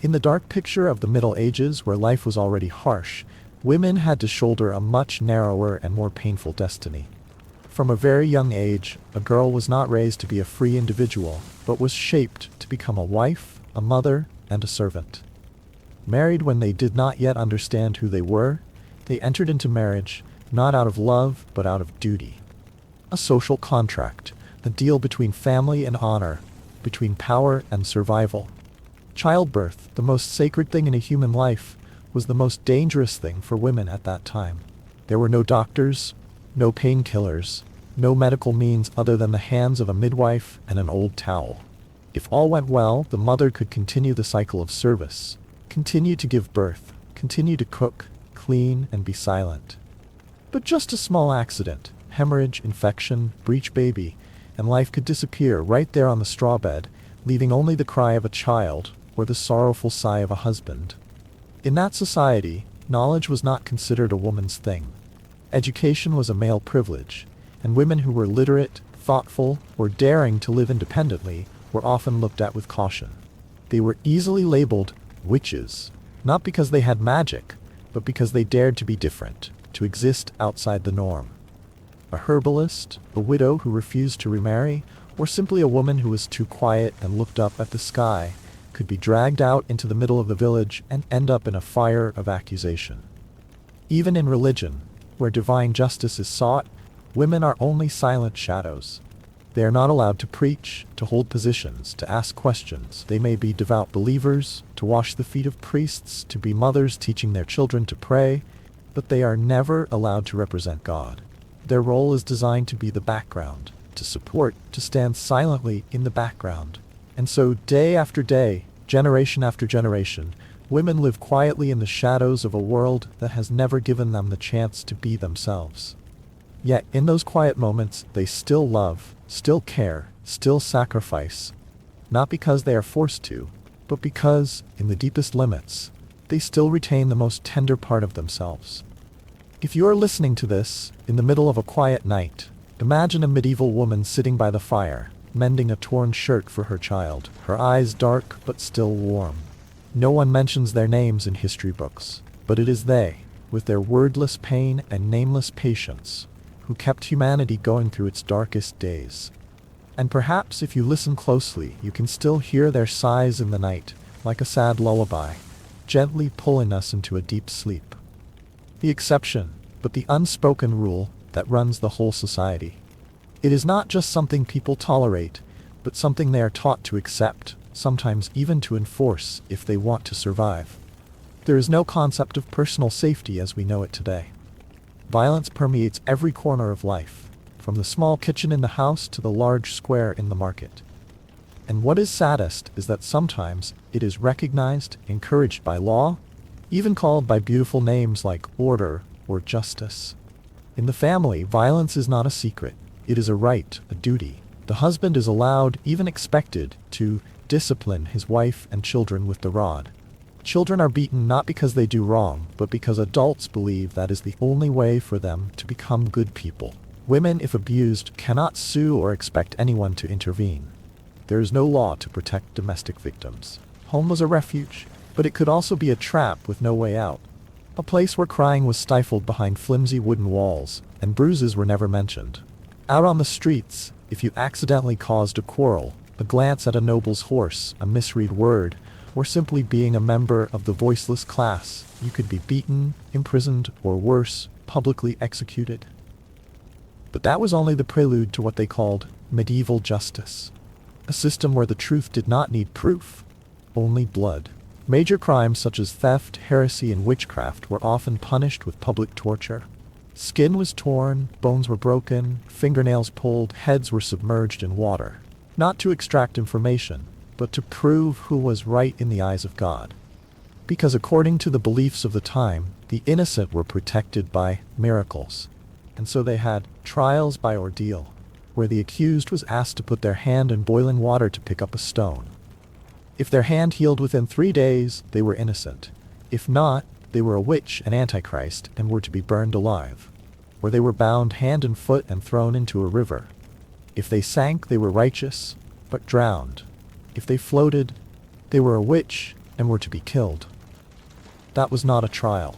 In the dark picture of the Middle Ages, where life was already harsh, women had to shoulder a much narrower and more painful destiny. From a very young age, a girl was not raised to be a free individual, but was shaped to become a wife, a mother, and a servant. Married when they did not yet understand who they were, they entered into marriage, not out of love, but out of duty. A social contract, a deal between family and honor, between power and survival. Childbirth, the most sacred thing in a human life, was the most dangerous thing for women at that time. There were no doctors, no painkillers, no medical means other than the hands of a midwife and an old towel. If all went well, the mother could continue the cycle of service, continue to give birth, continue to cook, clean, and be silent. But just a small accident, hemorrhage, infection, breech baby, and life could disappear right there on the straw bed, leaving only the cry of a child or the sorrowful sigh of a husband. In that society, knowledge was not considered a woman's thing. Education was a male privilege, and women who were literate, thoughtful, or daring to live independently were often looked at with caution. They were easily labeled witches, not because they had magic, but because they dared to be different, to exist outside the norm. A herbalist, a widow who refused to remarry, or simply a woman who was too quiet and looked up at the sky, could be dragged out into the middle of the village and end up in a fire of accusation. Even in religion, where divine justice is sought, women are only silent shadows. They are not allowed to preach, to hold positions, to ask questions. They may be devout believers, to wash the feet of priests, to be mothers teaching their children to pray, but they are never allowed to represent God. Their role is designed to be the background, to support, to stand silently in the background. And so day after day, generation after generation, women live quietly in the shadows of a world that has never given them the chance to be themselves. Yet in those quiet moments, they still love, still care, still sacrifice, not because they are forced to, but because, in the deepest limits, they still retain the most tender part of themselves. If you are listening to this, in the middle of a quiet night, imagine a medieval woman sitting by the fire, mending a torn shirt for her child, her eyes dark but still warm. No one mentions their names in history books, but it is they, with their wordless pain and nameless patience, who kept humanity going through its darkest days. And perhaps if you listen closely, you can still hear their sighs in the night, like a sad lullaby, gently pulling us into a deep sleep. The exception, but the unspoken rule that runs the whole society. It is not just something people tolerate, but something they are taught to accept, sometimes even to enforce if they want to survive. There is no concept of personal safety as we know it today. Violence permeates every corner of life, from the small kitchen in the house to the large square in the market. And what is saddest is that sometimes it is recognized, encouraged by law, even called by beautiful names like order or justice. In the family, violence is not a secret. It is a right, a duty. The husband is allowed, even expected, to discipline his wife and children with the rod. Children are beaten not because they do wrong, but because adults believe that is the only way for them to become good people. Women, if abused, cannot sue or expect anyone to intervene. There is no law to protect domestic victims. Home was a refuge, but it could also be a trap with no way out. A place where crying was stifled behind flimsy wooden walls, and bruises were never mentioned. Out on the streets, if you accidentally caused a quarrel, a glance at a noble's horse, a misread word, or simply being a member of the voiceless class, you could be beaten, imprisoned, or worse, publicly executed. But that was only the prelude to what they called medieval justice, a system where the truth did not need proof, only blood. Major crimes such as theft, heresy, and witchcraft were often punished with public torture. Skin was torn, bones were broken, fingernails pulled, heads were submerged in water. Not to extract information, but to prove who was right in the eyes of God. Because according to the beliefs of the time, the innocent were protected by miracles. And so they had trials by ordeal, where the accused was asked to put their hand in boiling water to pick up a stone. If their hand healed within 3 days, they were innocent. If not, they were a witch and antichrist and were to be burned alive. Or they were bound hand and foot and thrown into a river. If they sank, they were righteous, but drowned. If they floated, they were a witch and were to be killed. That was not a trial.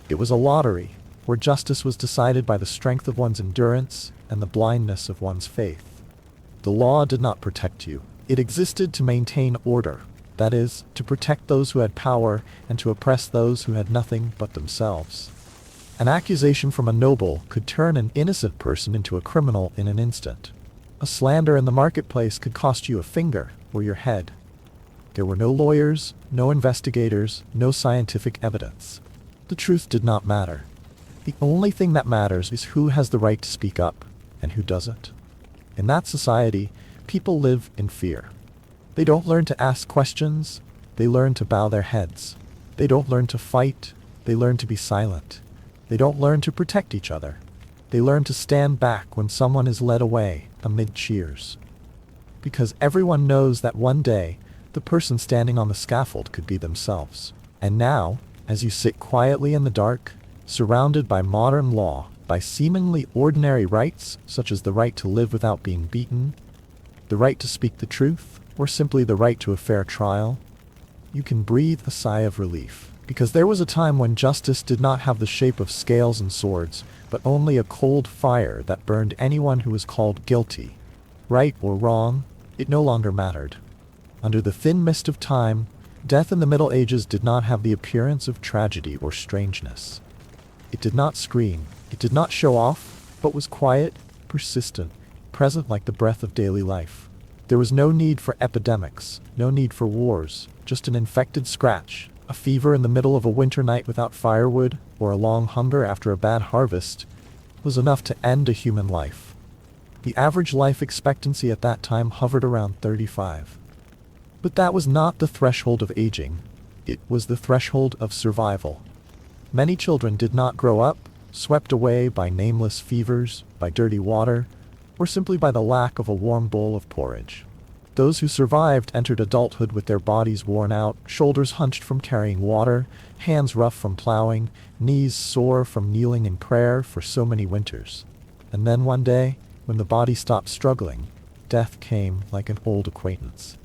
It was a lottery, where justice was decided by the strength of one's endurance and the blindness of one's faith. The law did not protect you. It existed to maintain order, that is, to protect those who had power and to oppress those who had nothing but themselves. An accusation from a noble could turn an innocent person into a criminal in an instant. A slander in the marketplace could cost you a finger or your head. There were no lawyers, no investigators, no scientific evidence. The truth did not matter. The only thing that matters is who has the right to speak up and who doesn't. In that society, people live in fear. They don't learn to ask questions, they learn to bow their heads. They don't learn to fight, They learn to be silent. They don't learn to protect each other. They learn to stand back when someone is led away amid cheers. Because everyone knows that one day, the person standing on the scaffold could be themselves. And now, as you sit quietly in the dark, surrounded by modern law, by seemingly ordinary rights, such as the right to live without being beaten, the right to speak the truth, or simply the right to a fair trial, you can breathe a sigh of relief. Because there was a time when justice did not have the shape of scales and swords, but only a cold fire that burned anyone who was called guilty. Right or wrong, it no longer mattered. Under the thin mist of time, death in the Middle Ages did not have the appearance of tragedy or strangeness. It did not scream, it did not show off, but was quiet, persistent, present like the breath of daily life. There was no need for epidemics, no need for wars, just an infected scratch, a fever in the middle of a winter night without firewood, or a long hunger after a bad harvest, was enough to end a human life. The average life expectancy at that time hovered around 35. But that was not the threshold of aging. It was the threshold of survival. Many children did not grow up, swept away by nameless fevers, by dirty water, or simply by the lack of a warm bowl of porridge. Those who survived entered adulthood with their bodies worn out, shoulders hunched from carrying water, hands rough from plowing, knees sore from kneeling in prayer for so many winters. And then one day, when the body stopped struggling, death came like an old acquaintance.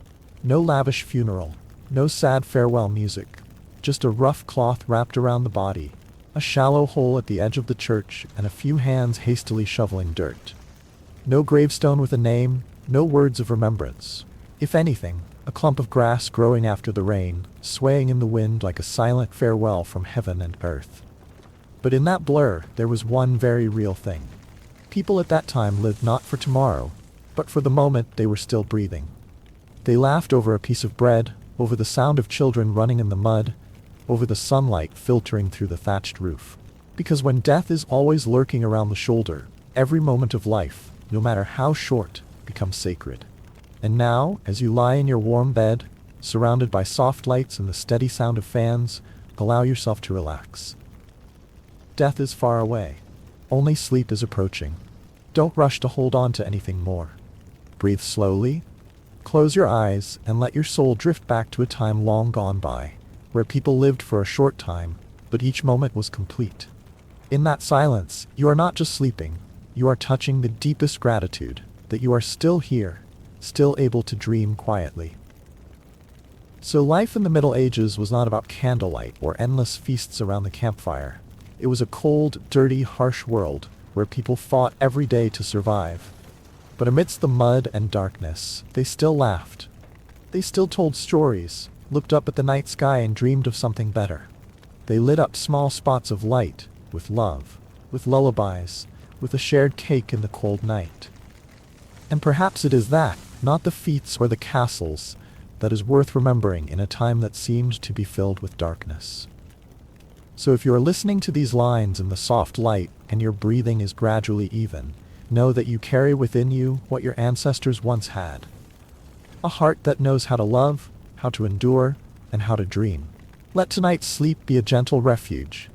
No lavish funeral, no sad farewell music, just a rough cloth wrapped around the body, a shallow hole at the edge of the church, and a few hands hastily shoveling dirt. No gravestone with a name, no words of remembrance. If anything, a clump of grass growing after the rain, swaying in the wind like a silent farewell from heaven and earth. But in that blur, there was one very real thing. People at that time lived not for tomorrow, but for the moment they were still breathing. They laughed over a piece of bread, over the sound of children running in the mud, over the sunlight filtering through the thatched roof. Because when death is always lurking around the shoulder, every moment of life, no matter how short, becomes sacred. And now, as you lie in your warm bed, surrounded by soft lights and the steady sound of fans, allow yourself to relax. Death is far away. Only sleep is approaching. Don't rush to hold on to anything more. Breathe slowly. Close your eyes and let your soul drift back to a time long gone by, where people lived for a short time, but each moment was complete. In that silence, you are not just sleeping, you are touching the deepest gratitude that you are still here, still able to dream quietly. So life in the Middle Ages was not about candlelight or endless feasts around the campfire. It was a cold, dirty, harsh world where people fought every day to survive. But amidst the mud and darkness, they still laughed. They still told stories, looked up at the night sky and dreamed of something better. They lit up small spots of light, with love, with lullabies, with a shared cake in the cold night. And perhaps it is that, not the feats or the castles, that is worth remembering in a time that seemed to be filled with darkness. So if you are listening to these lines in the soft light and your breathing is gradually even, know that you carry within you what your ancestors once had. A heart that knows how to love, how to endure, and how to dream. Let tonight's sleep be a gentle refuge,